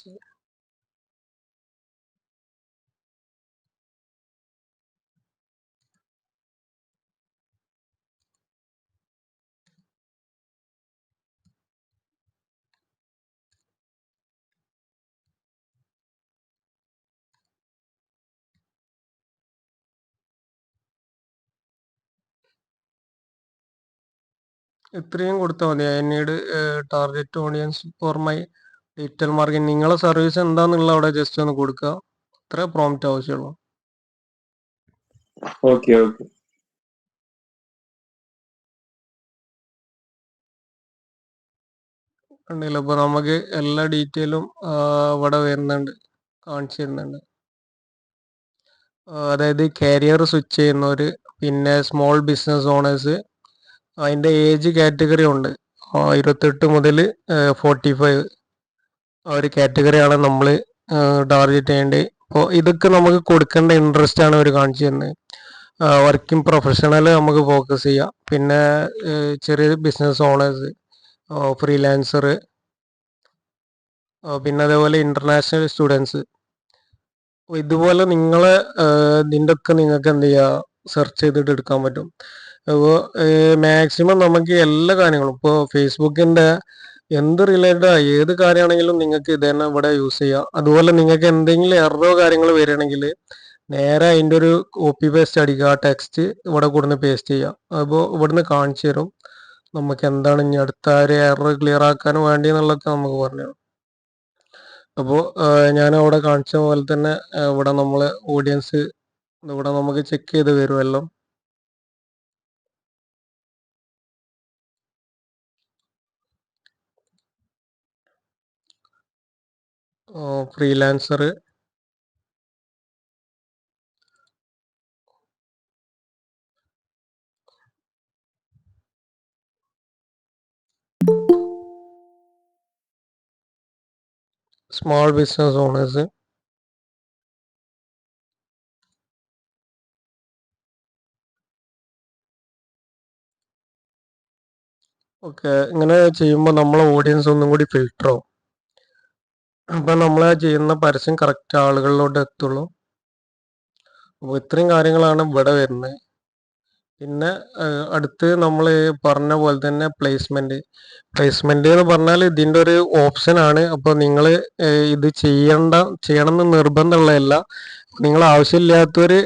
Speaker 2: ഇത്രയും കൊടുത്താൽ മതി. I need target audience for my digital marketing. നിങ്ങളെ സർവീസ് എന്താന്നുള്ള അവിടെ ജസ്റ്റ് ഒന്ന് കൊടുക്കുക. അത്ര പ്രോംപ്റ്റ് ആവശ്യമുള്ളൂ.
Speaker 9: Okay okay.
Speaker 2: കണ്ടില്ല, അപ്പോൾ നമുക്ക് എല്ലാ ഡീറ്റെയിലും ഇവിടെ വരുന്നുണ്ട്, കാണിച്ചു തരുന്നുണ്ട്. അതായത് കാരിയർ സ്വിച്ച് ചെയ്യുന്നവർ, പിന്നെ സ്മോൾ ബിസിനസ് ഓണേഴ്സ്, അതിൻ്റെ ഏജ് കാറ്റഗറി ഉണ്ട്. 28 മുതൽ 45 ആ ഒരു കാറ്റഗറിയാണ് നമ്മൾ ടാർഗറ്റ് ചെയ്യേണ്ടത്. അപ്പോൾ ഇതൊക്കെ നമുക്ക് കൊടുക്കേണ്ട ഇൻട്രസ്റ്റ് ആണ് അവർ കാണിച്ചു തരുന്നത്. വർക്കിംഗ് പ്രൊഫഷണൽ നമുക്ക് ഫോക്കസ് ചെയ്യാം. പിന്നെ ചെറിയ ബിസിനസ് ഓണേഴ്സ്, ഫ്രീലാൻസർ, പിന്നെ അതേപോലെ ഇൻ്റർനാഷണൽ സ്റ്റുഡൻസ്. ഇതുപോലെ നിങ്ങളെ ഇതിൻ്റെ ഒക്കെ നിങ്ങൾക്ക് എന്ത് ചെയ്യുക, സെർച്ച് ചെയ്തിട്ട് എടുക്കാൻ പറ്റും. അപ്പോൾ മാക്സിമം നമുക്ക് എല്ലാ കാര്യങ്ങളും ഇപ്പോൾ ഫേസ്ബുക്കിൻ്റെ എന്ത് റിലേറ്റഡ് ഏത് കാര്യമാണെങ്കിലും നിങ്ങൾക്ക് ഇത് തന്നെ ഇവിടെ യൂസ് ചെയ്യാം. അതുപോലെ നിങ്ങൾക്ക് എന്തെങ്കിലും എററോ കാര്യങ്ങൾ വരികയാണെങ്കിൽ നേരെ അതിൻ്റെ ഒരു കോപ്പി പേസ്റ്റ് അടിക്കുക, ആ ടെക്സ്റ്റ് ഇവിടെ കൊടുന്ന് പേസ്റ്റ് ചെയ്യുക. അപ്പോൾ ഇവിടുന്ന് കാണിച്ചു തരും നമുക്ക് എന്താണ് ഇനി അടുത്ത ഒരു എറർ ക്ലിയർ ആക്കാൻ വേണ്ടി എന്നുള്ളതൊക്കെ നമുക്ക് പറഞ്ഞു തരും. അപ്പോൾ ഞാൻ അവിടെ കാണിച്ച പോലെ തന്നെ ഇവിടെ നമ്മൾ ഓഡിയൻസ് ഇവിടെ നമുക്ക് ചെക്ക് ചെയ്ത് വരുമല്ലോ. ഫ്രീലാൻസർ, സ്മോൾ ബിസിനസ് ഓണേഴ്സ്, ഒക്കെ ഇങ്ങനെ ചെയ്യുമ്പോൾ നമ്മളെ ഓഡിയൻസ് ഒന്നും കൂടി ഫിൽട്ടർ ആവും. അപ്പം നമ്മൾ ചെയ്യുന്ന പരസ്യം കറക്റ്റ് ആളുകളിലോട്ട് എത്തുള്ളൂ. അപ്പോൾ ഇത്രയും കാര്യങ്ങളാണ് ഇവിടെ വരുന്നത്. പിന്നെ അടുത്ത് നമ്മൾ പറഞ്ഞ പോലെ തന്നെ പ്ലേസ്മെന്റ് എന്ന് പറഞ്ഞാൽ ഇതിൻ്റെ ഒരു ഓപ്ഷനാണ്. അപ്പോൾ നിങ്ങൾ ഇത് ചെയ്യണം എന്ന് നിർബന്ധമുള്ളതല്ല. നിങ്ങൾ ആവശ്യമില്ലാത്തൊരു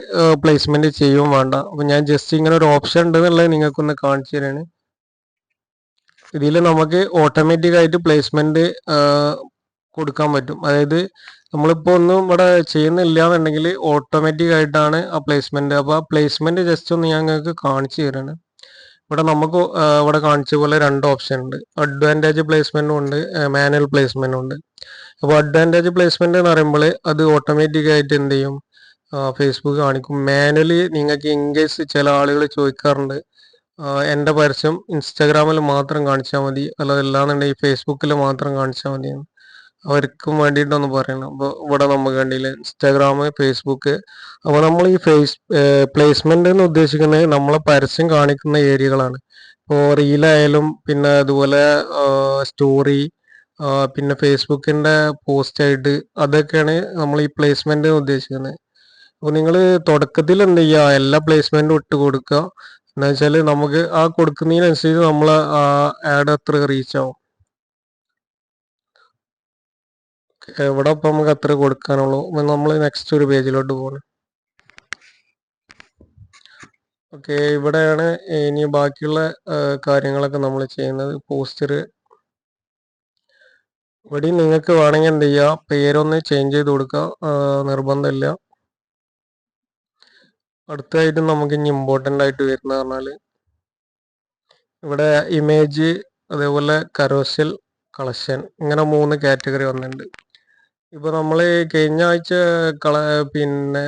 Speaker 2: പ്ലേസ്മെന്റ് ചെയ്യും വേണ്ട. അപ്പോൾ ഞാൻ ജസ്റ്റ് ഇങ്ങനെ ഒരു ഓപ്ഷൻ ഉണ്ടെന്നുള്ളത് നിങ്ങൾക്കൊന്ന് കാണിച്ചു തരാണ്. ഇതിൽ നമുക്ക് ഓട്ടോമാറ്റിക് ആയിട്ട് പ്ലേസ്മെന്റ് കൊടുക്കാൻ പറ്റും. അതായത് നമ്മളിപ്പോൾ ഒന്നും ഇവിടെ ചെയ്യുന്നില്ല എന്നുണ്ടെങ്കിൽ ഓട്ടോമാറ്റിക് ആയിട്ടാണ് ആ പ്ലേസ്മെന്റ്. അപ്പോൾ ആ പ്ലേസ്മെന്റ് ജസ്റ്റ് ഒന്ന് ഞാൻ നിങ്ങൾക്ക് കാണിച്ചു തരാണ്. ഇവിടെ നമുക്ക് ഇവിടെ കാണിച്ച പോലെ 2 ഓപ്ഷൻ ഉണ്ട്. അഡ്വാൻറ്റേജ് പ്ലേസ്മെന്റും ഉണ്ട്, മാനുവൽ പ്ലേസ്മെന്റും ഉണ്ട്. അപ്പോൾ അഡ്വാൻറ്റേജ് പ്ലേസ്മെന്റ് എന്ന് പറയുമ്പോൾ അത് ഓട്ടോമാറ്റിക് ആയിട്ട് എന്ത് ചെയ്യും, ഫേസ്ബുക്ക് കാണിക്കും. മാനുവലി നിങ്ങൾക്ക് ഇൻകേസ് ചില ആളുകൾ ചോദിക്കാറുണ്ട്, എൻ്റെ പരസ്യം ഇൻസ്റ്റാഗ്രാമിൽ മാത്രം കാണിച്ചാൽ മതി, അല്ലാന്നുണ്ടെങ്കിൽ ഫേസ്ബുക്കിൽ മാത്രം കാണിച്ചാൽ മതി. അവർക്കും വേണ്ടിയിട്ടൊന്ന് പറയണം. അപ്പോൾ ഇവിടെ നമുക്ക് കണ്ടില്ല ഇൻസ്റ്റാഗ്രാം, ഫേസ്ബുക്ക്. അപ്പോൾ നമ്മൾ ഈ പ്ലേസ്മെന്റ് എന്ന് ഉദ്ദേശിക്കുന്നത് നമ്മളെ പരസ്യം കാണിക്കുന്ന ഏരിയകളാണ്. ഇപ്പോൾ റീലായാലും പിന്നെ അതുപോലെ സ്റ്റോറി, പിന്നെ ഫേസ്ബുക്കിൻ്റെ പോസ്റ്റ് ആയിട്ട്, അതൊക്കെയാണ് നമ്മൾ ഈ പ്ലേസ്മെന്റ് എന്ന് ഉദ്ദേശിക്കുന്നത്. അപ്പോൾ നിങ്ങൾ തുടക്കത്തിൽ എന്ത് ചെയ്യുക, എല്ലാ പ്ലേസ്മെന്റും ഇട്ട് കൊടുക്കുക. എന്ന് വെച്ചാൽ നമുക്ക് ആ കൊടുക്കുന്നതിനനുസരിച്ച് നമ്മൾ ആ ആഡ് അത്ര റീച്ച് ആവും. ഇവിടെ ഇപ്പം നമുക്ക് അത്ര കൊടുക്കാനുള്ളൂ. നമ്മൾ നെക്സ്റ്റ് ഒരു പേജിലോട്ട് പോകണം. ഓക്കെ, ഇവിടെയാണ് ഇനി ബാക്കിയുള്ള കാര്യങ്ങളൊക്കെ നമ്മൾ ചെയ്യുന്നത്. പോസ്റ്റർ ഇവിടെ നിങ്ങൾക്ക് വേണമെങ്കിൽ എന്ത് ചെയ്യുക, പേരൊന്ന് ചേഞ്ച് ചെയ്ത് കൊടുക്കുക, നിർബന്ധമില്ല. അടുത്തതായിട്ട് നമുക്ക് ഇനി ഇമ്പോർട്ടൻ്റ് ആയിട്ട് വരുന്ന പറഞ്ഞാൽ ഇവിടെ ഇമേജ്, അതേപോലെ കരോസൽ, കളക്ഷൻ, ഇങ്ങനെ 3 കാറ്റഗറി വന്നിട്ടുണ്ട്. ഇപ്പോൾ നമ്മൾ കഴിഞ്ഞ ആഴ്ച പിന്നെ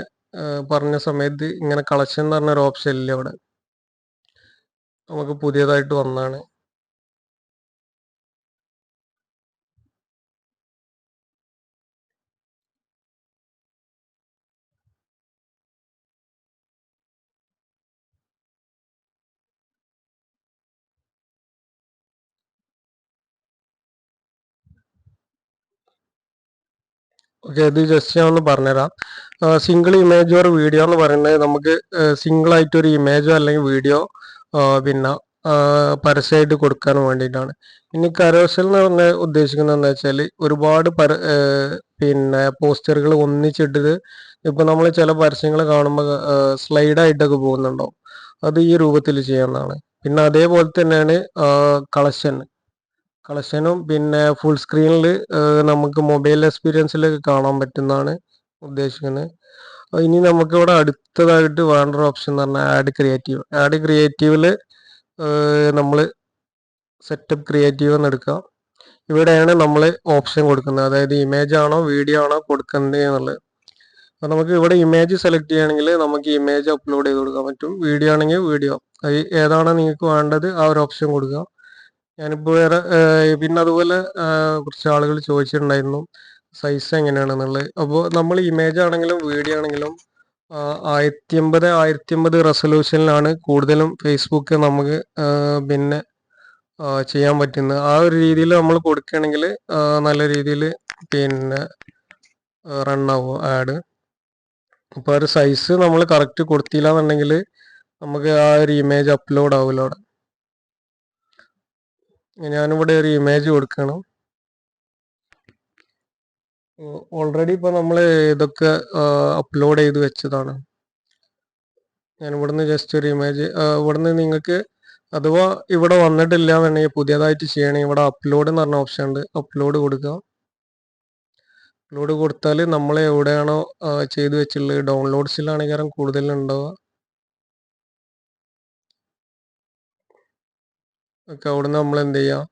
Speaker 2: പറഞ്ഞ സമയത്ത് ഇങ്ങനെ കളക്ഷൻ എന്ന് പറഞ്ഞൊരു ഓപ്ഷൻ ഇല്ല. ഇവിടെ നമുക്ക് പുതിയതായിട്ട് വന്നതാണ്. ഓക്കെ, ഇത് ജസ്റ്റ് ഞാൻ ഒന്ന് പറഞ്ഞുതരാം. സിംഗിൾ ഇമേജ് ഓർ വീഡിയോ എന്ന് പറയുന്നത് നമുക്ക് സിംഗിൾ ആയിട്ട് ഒരു ഇമേജോ അല്ലെങ്കിൽ വീഡിയോ പിന്നെ പരസ്യമായിട്ട് കൊടുക്കാൻ വേണ്ടിയിട്ടാണ്. ഇനി കരോസൽ എന്ന് പറഞ്ഞ ഉദ്ദേശിക്കുന്നത് എന്താ വെച്ചാൽ ഒരുപാട് പിന്നെ പോസ്റ്ററുകൾ ഒന്നിച്ചിട്ടിട്ട് ഇപ്പൊ നമ്മൾ ചില പരസ്യങ്ങൾ കാണുമ്പോൾ സ്ലൈഡായിട്ടൊക്കെ പോകുന്നുണ്ടാവും. അത് ഈ രൂപത്തിൽ ചെയ്യാവുന്നതാണ്. പിന്നെ അതേപോലെ തന്നെയാണ് കളക്ഷനും പിന്നെ ഫുൾ സ്ക്രീനിൽ നമുക്ക് മൊബൈൽ എക്സ്പീരിയൻസിലൊക്കെ കാണാൻ പറ്റുന്നതാണ് ഉദ്ദേശിക്കുന്നത്. ഇനി നമുക്കിവിടെ അടുത്തതായിട്ട് വേണ്ടൊരു ഓപ്ഷൻ എന്ന് പറഞ്ഞാൽ ആഡ് ക്രിയേറ്റീവില് നമ്മൾ സെറ്റപ്പ് ക്രിയേറ്റീവ് എന്ന് എടുക്കുക. ഇവിടെയാണ് നമ്മൾ ഓപ്ഷൻ കൊടുക്കുന്നത്, അതായത് ഇമേജ് ആണോ വീഡിയോ ആണോ കൊടുക്കേണ്ടത് എന്നുള്ളത്. അപ്പോൾ നമുക്ക് ഇവിടെ ഇമേജ് സെലക്ട് ചെയ്യുകയാണെങ്കിൽ നമുക്ക് ഇമേജ് അപ്ലോഡ് ചെയ്ത് കൊടുക്കാൻ പറ്റും. വീഡിയോ ആണെങ്കിൽ വീഡിയോ, അത് ഏതാണോ നിങ്ങൾക്ക് വേണ്ടത് ആ ഒരു ഓപ്ഷൻ കൊടുക്കുക. ഞാനിപ്പോൾ വേറെ പിന്നെ അതുപോലെ കുറച്ച് ആളുകൾ ചോദിച്ചിട്ടുണ്ടായിരുന്നു സൈസ് എങ്ങനെയാണെന്നുള്ളത്. അപ്പോൾ നമ്മൾ ഇമേജ് ആണെങ്കിലും വീഡിയോ ആണെങ്കിലും 1080 റെസൊല്യൂഷനിലാണ് കൂടുതലും ഫേസ്ബുക്ക് നമുക്ക് പിന്നെ ചെയ്യാൻ പറ്റുന്നത്. ആ ഒരു രീതിയിൽ നമ്മൾ കൊടുക്കുകയാണെങ്കിൽ നല്ല രീതിയിൽ പിന്നെ റൺ ആവും ആഡ്. അപ്പോൾ ഒരു സൈസ് നമ്മൾ കറക്റ്റ് കൊടുത്തില്ല എന്നുണ്ടെങ്കിൽ നമുക്ക് ആ ഒരു ഇമേജ് അപ്ലോഡ് ആവില്ല അവിടെ. ഞാനിവിടെ ഒരു ഇമേജ് കൊടുക്കണം. ഓൾറെഡി ഇപ്പോൾ നമ്മൾ ഇതൊക്കെ അപ്ലോഡ് ചെയ്ത് വെച്ചതാണ്. ഞാൻ ഇവിടുന്ന് ജസ്റ്റ് ഒരു ഇമേജ് ഇവിടുന്ന് നിങ്ങൾക്ക് അഥവാ ഇവിടെ വന്നിട്ടില്ല എന്നുണ്ടെങ്കിൽ പുതിയതായിട്ട് ചെയ്യണമെങ്കിൽ ഇവിടെ അപ്ലോഡ് എന്ന് പറഞ്ഞ ഓപ്ഷൻ ഉണ്ട്, അപ്ലോഡ് കൊടുക്കുക. അപ്ലോഡ് കൊടുത്താൽ നമ്മൾ എവിടെയാണോ ചെയ്തു വെച്ചിട്ടുള്ളത് ഡൗൺലോഡ്സിലാണെങ്കിൽ കൂടുതലുണ്ടാവുക. ഒക്കെ അവിടുന്ന് നമ്മൾ എന്ത് ചെയ്യുക,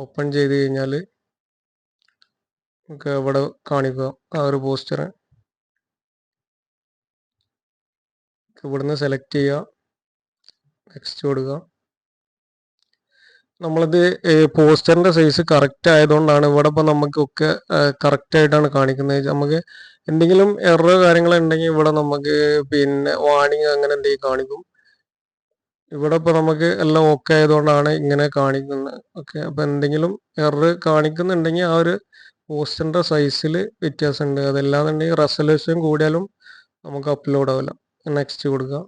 Speaker 2: ഓപ്പൺ ചെയ്ത് കഴിഞ്ഞാൽ നമുക്ക് ഇവിടെ കാണിക്കുക ആ ഒരു പോസ്റ്റർ. ഇവിടുന്ന് സെലക്ട് ചെയ്യുക, നെക്സ്റ്റ് കൊടുക്കുക. നമ്മളത് പോസ്റ്ററിന്റെ സൈസ് കറക്റ്റ് ആയതുകൊണ്ടാണ് ഇവിടെ ഇപ്പോൾ നമുക്കൊക്കെ കറക്റ്റ് ആയിട്ടാണ് കാണിക്കുന്നത്. നമുക്ക് എന്തെങ്കിലും എറർ കാര്യങ്ങൾ ഉണ്ടെങ്കിൽ ഇവിടെ നമുക്ക് പിന്നെ വാർണിംഗ് അങ്ങനെ എന്തെങ്കിലും കാണിക്കും. ഇവിടെ ഇപ്പോൾ നമുക്ക് എല്ലാം ഓക്കെ ആയതുകൊണ്ടാണ് ഇങ്ങനെ കാണിക്കുന്നത്. ഓക്കെ, അപ്പോൾ എന്തെങ്കിലും എറർ കാണിക്കുന്നുണ്ടെങ്കിൽ ആ ഒരു പോസ്റ്ററിന്റെ സൈസിൽ വ്യത്യാസമുണ്ട്. അതല്ലാന്നുണ്ടെങ്കിൽ റെസൊല്യൂഷൻ കൂടിയാലും നമുക്ക് അപ്ലോഡ് ആവില്ല. നെക്സ്റ്റ് കൊടുക്കുക.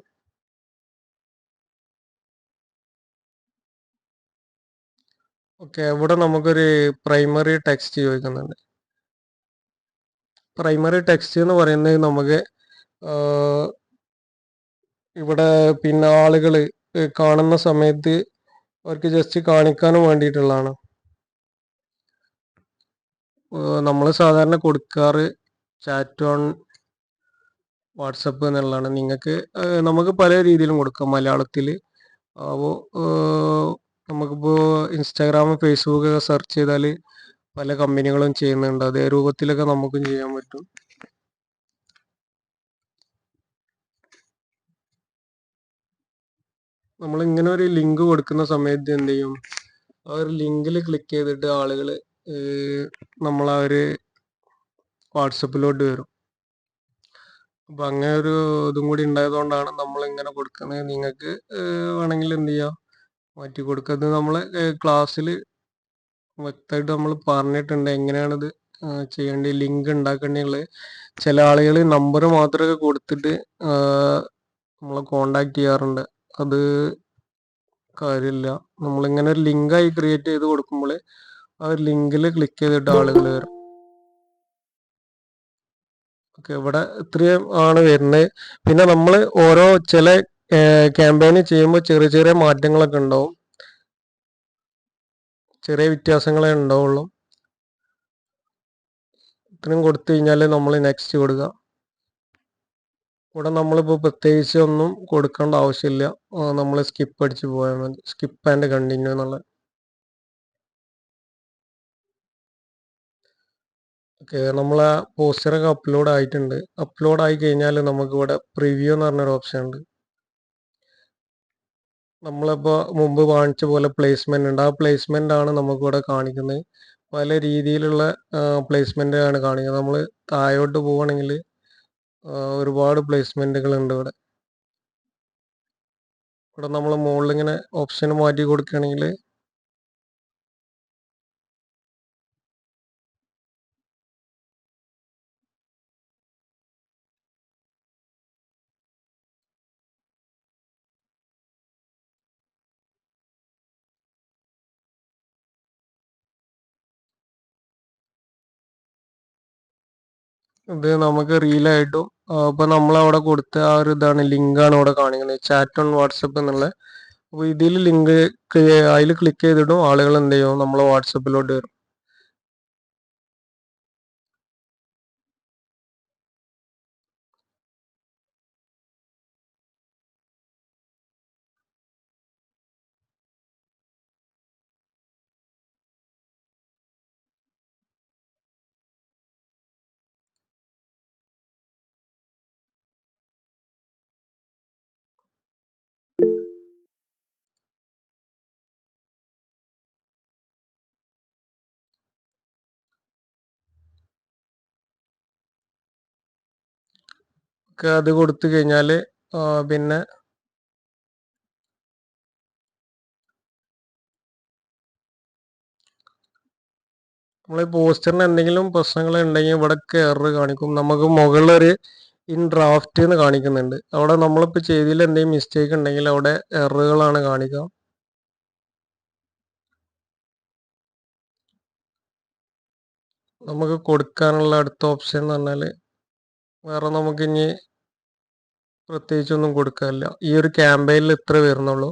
Speaker 2: ഓക്കെ, ഇവിടെ നമുക്കൊരു പ്രൈമറി ടെക്സ്റ്റ് ചോദിക്കുന്നുണ്ട്. പ്രൈമറി ടെക്സ്റ്റ് എന്ന് പറയുന്നത് നമുക്ക് ഇവിടെ പിന്നെ ആളുകൾ കാണുന്ന സമയത്ത് അവർക്ക് ജസ്റ്റ് കാണിക്കാനും വേണ്ടിയിട്ടുള്ളതാണ്. നമ്മൾ സാധാരണ കൊടുക്കാറ് ചാറ്റ് ഓൺ വാട്സപ്പ് എന്നുള്ളതാണ്. നിങ്ങൾക്ക് നമുക്ക് പല രീതിയിലും കൊടുക്കാം. മലയാളത്തിൽ അപ്പോൾ നമുക്കിപ്പോൾ ഇൻസ്റ്റാഗ്രാം ഫേസ്ബുക്ക് ഒക്കെ സെർച്ച് ചെയ്താൽ പല കമ്പനികളും ചെയ്യുന്നുണ്ട്. അതേ രൂപത്തിലൊക്കെ നമുക്കും ചെയ്യാൻ പറ്റും. നമ്മൾ ഇങ്ങനെ ഒരു ലിങ്ക് കൊടുക്കുന്ന സമയത്ത് എന്ത് ചെയ്യും, ആ ഒരു ലിങ്കിൽ ക്ലിക്ക് ചെയ്തിട്ട് ആളുകൾ നമ്മളാ ഒരു വാട്സപ്പിലോട്ട് വരും. അപ്പം അങ്ങനെ ഒരു ഇതും കൂടി ഉണ്ടായതുകൊണ്ടാണ് നമ്മൾ ഇങ്ങനെ കൊടുക്കുന്നത്. നിങ്ങൾക്ക് വേണമെങ്കിൽ എന്ത് ചെയ്യാം, മാറ്റി കൊടുക്കുന്നത്. നമ്മൾ ക്ലാസ്സിൽ വ്യക്തമായിട്ട് നമ്മൾ പറഞ്ഞിട്ടുണ്ട് എങ്ങനെയാണിത് ചെയ്യേണ്ടത്, ലിങ്ക് ഉണ്ടാക്കേണ്ടത്. ചില ആളുകൾ നമ്പർ മാത്രമൊക്കെ കൊടുത്തിട്ട് നമ്മളെ കോണ്ടാക്ട് ചെയ്യാറുണ്ട്. അത് കാര്യമില്ല. നമ്മളിങ്ങനെ ഒരു ലിങ്കായി ക്രിയേറ്റ് ചെയ്ത് കൊടുക്കുമ്പോൾ ആ ഒരു ലിങ്കിൽ ക്ലിക്ക് ചെയ്തിട്ട് ആളുകൾ വരും. ഓക്കെ, ഇവിടെ ഇത്രയും ആണ് വരുന്നത്. പിന്നെ നമ്മൾ ഓരോ ചില ക്യാമ്പയിന് ചെയ്യുമ്പോൾ ചെറിയ ചെറിയ മാറ്റങ്ങളൊക്കെ ഉണ്ടാവും, ചെറിയ വ്യത്യാസങ്ങളെ ഉണ്ടാവുള്ളൂ. ഇത്രയും കൊടുത്തു കഴിഞ്ഞാൽ നമ്മൾ നെക്സ്റ്റ് കൊടുക്കുക. ഇവിടെ നമ്മളിപ്പോൾ പ്രത്യേകിച്ച് ഒന്നും കൊടുക്കേണ്ട ആവശ്യമില്ല, നമ്മൾ സ്കിപ്പ് അടിച്ച് പോയാൽ മതി. സ്കിപ്പ് ആൻഡ് കണ്ടിന്യൂ എന്നുള്ള. ഓക്കെ, നമ്മളെ പോസ്റ്ററൊക്കെ അപ്ലോഡ് ആയിട്ടുണ്ട്. അപ്ലോഡ് ആയി കഴിഞ്ഞാൽ നമുക്കിവിടെ പ്രിവ്യൂ എന്ന് പറഞ്ഞൊരു ഓപ്ഷൻ ഉണ്ട്. നമ്മളിപ്പോൾ മുമ്പ് കാണിച്ച പോലെ പ്ലേസ്മെന്റ് ഉണ്ട്. ആ പ്ലേസ്മെന്റ് ആണ് നമുക്കിവിടെ കാണിക്കുന്നത്. പല രീതിയിലുള്ള പ്ലേസ്മെന്റ് ആണ് കാണിക്കുന്നത്. നമ്മൾ താഴോട്ട് പോവുകയാണെങ്കിൽ ഒരുപാട് പ്ലേസ്മെന്റുകൾ ഉണ്ട് ഇവിടെ. ഇവിടെ നമ്മൾ മുകളിൽ ഇങ്ങനെ ഓപ്ഷൻ മാറ്റി കൊടുക്കുകയാണെങ്കിൽ ഇത് നമുക്ക് റീലായിട്ടും അപ്പൊ നമ്മൾ അവിടെ കൊടുത്ത ആ ഒരു ഇതാണ് ലിങ്കാണ് ഇവിടെ കാണിക്കുന്നത്, ചാറ്റ് ഓൺ വാട്സപ്പ് എന്നുള്ള. അപ്പൊ ഇതിൽ ലിങ്ക് അതിൽ ക്ലിക്ക് ചെയ്തിട്ടും ആളുകൾ എന്ത് ചെയ്യും, നമ്മളെ വാട്സപ്പിലോട്ട് വരും. അത് കൊടുത്തു കഴിഞ്ഞാൽ പിന്നെ നമ്മൾ പോസ്റ്ററിന് എന്തെങ്കിലും പ്രശ്നങ്ങൾ ഉണ്ടെങ്കിൽ ഇവിടെയൊക്കെ എറർ കാണിക്കും. നമുക്ക് മുകളിലൊരു ഇൻ ഡ്രാഫ്റ്റ് എന്ന് കാണിക്കുന്നുണ്ട്. അവിടെ നമ്മളിപ്പോൾ ചെയ്തതിൽ എന്തെങ്കിലും മിസ്റ്റേക്ക് ഉണ്ടെങ്കിൽ അവിടെ എററുകളാണ് കാണിക്കുക. നമുക്ക് കൊടുക്കാനുള്ള അടുത്ത ഓപ്ഷൻ എന്ന് പറഞ്ഞാൽ വേറെ നമുക്ക് ഇനി പ്രത്യേകിച്ചൊന്നും കൊടുക്കാനില്ല. ഈ ഒരു ക്യാമ്പയിനിൽ ഇത്ര വരുന്നുള്ളൂ.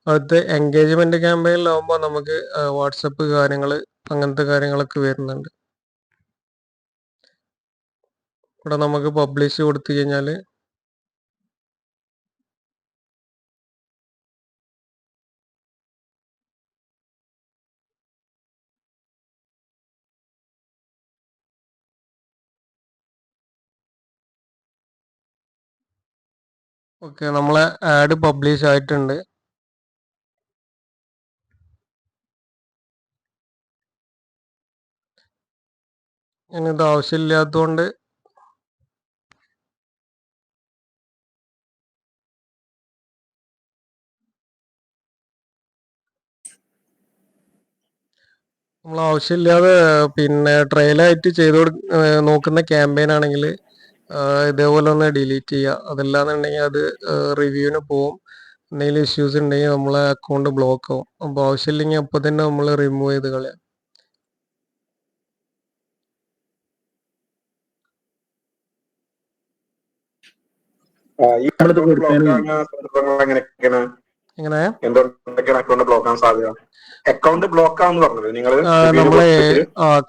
Speaker 2: അടുത്ത എൻഗേജ്മെന്റ് ക്യാമ്പയിനിലാവുമ്പോൾ നമുക്ക് വാട്സപ്പ് കാര്യങ്ങൾ അങ്ങനത്തെ കാര്യങ്ങളൊക്കെ വരുന്നുണ്ട്. ഇവിടെ നമുക്ക് പബ്ലിഷ് കൊടുത്തു കഴിഞ്ഞാൽ ഓക്കെ, നമ്മളെ ആഡ് പബ്ലിഷ് ആയിട്ടുണ്ട്. ഇത് ആവശ്യമില്ലാത്തതുകൊണ്ട് നമ്മൾ ആവശ്യമില്ലാതെ പിന്നെ ട്രയലായിട്ട് ചെയ്ത് നോക്കുന്ന ക്യാമ്പയിൻ ആണെങ്കിൽ ഇതേപോലെ ഒന്ന് ഡിലീറ്റ് ചെയ്യുക. അതല്ലാന്നുണ്ടെങ്കിൽ അത് റിവ്യൂവിന് പോവും. എന്തെങ്കിലും ഇഷ്യൂസ് ഉണ്ടെങ്കിൽ നമ്മളെ അക്കൗണ്ട് ബ്ലോക്ക് ആവും. അപ്പോൾ ആവശ്യമില്ലെങ്കിൽ അപ്പോൾ തന്നെ നമ്മൾ റിമൂവ് ചെയ്ത് കളയാം.
Speaker 8: ഈ അക്കൗണ്ട് ബ്ലോക്ക് ആകുന്ന സന്ദർഭങ്ങൾ എങ്ങനെയൊക്കെയാണ്,
Speaker 2: എങ്ങനെ
Speaker 8: എന്തൊക്കെയാണ് അക്കൗണ്ട് ബ്ലോക്ക് ആകാൻ സാധ്യത? അക്കൗണ്ട് ബ്ലോക്ക് ആവുന്ന പറഞ്ഞത് നിങ്ങൾ
Speaker 2: നമ്മളെ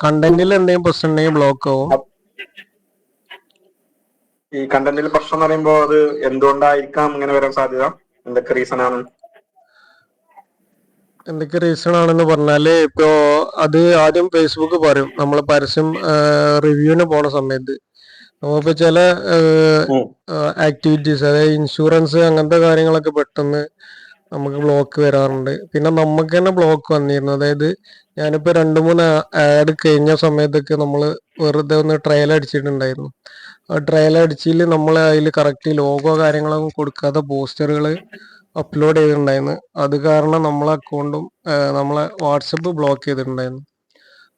Speaker 2: കണ്ടന്റിൽ എന്തെങ്കിലും പ്രശ്നം ഉണ്ടെങ്കിൽ ബ്ലോക്ക് ആവും.
Speaker 8: ഈ കണ്ടന്റിൽ പ്രശ്നം എന്ന് പറയുമ്പോൾ അത് എന്തുകൊണ്ടായിരിക്കാം ഇങ്ങനെ വരാൻ സാധ്യത? എന്തൊക്കെ റീസൺ ആണ്?
Speaker 2: എന്തൊക്കെ റീസൺ ആണെന്ന് പറഞ്ഞാല് ഇപ്പോ അത് ആദ്യം ഫേസ്ബുക്ക് പറയും നമ്മൾ പരസ്യം റിവ്യൂവിന് പോണ സമയത്ത്. നമ്മളിപ്പോ ചില ആക്ടിവിറ്റീസ്, അതായത് ഇൻഷുറൻസ് അങ്ങനത്തെ കാര്യങ്ങളൊക്കെ പെട്ടെന്ന് നമുക്ക് ബ്ലോക്ക് വരാറുണ്ട്. പിന്നെ നമുക്ക് തന്നെ ബ്ലോക്ക് വന്നിരുന്നു. അതായത് ഞാനിപ്പോ 2-3 ആഡ് കഴിഞ്ഞ സമയത്തൊക്കെ നമ്മൾ വെറുതെ ഒന്ന് ട്രയൽ അടിച്ചിട്ടുണ്ടായിരുന്നു. ആ ട്രയൽ അടിച്ചിൽ നമ്മൾ അതിൽ കറക്റ്റ് ലോഗോ കാര്യങ്ങളൊന്നും കൊടുക്കാതെ പോസ്റ്ററുകൾ അപ്ലോഡ് ചെയ്തിട്ടുണ്ടായിരുന്നു. അത് കാരണം നമ്മളെ അക്കൗണ്ടും നമ്മളെ വാട്സപ്പ് ബ്ലോക്ക് ചെയ്തിട്ടുണ്ടായിരുന്നു.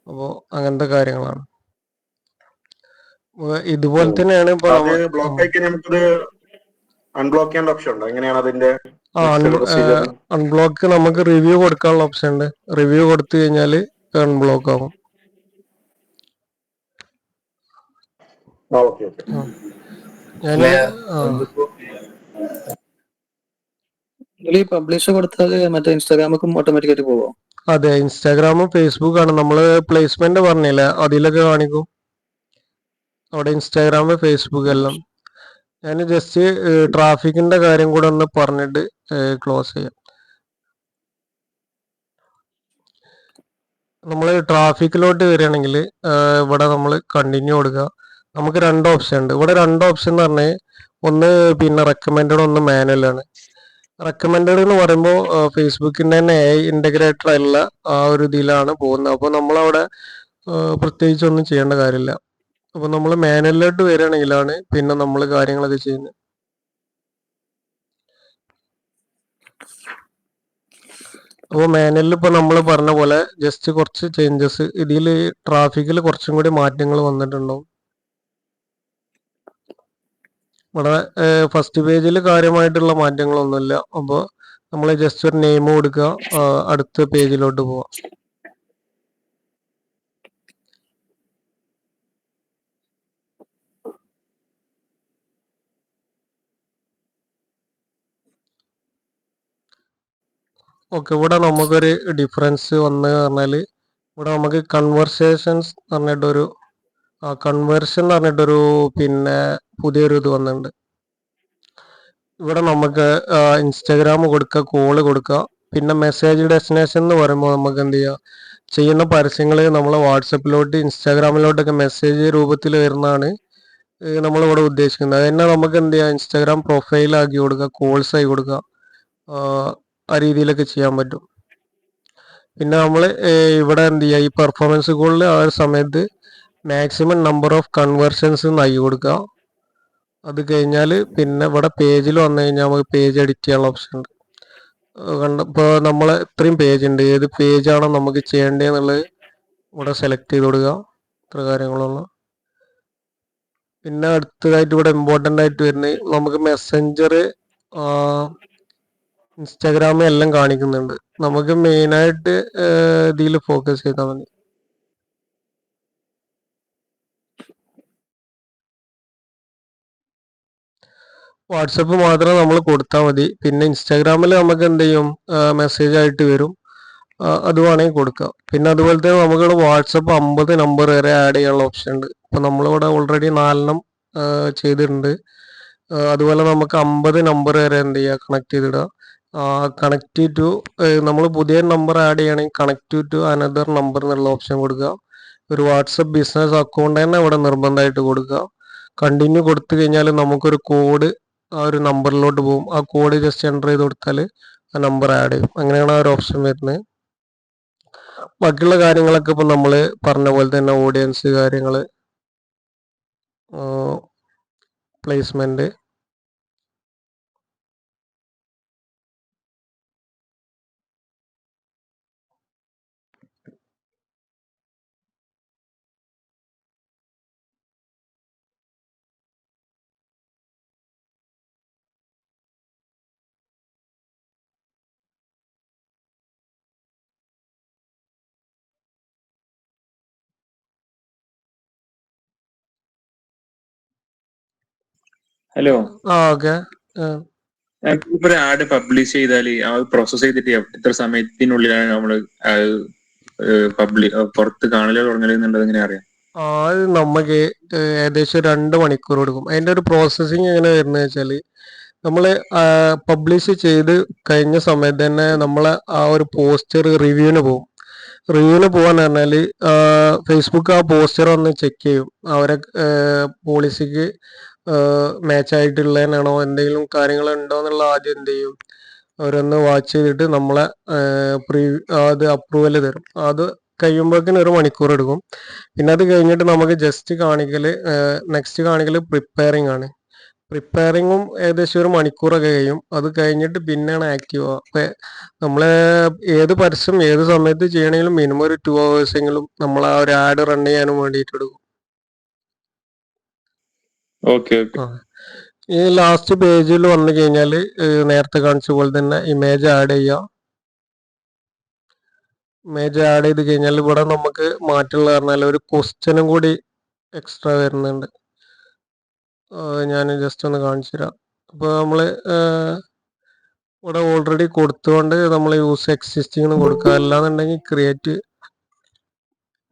Speaker 2: അപ്പോൾ അങ്ങനത്തെ കാര്യങ്ങളാണ്. ഇതുപോലെ തന്നെയാണ് ഇപ്പൊ
Speaker 8: ബ്ലോക്ക് ആയി കഴിഞ്ഞാൽ നമുക്കത് അൺബ്ലോക്ക് ചെയ്യേണ്ട ഓപ്ഷൻ ഉണ്ടോ? എങ്ങനെയാണ് അതിന്റെ
Speaker 2: അൺബ്ലോക്ക്? നമുക്ക് റിവ്യൂ കൊടുക്കാനുള്ള ഓപ്ഷൻ ഉണ്ട്. റിവ്യൂ കൊടുത്തു കഴിഞ്ഞാൽ അൺബ്ലോക്ക് ആകും.
Speaker 3: പബ്ലിഷ് കൊടുത്താൽ മറ്റേ ഇൻസ്റ്റാഗ്രാമൊക്കെ ഓട്ടോമാറ്റിക്കായിട്ട് പോവോ?
Speaker 2: അതെ, ഇൻസ്റ്റാഗ്രാമും ഫേസ്ബുക്ക് ആണ്. നമ്മള് പ്ലേസ്മെന്റ് പറഞ്ഞില്ല, അതിലൊക്കെ കാണിക്കും. അവിടെ ഇൻസ്റ്റാഗ്രാം ഫേസ്ബുക്ക് എല്ലാം. ഞാൻ ജസ്റ്റ് ട്രാഫിക്കിന്റെ കാര്യം കൂടെ ഒന്ന് പറഞ്ഞിട്ട് ക്ലോസ് ചെയ്യാം. നമ്മൾ ട്രാഫിക്കിലോട്ട് വരികയാണെങ്കിൽ ഇവിടെ നമ്മൾ കണ്ടിന്യൂ കൊടുക്കുക. നമുക്ക് 2 ഓപ്ഷൻ ഉണ്ട്. ഇവിടെ 2 ഓപ്ഷൻ എന്ന് പറഞ്ഞാൽ ഒന്ന് പിന്നെ റെക്കമെൻഡഡ്, ഒന്ന് മാനുവൽ ആണ്. റെക്കമെൻഡഡ് എന്ന് പറയുമ്പോൾ ഫേസ്ബുക്കിന്റെ തന്നെ ഇന്റഗ്രേറ്റർ അല്ല, ആ ഒരു ഇതിലാണ് പോകുന്നത്. അപ്പോൾ നമ്മളവിടെ പ്രത്യേകിച്ചൊന്നും ചെയ്യേണ്ട കാര്യമില്ല. അപ്പോൾ നമ്മൾ മാനുവലിലോട്ട് വരികയാണെങ്കിലാണ് പിന്നെ നമ്മൾ കാര്യങ്ങളൊക്കെ ചെയ്യുന്നത്. അപ്പോൾ മാനുവലിൽ ഇപ്പോൾ നമ്മൾ പറഞ്ഞ പോലെ ജസ്റ്റ് കുറച്ച് ചേഞ്ചസ്, ഇതിൽ ട്രാഫിക്കിൽ കുറച്ചും കൂടി മാറ്റങ്ങൾ വന്നിട്ടുണ്ടാവും. ഇവിടെ ഫസ്റ്റ് പേജിൽ കാര്യമായിട്ടുള്ള മാറ്റങ്ങളൊന്നുമില്ല. അപ്പോൾ നമ്മൾ ജസ്റ്റ് ഒരു നെയിം കൊടുക്കുക, അടുത്ത പേജിലോട്ട് പോവാം. ഓക്കെ, ഇവിടെ നമുക്കൊരു ഡിഫറൻസ് വന്ന് പറഞ്ഞാല് ഇവിടെ നമുക്ക് കൺവെർസേഷൻസ് പറഞ്ഞിട്ടൊരു കൺവേർഷൻ എന്ന് പറഞ്ഞിട്ടൊരു പിന്നെ പുതിയൊരു ഇത് വന്നിട്ടുണ്ട്. ഇവിടെ നമുക്ക് ഇൻസ്റ്റാഗ്രാം കൊടുക്കുക, കോള് കൊടുക്കുക, പിന്നെ മെസ്സേജ് ഡെസ്റ്റിനേഷൻ എന്ന് പറയുമ്പോൾ നമുക്ക് എന്ത് ചെയ്യുക, ചെയ്യുന്ന പരസ്യങ്ങൾ നമ്മളെ വാട്സപ്പിലോട്ട് ഇൻസ്റ്റാഗ്രാമിലോട്ടൊക്കെ മെസ്സേജ് രൂപത്തിൽ വരുന്നതാണ് നമ്മളിവിടെ ഉദ്ദേശിക്കുന്നത്. അത് തന്നെ നമുക്ക് എന്ത് ചെയ്യാം, ഇൻസ്റ്റാഗ്രാം പ്രൊഫൈലാക്കി കൊടുക്കുക, കോൾസ് ആയി കൊടുക്കുക, ആ രീതിയിലൊക്കെ ചെയ്യാൻ പറ്റും. പിന്നെ നമ്മൾ ഇവിടെ എന്ത് ചെയ്യുക, ഈ പെർഫോമൻസ് കോളിൽ ആ ഒരു സമയത്ത് മാക്സിമം നമ്പർ ഓഫ് കൺവേർഷൻസ് നൽകി കൊടുക്കുക. അത് കഴിഞ്ഞാൽ പിന്നെ ഇവിടെ പേജിൽ വന്നു കഴിഞ്ഞാൽ നമുക്ക് പേജ് എഡിറ്റ് ചെയ്യാനുള്ള ഓപ്ഷൻ ഉണ്ട്. ഇപ്പോൾ നമ്മൾ ഇത്രയും പേജ് ഉണ്ട്, ഏത് പേജാണോ നമുക്ക് ചെയ്യേണ്ടതെന്നുള്ളത് ഇവിടെ സെലക്ട് ചെയ്ത് കൊടുക്കുക. ഇത്ര കാര്യങ്ങളുള്ള. പിന്നെ അടുത്തതായിട്ട് ഇവിടെ ഇമ്പോർട്ടൻ്റ് ആയിട്ട് വരുന്നത് നമുക്ക് മെസ്സഞ്ചർ, ഇൻസ്റ്റാഗ്രാം എല്ലാം കാണിക്കുന്നുണ്ട്. നമുക്ക് മെയിനായിട്ട് ഇതിൽ ഫോക്കസ് ചെയ്താൽ മതി. വാട്സപ്പ് മാത്രം നമ്മൾ കൊടുത്താൽ മതി. പിന്നെ ഇൻസ്റ്റാഗ്രാമിൽ നമുക്ക് എന്ത് ചെയ്യും, മെസ്സേജ് ആയിട്ട് വരും, അത് വേണമെങ്കിൽ കൊടുക്കാം. പിന്നെ അതുപോലെ തന്നെ നമുക്കിവിടെ വാട്സപ്പ് 50 നമ്പർ വരെ ആഡ് ചെയ്യാനുള്ള ഓപ്ഷൻ ഉണ്ട്. ഇപ്പം നമ്മളിവിടെ ഓൾറെഡി 4 ചെയ്തിട്ടുണ്ട്. അതുപോലെ നമുക്ക് 50 നമ്പർ വരെ എന്ത് ചെയ്യുക, കണക്ട് ചെയ്തിടുക. കണക്ട് ടു നമ്മൾ പുതിയ നമ്പർ ആഡ് ചെയ്യണമെങ്കിൽ കണക്ട് ടു അനദർ നമ്പർ എന്നുള്ള ഓപ്ഷൻ കൊടുക്കുക. ഒരു വാട്സപ്പ് ബിസിനസ് അക്കൗണ്ട് തന്നെ ഇവിടെ നിർബന്ധമായിട്ട് കൊടുക്കുക. കണ്ടിന്യൂ കൊടുത്തു കഴിഞ്ഞാൽ നമുക്കൊരു കോഡ് ആ ഒരു നമ്പറിലോട്ട് പോകും. ആ കോഡ് ജസ്റ്റ് എൻ്റർ ചെയ്ത് കൊടുത്താൽ ആ നമ്പർ ആഡ് ചെയ്യും. അങ്ങനെയാണ് ആ ഒരു ഓപ്ഷൻ വരുന്നത്. ബാക്കിയുള്ള കാര്യങ്ങളൊക്കെ ഇപ്പം നമ്മൾ പറഞ്ഞ പോലെ തന്നെ ഓഡിയൻസ് കാര്യങ്ങൾ, പ്ലേസ്മെൻറ്റ്,
Speaker 9: ഹലോ,
Speaker 2: ഓക്കെ.
Speaker 9: ഇപ്പൊ ഒരു ആഡ് പബ്ലിഷ് ചെയ്താൽ ആ പ്രോസസ് ചെയ്തിട്ട് എത്ര സമയത്തിനുള്ളിലാണ് നമ്മൾ പുറത്ത് കാണല് തുടങ്ങലെന്നുള്ളത് എങ്ങനെ അറിയാം?
Speaker 2: അത് നമുക്ക് ഏകദേശം 2 മണിക്കൂർ എടുക്കും. അതിൻ്റെ ഒരു പ്രോസസ്സിങ് എങ്ങനെ വരുന്നത് വെച്ചാൽ നമ്മൾ പബ്ലിഷ് ചെയ്ത് കഴിഞ്ഞ സമയത്ത് തന്നെ നമ്മളെ ആ ഒരു പോസ്റ്റർ റിവ്യൂവിന് പോകും. റിവ്യൂവിന് പോകാന്ന് പറഞ്ഞാൽ ഫേസ്ബുക്ക് ആ പോസ്റ്റർ ഒന്ന് ചെക്ക് ചെയ്യും. അവരെ പോളിസിക്ക് മാച്ച് ആയിട്ടുള്ളതിനാണോ എന്തെങ്കിലും കാര്യങ്ങൾ ഉണ്ടോ എന്നുള്ള ആദ്യം എന്ത് ചെയ്യും, അവരൊന്ന് വാച്ച് ചെയ്തിട്ട് നമ്മളെ അത് അപ്രൂവൽ തരും. അത് കഴിയുമ്പോഴേക്കിന് 1 മണിക്കൂർ എടുക്കും. പിന്നെ അത് കഴിഞ്ഞിട്ട് നമുക്ക് ജസ്റ്റ് നെക്സ്റ്റ് കാണിക്കൽ പ്രിപ്പയറിംഗ് ആണ്. പ്രിപ്പയറിങ്ങും ഏകദേശം 1 മണിക്കൂറൊക്കെ കഴിയും. അത് കഴിഞ്ഞിട്ട് പിന്നെയാണ് ആക്റ്റീവ് ആവുക. അപ്പം നമ്മളെ ഏത് പരസ്യം ഏത് സമയത്ത് ചെയ്യണമെങ്കിലും മിനിമം ഒരു 2 hours എങ്കിലും നമ്മൾ ആ ഒരു ആഡ് റൺ ചെയ്യാനും വേണ്ടിയിട്ട് എടുക്കും.
Speaker 9: ഓക്കെ.
Speaker 2: ഈ ലാസ്റ്റ് പേജിൽ വന്നു കഴിഞ്ഞാൽ നേരത്തെ കാണിച്ച പോലെ തന്നെ ഇമേജ് ആഡ് ചെയ്യുക. ഇമേജ് ആഡ് ചെയ്ത് കഴിഞ്ഞാൽ ഇവിടെ നമുക്ക് മാറ്റുള്ള പറഞ്ഞാൽ ഒരു ക്വസ്റ്റ്യനും കൂടി എക്സ്ട്രാ വരുന്നുണ്ട്. ഞാൻ ജസ്റ്റ് ഒന്ന് കാണിച്ചു തരാം. അപ്പോൾ നമ്മൾ ഇവിടെ ഓൾറെഡി കൊടുത്തുകൊണ്ട് നമ്മൾ യൂസ് എക്സിസ്റ്റിംഗ് എന്ന് കൊടുക്കുക, അല്ലാന്നുണ്ടെങ്കിൽ ക്രിയേറ്റ്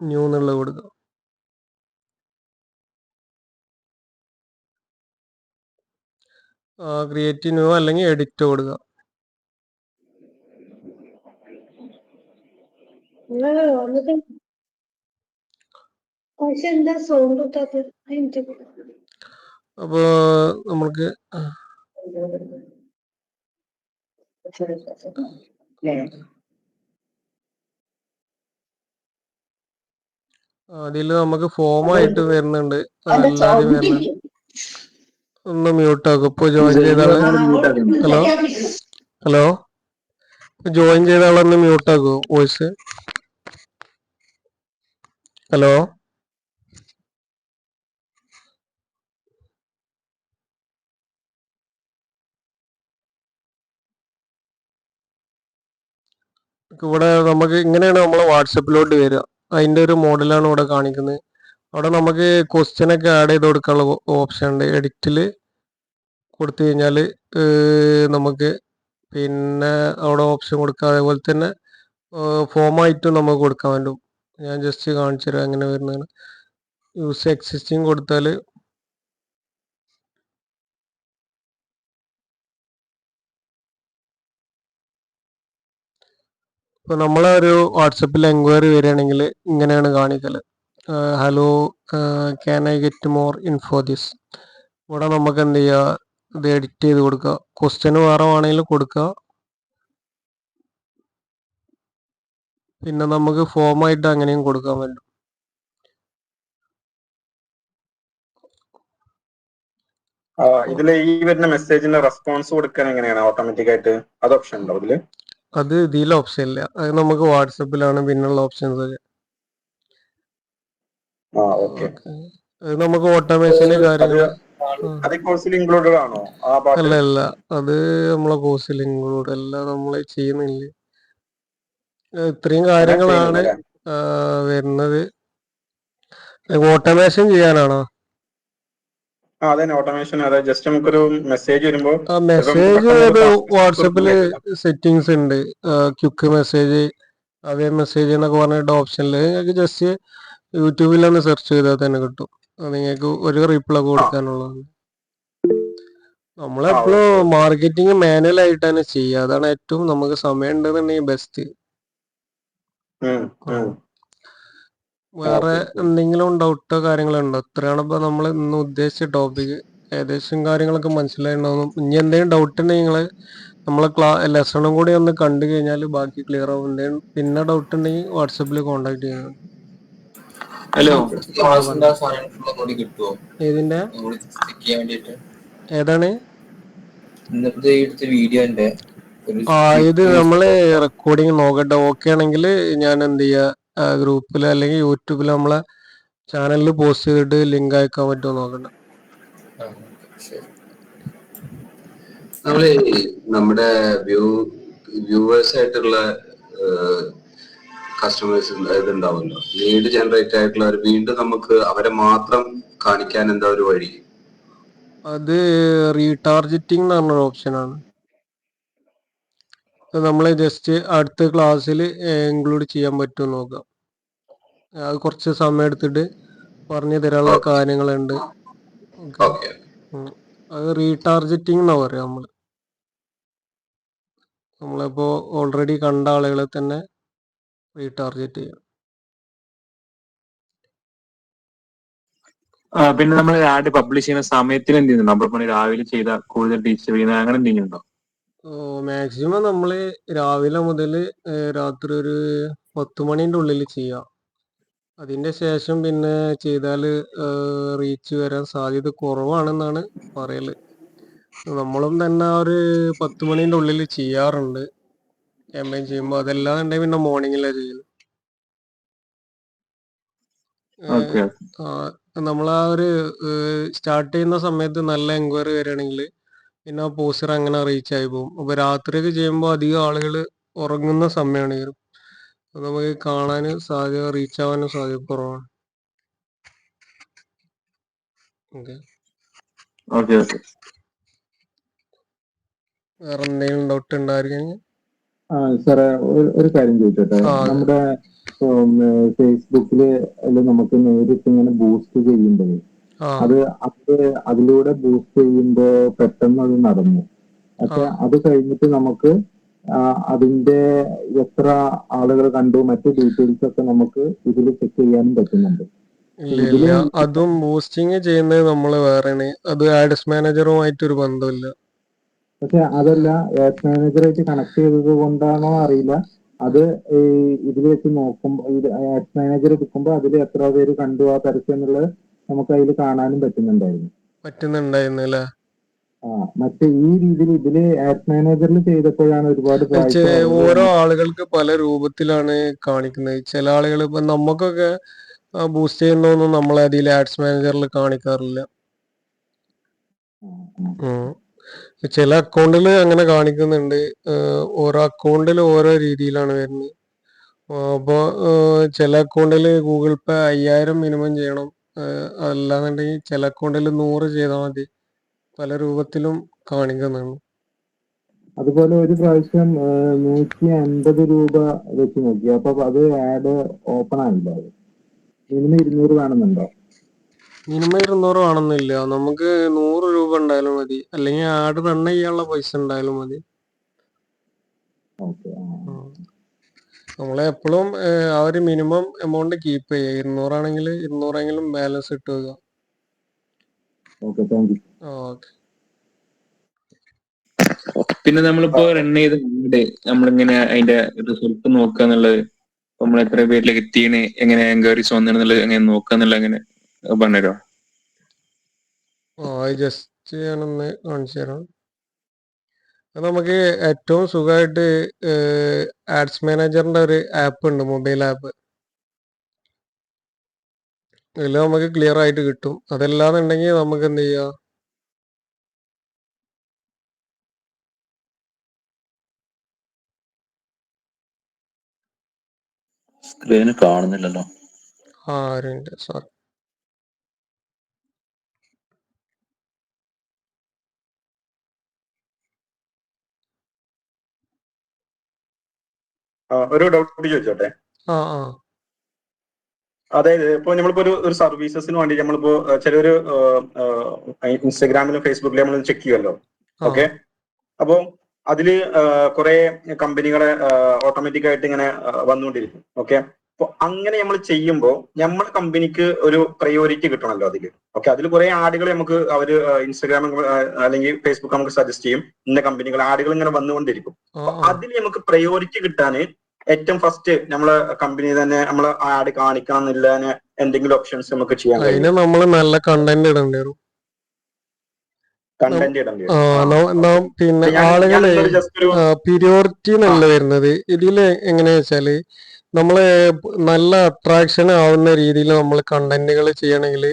Speaker 2: ന്യൂ എന്നുള്ളത് കൊടുക്കുക. ക്രിയേറ്റ് ന്യൂ അല്ലെങ്കിൽ എഡിറ്റ് കൊടുക്കുക. അപ്പോൾ നമുക്ക് അതിൽ നമുക്ക് ഫോമായിട്ട് വരുന്നുണ്ട്, അല്ലാതെ വരുന്നുണ്ട്. ഒന്ന് മ്യൂട്ട് ആക്കും. ഇപ്പോൾ ജോയിൻ ചെയ്ത ആള്, ഹലോ ജോയിൻ ചെയ്ത ആളൊന്ന് മ്യൂട്ട് ആക്കുമോ വോയിസ്? ഹലോ, ഇവിടെ നമുക്ക് ഇങ്ങനെയാണ് നമ്മളെ വാട്സപ്പിലോട്ട് വരിക. അതിൻ്റെ ഒരു മോഡലാണ് ഇവിടെ കാണിക്കുന്നത്. അവിടെ നമുക്ക് ക്വസ്റ്റ്യൻ ഒക്കെ ആഡ് ചെയ്ത് കൊടുക്കാനുള്ള ഓപ്ഷൻ ഉണ്ട്. എഡിറ്റിൽ കൊടുത്തു കഴിഞ്ഞാൽ നമുക്ക് പിന്നെ അവിടെ ഓപ്ഷൻ കൊടുക്കുക. അതേപോലെ തന്നെ ഫോമായിട്ടും നമുക്ക് കൊടുക്കാൻ പറ്റും. ഞാൻ ജസ്റ്റ് കാണിച്ചു തരാം എങ്ങനെ വരുന്നതാണ്. യൂസ് എക്സിസ്റ്റിംഗ് കൊടുത്താൽ ഇപ്പോൾ നമ്മളെ ഒരു വാട്സപ്പിൽ എൻക്വയറി വരികയാണെങ്കിൽ ഇങ്ങനെയാണ് കാണിക്കൽ. Hello, can I get more info this. ഇവിടെ നമുക്ക് എന്ത് ചെയ്യുക, ഇത് എഡിറ്റ് ചെയ്ത് കൊടുക്കുക. ക്വസ്റ്റ്യൻ വേറെ വേണമെങ്കിൽ കൊടുക്കുക. പിന്നെ നമുക്ക് ഫോമായിട്ട് അങ്ങനെയും കൊടുക്കാൻ പറ്റും.
Speaker 8: ഇതില് ഈ വരുന്ന മെസ്സേജിന് റെസ്പോൺസ് കൊടുക്കാൻ എങ്ങനെയാണ് ഓട്ടോമാറ്റിക് ആയിട്ട്? അത് ഓപ്ഷൻ ഉണ്ടോ ഇതില്?
Speaker 2: അത് ഇതിൽ ഓപ്ഷൻ ഇല്ല. അത് നമുക്ക് വാട്സപ്പിലാണ് പിന്നുള്ള ഓപ്ഷൻസ് ഒക്കെ.
Speaker 8: ഓക്കെ.
Speaker 2: അത് നമുക്ക് ഓട്ടോമേഷന് കാര്യങ്ങൾ
Speaker 8: അത് കോഴ്സിൽ ഇൻക്ലൂഡഡ് ആണോ ആ പാട്ട്?
Speaker 2: അല്ല അല്ല, അത് നമ്മളെ കോഴ്സിൽ ഇൻക്ലൂഡ് അല്ല, നമ്മൾ ചെയ്യുന്നില്ല. ഇത്രയും കാര്യങ്ങളാണ് വരുന്നത്. ഓട്ടോമേഷൻ ചെയ്യാനാണോ?
Speaker 8: അതെ, ഓട്ടോമേഷൻ. അതെ, ജസ്റ്റ് നമുക്കൊരു മെസ്സേജ് വരുമ്പോ
Speaker 2: ആ മെസ്സേജ് വാട്സപ്പില് സെറ്റിങ്സ് ഉണ്ട്. ക്വിക്ക് മെസ്സേജ്, അവേ മെസ്സേജ് എന്നൊക്കെ പറഞ്ഞിട്ട് ഓപ്ഷനിൽ നിങ്ങൾക്ക് ജസ്റ്റ് യൂട്യൂബിലൊന്ന് സെർച്ച് ചെയ്താൽ തന്നെ കിട്ടും. നിങ്ങൾക്ക് ഒരു റിപ്ലൈ കൊടുക്കാനുള്ളതാണ്. നമ്മളെപ്പോഴും മാർക്കറ്റിംഗ് മാനുവൽ ആയിട്ടാണ് ചെയ്യുക. അതാണ് ഏറ്റവും നമുക്ക് സമയം ഉണ്ടെന്നുണ്ടെങ്കിൽ ബെസ്റ്റ്. വേറെ എന്തെങ്കിലും ഡൗട്ടോ കാര്യങ്ങളോ ഉണ്ടോ? ഇത്രയാണ് ഇപ്പൊ നമ്മൾ ഇന്ന് ഉദ്ദേശിച്ച ടോപ്പിക്. ഏകദേശം കാര്യങ്ങളൊക്കെ മനസ്സിലായിട്ടുണ്ടാവും. ഇനി എന്തെങ്കിലും ഡൗട്ട് ഉണ്ടെങ്കിൽ നിങ്ങൾ നമ്മളെ ലെസണും കൂടി ഒന്ന് കണ്ടു കഴിഞ്ഞാൽ ബാക്കി ക്ലിയർ ആവും. പിന്നെ ഡൗട്ട് ഉണ്ടെങ്കിൽ വാട്സപ്പിൽ കോൺടാക്ട് ചെയ്യണം.
Speaker 9: ഹലോ,
Speaker 2: ഏതിന്റെ ഏതാണ്? ഇത് നമ്മള് റെക്കോർഡിങ് നോക്കട്ടെ. ഓക്കെ ആണെങ്കിൽ ഞാൻ എന്ത് ചെയ്യാ, ഗ്രൂപ്പിൽ അല്ലെങ്കിൽ യൂട്യൂബിൽ നമ്മളെ ചാനലിൽ പോസ്റ്റ് ചെയ്തിട്ട് ലിങ്ക് അയക്കാൻ പറ്റുമോ നോക്കട്ടെ.
Speaker 4: നമ്മള് നമ്മുടെ വ്യൂവേഴ്സ് ആയിട്ടുള്ള കസ്റ്റമേഴ്സ് ഇതുണ്ടാവുമല്ലോ, ലീഡ് ജനറേറ്റ് ആയിട്ടുള്ളവർ, വീണ്ടും നമുക്ക് അവരെ മാത്രം കാണിക്കാൻ എന്താ ഒരു വഴി?
Speaker 2: അത് റീടാർജറ്റിംഗ് എന്ന് പറഞ്ഞൊരു ഓപ്ഷനാണ്. നമ്മൾ ജസ്റ്റ് അടുത്ത ക്ലാസ്സിൽ ഇൻക്ലൂഡ് ചെയ്യാൻ പറ്റുമോ നോക്കാം. അത് കുറച്ച് സമയം എടുത്തിട്ട് പറഞ്ഞു തരാനുള്ള കാര്യങ്ങളുണ്ട്. ഓക്കെ, അത് റീടാർജറ്റിംഗ് എന്നാ പറയാ. നമ്മളിപ്പോ ഓൾറെഡി കണ്ട ആളുകളെ തന്നെ റീടാർജറ്റ് ചെയ്യാം.
Speaker 9: പിന്നെ നമ്മൾ ആഡ് പബ്ലിഷ് ചെയ്യുന്ന സമയത്തിന് എന്ത് ചെയ്യുന്നു? നമ്മളിപ്പോൾ രാവിലെ ചെയ്ത കൂടുതൽ ടീച്ചർ ചെയ്യുന്ന അങ്ങനെ എന്തെങ്കിലും ഉണ്ടോ?
Speaker 2: മാക്സിമം നമ്മൾ രാവിലെ മുതൽ രാത്രി ഒരു 10 മണിന്റെ ഉള്ളിൽ ചെയ്യാം. അതിന്റെ ശേഷം പിന്നെ ചെയ്താൽ റീച്ച് വരാൻ സാധ്യത കുറവാണെന്നാണ് പറയല്. നമ്മളും തന്നെ ഒരു 10 മണിന്റെ ഉള്ളിൽ ചെയ്യാറുണ്ട് ക്യാമ്പയിൻ ചെയ്യുമ്പോൾ. അതെല്ലാം ഉണ്ടെങ്കിൽ പിന്നെ മോർണിംഗിലാണ് ചെയ്യല്. നമ്മൾ ആ ഒരു സ്റ്റാർട്ട് ചെയ്യുന്ന സമയത്ത് നല്ല എൻക്വയറി വരികയാണെങ്കിൽ പിന്നെ ആ പോസ്റ്റർ അങ്ങനെ റീച്ച് ആയി പോകും. അപ്പൊ രാത്രിയൊക്കെ ചെയ്യുമ്പോൾ അധികം ആളുകൾ ഉറങ്ങുന്ന സമയമാണ് വരും. നമുക്ക് കാണാൻ സാധ്യത, റീച്ച് ആവാനും സാധ്യത കുറവാണ്.
Speaker 9: ഓക്കെ.
Speaker 2: വേറെ എന്തെങ്കിലും ഡൗട്ട് ഉണ്ടായിരിക്കും?
Speaker 6: സാറേ, ഒരു കാര്യം ചോദിച്ചോട്ടെ. നമ്മുടെ ഫേസ്ബുക്കില് നമുക്ക് നേരിട്ട് ഇങ്ങനെ ബൂസ്റ്റ് ചെയ്യുമ്പോഴേ അത് അതിലൂടെ ബൂസ്റ്റ് ചെയ്യുമ്പോ പെട്ടെന്ന് അത് നടന്നു. പക്ഷെ അത് കഴിഞ്ഞിട്ട് നമുക്ക് അതിന്റെ എത്ര ആളുകൾ കണ്ടു, മറ്റു ഡീറ്റെയിൽസ് ഒക്കെ നമുക്ക് ഇതിൽ ചെക്ക് ചെയ്യാനും പറ്റുന്നുണ്ട്.
Speaker 2: ഇല്ല, അതും ബൂസ്റ്റിംഗ് ചെയ്യുന്നത് നമ്മൾ വേറെയാണ്. അത് ആഡ്സ് മാനേജറുമായിട്ടൊരു ബന്ധമില്ല.
Speaker 6: പക്ഷെ അതല്ല, ആഡ്സ് മാനേജറായിട്ട് കണക്ട് ചെയ്തത് കൊണ്ടാണോ അറിയില്ല, അത് ഇതിൽ വെച്ച് നോക്കുമ്പോൾ ആഡ്സ് മാനേജർ എടുക്കുമ്പോൾ അതിൽ എത്ര പേര് കണ്ടു ആ പരസ്യം എന്നുള്ളത് നമുക്ക് അതിൽ കാണാനും
Speaker 2: പറ്റുന്നുണ്ടായിരുന്നു അല്ലേ?
Speaker 6: മറ്റേ ഈ രീതിയിൽ ഇതില് ആഡ്സ് മാനേജറിൽ ചെയ്തപ്പോഴാണ് ഒരുപാട്
Speaker 2: ഓരോ ആളുകൾക്ക് പല രൂപത്തിലാണ് കാണിക്കുന്നത്. ചില ആളുകൾ ഇപ്പൊ നമുക്കൊക്കെ ബൂസ്റ്റ് ചെയ്യുന്നൊന്നും നമ്മളെ അതിൽ ആഡ്സ് മാനേജറിൽ കാണിക്കാറില്ല. ചില അക്കൗണ്ടിൽ അങ്ങനെ കാണിക്കുന്നുണ്ട്. ഓരോ അക്കൗണ്ടിൽ ഓരോ രീതിയിലാണ് വരുന്നത്. അപ്പോൾ ചില അക്കൗണ്ടിൽ ഗൂഗിൾ പേ 5000 മിനിമം ചെയ്യണം. അല്ലാന്നുണ്ടെങ്കിൽ ചില അക്കൗണ്ടിൽ 100 ചെയ്താൽ മതി. പല രൂപത്തിലും കാണിക്കുന്നുണ്ട്.
Speaker 6: അതുപോലെ ഒരു പ്രാവശ്യം 150 രൂപ വെച്ച് നോക്കി. അപ്പൊ അത് ആഡ് ഓപ്പൺ ആയില്ല. അത് മിനിമം 200 വേണമെന്നുണ്ടോ?
Speaker 2: മിനിമം 200 വേണമെന്നില്ല. നമുക്ക് 100 രൂപ ഉണ്ടായാലും മതി, അല്ലെങ്കിൽ ആഡ് റൺ ചെയ്യാനുള്ള പൈസ ഉണ്ടായാലും മതി.
Speaker 6: ഓക്കെ.
Speaker 2: നമ്മളെപ്പോഴും ആ ഒരു മിനിമം എമൗണ്ട് കീപ്പ് ചെയ്യുക. 200 ആണെങ്കിൽ 200 ബാലൻസ് ഇട്ട് വെക്കുക.
Speaker 6: Okay, thank U.
Speaker 2: ഓക്കെ.
Speaker 9: പിന്നെ നമ്മളിപ്പോ റൺ ചെയ്ത് നമ്മളിങ്ങനെ അതിന്റെ റിസൾട്ട് നോക്കുക എന്നുള്ളത്, നമ്മൾ എത്ര പേരിലേക്ക് എത്തിയാണ്, എങ്ങനെ എൻക്വയറീസ് വന്നിട്ടുള്ളത് എങ്ങനെ നോക്കുക എന്നുള്ള എങ്ങനെ പറഞ്ഞുതരോ?
Speaker 2: അത് ജസ്റ്റ് ഞാനൊന്ന് കാണിച്ചു തരാം. അത് നമുക്ക് ഏറ്റവും സുഖമായിട്ട് ആഡ്സ് മാനേജറിന്റെ ഒരു ആപ്പ് ഉണ്ട്, മൊബൈൽ ആപ്പ്. ഇതിൽ നമുക്ക് ക്ലിയർ ആയിട്ട് കിട്ടും. അതല്ലാന്നുണ്ടെങ്കിൽ നമുക്ക് എന്ത് ചെയ്യാം,
Speaker 10: സ്ക്രീന് കാണുന്നില്ലല്ലോ.
Speaker 2: ഒരു മിനിറ്റ്, സോറി.
Speaker 8: ഒരു ഡൗട്ട് ചോദിച്ചോട്ടെ. അതായത് ഇപ്പൊ നമ്മളിപ്പോ ഒരു സർവീസസിന് വേണ്ടി നമ്മളിപ്പോ ചിലൊരു ഇൻസ്റ്റാഗ്രാമിലും ഫേസ്ബുക്കിലും നമ്മൾ ചെക്ക് ചെയ്യുമല്ലോ. ഓക്കെ, അപ്പോ അതില് കുറെ കമ്പനികളെ ഓട്ടോമാറ്റിക് ആയിട്ട് ഇങ്ങനെ വന്നുകൊണ്ടിരിക്കും. ഓക്കെ, അപ്പൊ അങ്ങനെ നമ്മൾ ചെയ്യുമ്പോൾ നമ്മുടെ കമ്പനിക്ക് ഒരു പ്രയോറിറ്റി കിട്ടണമല്ലോ അതില്. ഓക്കെ, അതിൽ കുറെ ആടുകൾ നമുക്ക് അവര് ഇൻസ്റ്റാഗ്രാം അല്ലെങ്കിൽ ഫേസ്ബുക്ക് നമുക്ക് സജസ്റ്റ് ചെയ്യും. ഇന്ന കമ്പനികൾ ആടുകൾ ഇങ്ങനെ വന്നുകൊണ്ടിരിക്കും. അപ്പൊ അതിൽ നമുക്ക് പ്രയോറിറ്റി കിട്ടാന് ഏറ്റവും ഫസ്റ്റ് നമ്മളെ കമ്പനി തന്നെ നമ്മളെ ആഡ് കാണിക്കണം എന്നില്ല എന്തെങ്കിലും ഓപ്ഷൻസ് നമുക്ക് ചെയ്യാൻ കഴിയും?
Speaker 2: അതിന് നമ്മൾ നല്ല കണ്ടന്റ് ഇടേണ്ടി വരും.
Speaker 8: കണ്ടന്റ് ഇടേണ്ടി വരും.
Speaker 2: പിന്നെ ആളുകള് പ്രിയോറിറ്റി എന്നല്ല വരുന്നത്. ഇതില് എങ്ങനെയാ വെച്ചാല് നമ്മള് നല്ല അട്രാക്ഷൻ ആവുന്ന രീതിയിൽ നമ്മൾ കണ്ടന്റുകൾ ചെയ്യണമെങ്കിൽ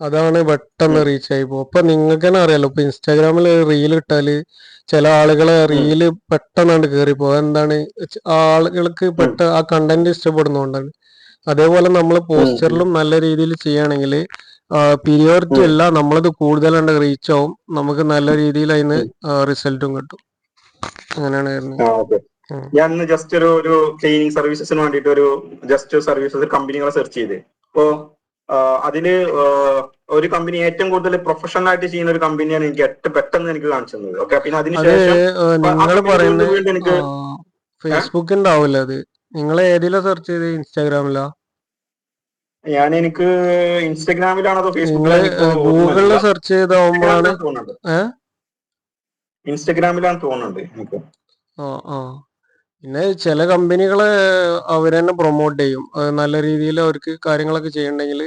Speaker 2: അതാണ് പെട്ടെന്ന് റീച്ച് ആയി പോകും. അപ്പൊ നിങ്ങൾക്ക് തന്നെ അറിയാലോ, ഇപ്പൊ ഇൻസ്റ്റാഗ്രാമിൽ റീൽ ഇട്ടാല് ചില ആളുകളെ റീല് പെട്ടെന്നാണ്ട് കയറിപ്പോ. എന്താണ്, ആളുകൾക്ക് ആ കണ്ടന്റ് ഇഷ്ടപ്പെടുന്നതുകൊണ്ടാണ്. അതേപോലെ നമ്മൾ പോസ്റ്ററിലും നല്ല രീതിയിൽ ചെയ്യുകയാണെങ്കിൽ പീരിയോറിറ്റി അല്ല, നമ്മളത് കൂടുതലാണ്ട് റീച്ച് ആവും, നമുക്ക് നല്ല രീതിയിൽ അതിന് റിസൾട്ടും കിട്ടും. അങ്ങനെയാണ് വരുന്നത്.
Speaker 8: ഞാൻ ജസ്റ്റ് ഒരു ക്ലീനിങ് സർവീസസിന് വേണ്ടിയിട്ട് ഒരു ജസ്റ്റ് സർവീസസ് കമ്പനികളെ സെർച്ച് ചെയ്ത്, അപ്പോ അതില് ഒരു കമ്പനി ഏറ്റവും കൂടുതൽ പ്രൊഫഷണൽ ആയിട്ട് ചെയ്യുന്ന ഒരു കമ്പനിയാണ് എനിക്ക് പെട്ടെന്ന് എനിക്ക് കാണിച്ചു തന്നത്. ഓക്കെ, പിന്നെ അതിനുശേഷം
Speaker 2: നിങ്ങൾ പറയുന്നത് ഫേസ്ബുക്കിന്റെ ആവില്ല, അത് നിങ്ങൾ ഏതിലാ സെർച്ച് ചെയ്ത്? ഇൻസ്റ്റാഗ്രാമിലാ?
Speaker 8: എനിക്ക് ഇൻസ്റ്റാഗ്രാമിലാണോ അതോ ഫേസ്ബുക്കിലാണോ?
Speaker 2: ഗൂഗിളിൽ സെർച്ച് ചെയ്താവുമ്പോഴാണ്.
Speaker 8: ഇൻസ്റ്റാഗ്രാമിലാണ് തോന്നുന്നുണ്ട് എനിക്ക്.
Speaker 2: പിന്നെ ചില കമ്പനികളെ അവരെന്നെ പ്രൊമോട്ട് ചെയ്യും. നല്ല രീതിയിൽ അവർക്ക് കാര്യങ്ങളൊക്കെ ചെയ്യണമെങ്കിൽ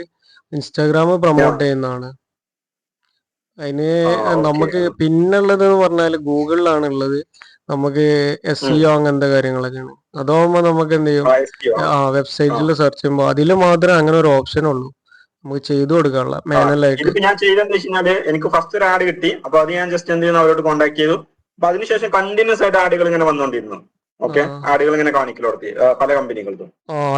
Speaker 2: ഇൻസ്റ്റാഗ്രാം പ്രൊമോട്ട് ചെയ്യുന്നതാണ്. അതിന് നമുക്ക് പിന്നുള്ളത് എന്ന് പറഞ്ഞാൽ ഗൂഗിളിലാണ് ഉള്ളത്. നമുക്ക് SEO അങ്ങനത്തെ കാര്യങ്ങളൊക്കെയാണ്. അതാവുമ്പോ നമുക്ക് എന്ത് ചെയ്യും, വെബ്സൈറ്റിൽ സെർച്ച് ചെയ്യുമ്പോൾ അതിൽ മാത്രമേ അങ്ങനെ ഒരു ഓപ്ഷൻ ഉള്ളൂ നമുക്ക് ചെയ്തു കൊടുക്കാനുള്ള മാനുവലായിട്ട്.
Speaker 8: ഇതിപ്പോ ഞാൻ ചെയ്തെന്ന് വെച്ചാല് എനിക്ക് ഫസ്റ്റ് ഒരു ആഡ് കിട്ടി. അപ്പൊ അത് ഞാൻ ജസ്റ്റ് എന്ത് ചെയ്യുന്നു, അവരോട് കോൺടാക്ട് ചെയ്തു. അപ്പൊ അതിനുശേഷം കണ്ടിന്യൂസ് ആയിട്ട് ആടുകൾ ഇങ്ങനെ വന്നുകൊണ്ടിരുന്നു. ഓക്കെ, ആടുകൾ ഇങ്ങനെ കാണിക്കൽ നടത്തി പല കമ്പനികൾക്കും.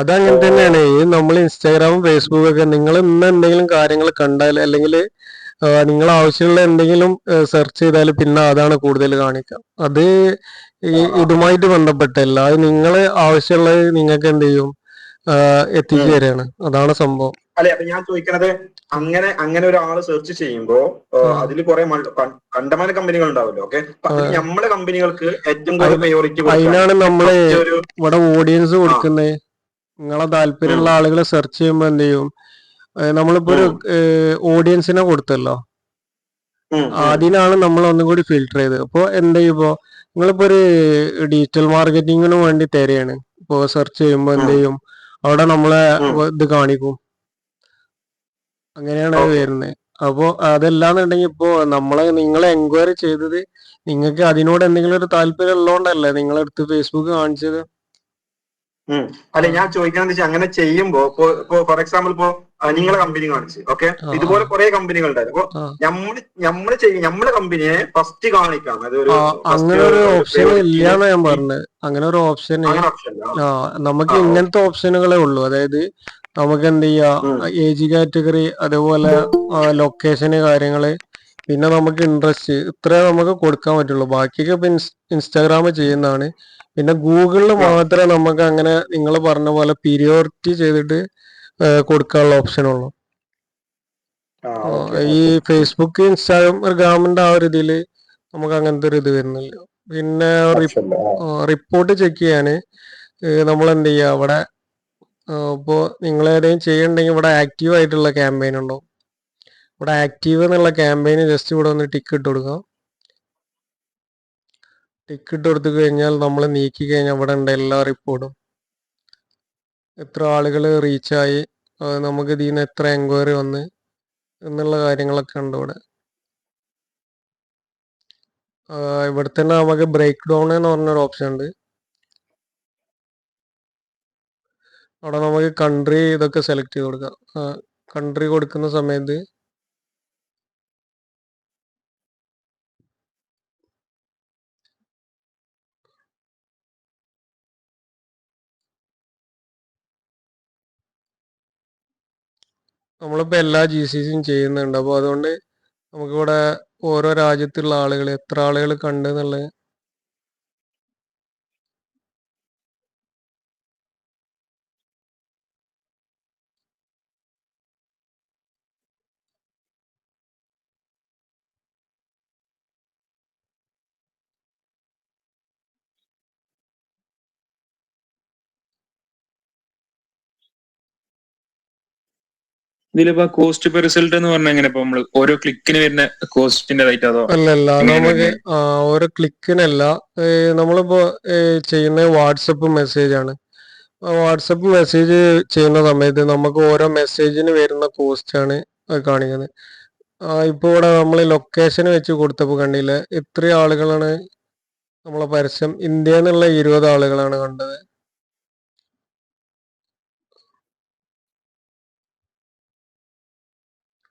Speaker 2: അതങ്ങനെ തന്നെയാണ്. നമ്മൾ ഇൻസ്റ്റാഗ്രാമും ഫേസ്ബുക്കും ഒക്കെ നിങ്ങൾ ഇന്ന് എന്തെങ്കിലും കാര്യങ്ങൾ കണ്ടാൽ അല്ലെങ്കിൽ നിങ്ങൾ ആവശ്യമുള്ള എന്തെങ്കിലും സെർച്ച് ചെയ്താൽ പിന്നെ അതാണ് കൂടുതൽ കാണിക്കുക. അത് ഇതുമായിട്ട് ബന്ധപ്പെട്ടല്ല, അത് നിങ്ങൾ ആവശ്യമുള്ളത് നിങ്ങൾക്ക് എന്ത് ചെയ്യും, എത്തിച്ചു തരാണ്. അതാണ് സംഭവം.
Speaker 8: അല്ലെ, അപ്പൊ ഞാൻ ചോദിക്കണത്, അങ്ങനെ ഒരാള് സെർച്ച് ചെയ്യുമ്പോ അതിൽ കുറെ കണ്ടമാന കമ്പനികൾ ഉണ്ടാവല്ലോ. ഓക്കെ, നമ്മളെ കമ്പനികൾക്ക് ഏറ്റവും കൂടുതൽ പ്രയോറിറ്റി
Speaker 2: അതിനാണ് നമ്മള് ഇവിടെ ഓഡിയൻസ് കൊടുക്കുന്നത്. നിങ്ങളെ താല്പര്യമുള്ള ആളുകളെ സെർച്ച് ചെയ്യുമ്പോ എന്ത് ചെയ്യും, നമ്മളിപ്പോ ഒരു ഓഡിയൻസിനെ കൊടുത്തല്ലോ, അതിനാണ് നമ്മൾ ഒന്നും കൂടി ഫിൽട്ടർ ചെയ്തത്. അപ്പൊ എന്ത് ചെയ്യുമ്പോ നിങ്ങളിപ്പോ ഒരു ഡിജിറ്റൽ മാർക്കറ്റിങ്ങിന് വേണ്ടി തരെയാണ്, ഇപ്പൊ സെർച്ച് ചെയ്യുമ്പോ എന്ത് ചെയ്യും, അവിടെ നമ്മളെ ഇത് കാണിക്കും. അങ്ങനെയാണ് വരുന്നത്. അപ്പോ അതല്ലാന്നുണ്ടെങ്കിൽ ഇപ്പോ നിങ്ങളെ എൻക്വയറി ചെയ്തത് നിങ്ങൾക്ക് അതിനോട് എന്തെങ്കിലും ഒരു താല്പര്യം ഉള്ളതുകൊണ്ടല്ലേ നിങ്ങളെടുത്ത് ഫേസ്ബുക്ക് കാണിച്ചത്.
Speaker 8: അല്ലെ, ഞാൻ ചോദിക്കാന്ന് വെച്ചാൽ അങ്ങനെ ചെയ്യുമ്പോ ഇപ്പൊ ഫോർ എക്സാമ്പിൾ ഇപ്പോ നിങ്ങളെ കമ്പനി കാണിച്ച്, ഓക്കെ, ഇതുപോലെ കുറെ കമ്പനികൾ ഉണ്ടായിരുന്നു. അപ്പൊ നമ്മളെ കമ്പനിയെ ഫസ്റ്റ് കാണിക്കാം.
Speaker 2: അങ്ങനെ ഒരു ഓപ്ഷൻ ഇല്ലാന്ന് ഞാൻ പറഞ്ഞത്. അങ്ങനെ ഒരു ഓപ്ഷൻ നമുക്ക് ഇങ്ങനത്തെ ഓപ്ഷനുകളേ ഉള്ളൂ. അതായത് നമുക്ക് എന്ത് ചെയ്യാ, ഏജ് കാറ്റഗറി, അതേപോലെ ലൊക്കേഷന് കാര്യങ്ങള്, പിന്നെ നമുക്ക് ഇൻട്രസ്റ്റ് ഇത്രേ നമുക്ക് കൊടുക്കാൻ പറ്റുള്ളൂ. ബാക്കിയൊക്കെ ഇപ്പൊ ഇൻസ്റ്റാഗ്രാം ചെയ്യുന്നതാണ്. പിന്നെ ഗൂഗിളിൽ മാത്രമേ നമുക്ക് അങ്ങനെ നിങ്ങൾ പറഞ്ഞ പോലെ പീരിയോറിറ്റി ചെയ്തിട്ട് കൊടുക്കാനുള്ള ഓപ്ഷൻ ഉള്ളൂ. ഈ ഫേസ്ബുക്ക് ഇൻസ്റ്റാഗ്രാമിന്റെ ആ ഒരു ഇതില് നമുക്ക് അങ്ങനത്തെ ഒരു ഇത് വരുന്നില്ല. പിന്നെ റിപ്പോർട്ട് ചെക്ക് ചെയ്യാന് നമ്മൾ എന്ത് ചെയ്യുക, അവിടെ ഇപ്പോൾ നിങ്ങൾ ഏതെങ്കിലും ചെയ്യണമെങ്കിൽ ഇവിടെ ആക്റ്റീവ് ആയിട്ടുള്ള ക്യാമ്പയിൻ ഉണ്ടോ, ഇവിടെ ആക്റ്റീവ് എന്നുള്ള ക്യാമ്പയിന് ജസ്റ്റ് ഇവിടെ ഒന്ന് ടിക്ക് ഇട്ട് കൊടുക്കാം. ടിക്ക് ഇട്ട് കൊടുത്തു കഴിഞ്ഞാൽ നമ്മൾ നീക്കി കഴിഞ്ഞാൽ ഇവിടെ ഉണ്ട് എല്ലാ റിപ്പോർട്ടും, എത്ര ആളുകൾ റീച്ചായി, നമുക്ക് ഇതിൽ നിന്ന് എത്ര എൻക്വയറി വന്ന് എന്നുള്ള കാര്യങ്ങളൊക്കെ ഉണ്ട് ഇവിടെ. ഇവിടെ തന്നെ നമുക്ക് ബ്രേക്ക് ഡൗൺ എന്ന് പറഞ്ഞൊരു ഓപ്ഷൻ ഉണ്ട്. അവിടെ നമുക്ക് കൺട്രി ഇതൊക്കെ സെലക്ട് ചെയ്ത് കൊടുക്കാം. കൺട്രി കൊടുക്കുന്ന സമയത്ത് നമ്മളിപ്പോൾ എല്ലാ GCCയും ചെയ്യുന്നുണ്ട്. അപ്പോൾ അതുകൊണ്ട് നമുക്കിവിടെ ഓരോ രാജ്യത്തുള്ള ആളുകൾ എത്ര ആളുകൾ കണ്ട് എന്നുള്ളത്
Speaker 9: ഇതിലിപ്പോ കോസ്റ്റ് പെർ റിസൾട്ട് എന്ന് പറഞ്ഞാൽ എങ്ങനെ, ഇപ്പൊ നമ്മള് ഓരോ ക്ലിക്കിന് വരുന്ന കോസ്റ്റിന്റെ റേറ്റ് അതോ?
Speaker 2: അല്ലല്ല, നമുക്ക് ഓരോ ക്ലിക്കിനല്ല. നമ്മളിപ്പോ ചെയ്യുന്ന വാട്സപ്പ് മെസ്സേജ് ആണ്. വാട്സപ്പ് മെസ്സേജ് ചെയ്യുന്ന സമയത്ത് നമുക്ക് ഓരോ മെസ്സേജിന് വരുന്ന കോസ്റ്റ് ആണ് കാണിക്കുന്നത്. ഇപ്പോൾ ഇവിടെ നമ്മൾ ലൊക്കേഷൻ വെച്ച് കൊടുത്തപ്പോൾ കണ്ടില്ല എത്ര ആളുകളാണ് നമ്മളെ പരസ്യം, ഇന്ത്യയിൽ നിന്നുള്ള 20 ആളുകളാണ് കണ്ടത്.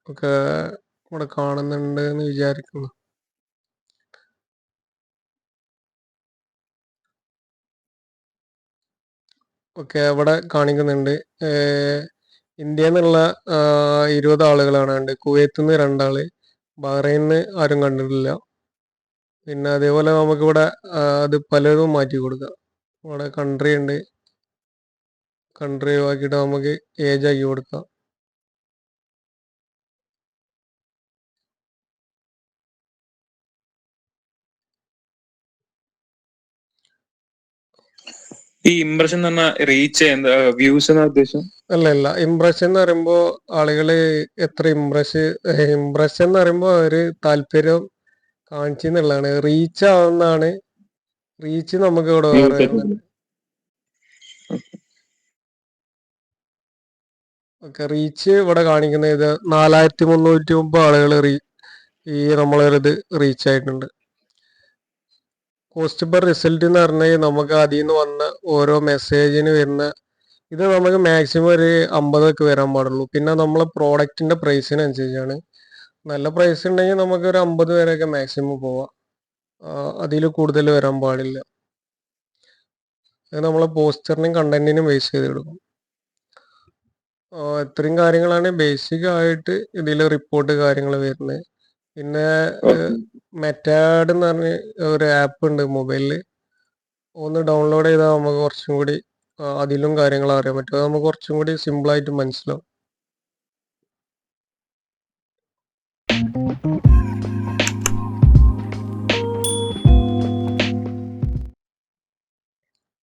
Speaker 2: ഒക്കെ ഇവിടെ കാണുന്നുണ്ട് എന്ന് വിചാരിക്കുന്നു. ഓക്കെ, അവിടെ കാണിക്കുന്നുണ്ട് ഇന്ത്യയിൽ നിന്നുള്ള 20 ആളുകളാണ് കണ്ട്, കുവൈത്തിൽ നിന്ന് 2 ആള്, ബഹ്റൈനിന്ന് ആരും കണ്ടിട്ടില്ല. പിന്നെ അതേപോലെ നമുക്കിവിടെ അത് പലതും മാറ്റി കൊടുക്കാം. ഇവിടെ കൺട്രി ഉണ്ട്, കൺട്രി ആക്കിയിട്ട് നമുക്ക് ഏജ് ആക്കി കൊടുക്കാം.
Speaker 9: ഈ ഇംപ്രഷൻ എന്ന് പറഞ്ഞാൽ റീച്ച് എന്താ, വ്യൂസ് എന്നാ ഉദ്ദേശം?
Speaker 2: അല്ല, ഇംപ്രഷൻ എന്ന് പറയുമ്പോൾ ആളുകള് എത്ര ഇംപ്രഷൻ എന്ന് പറയുമ്പോൾ ഒരു താല്പര്യം കാണിച്ചെന്നുള്ളതാണ്. റീച്ച് ആവുന്നതാണ്. റീച്ച് നമുക്ക് ഇവിടെ വേറെ വരുന്നുണ്ട്. ഓക്കെ, റീച്ച് ഇവിടെ കാണിക്കുന്നത് ഇത് 4330 ആളുകൾ ഈ നമ്മളൊരിത് റീച്ച് ആയിട്ടുണ്ട്. കോസ്റ്റ് പെർ റിസൾട്ട് എന്ന് പറഞ്ഞാൽ നമുക്ക് അതിൽ നിന്ന് വന്ന ഓരോ മെസ്സേജിന് വരുന്ന ഇത് നമുക്ക് മാക്സിമം ഒരു 50 ഒക്കെ വരാൻ പാടുള്ളൂ. പിന്നെ നമ്മളെ പ്രോഡക്റ്റിന്റെ പ്രൈസിനനുസരിച്ചാണ്. നല്ല പ്രൈസ് ഉണ്ടെങ്കിൽ നമുക്ക് ഒരു 50 വരെയൊക്കെ മാക്സിമം പോവാം, അതിൽ കൂടുതൽ വരാൻ പാടില്ല. അത് നമ്മളെ പോസ്റ്ററിനും കണ്ടന്റിനും ബേസ് ചെയ്ത് എടുക്കും. ഇത്രയും കാര്യങ്ങളാണ് ബേസിക് ആയിട്ട് ഇതിൽ റിപ്പോർട്ട് കാര്യങ്ങൾ വരുന്നത്. പിന്നെ മെറ്റാഡ് എന്ന് പറഞ്ഞ ഒരു ആപ്പ് ഉണ്ട് മൊബൈലിൽ, ഒന്ന് ഡൗൺലോഡ് ചെയ്താൽ നമുക്ക് കുറച്ചും കൂടി അതിലും കാര്യങ്ങൾ അറിയാൻ പറ്റും. അത് നമുക്ക് കുറച്ചും കൂടി സിമ്പിളായിട്ട് മനസ്സിലാവും.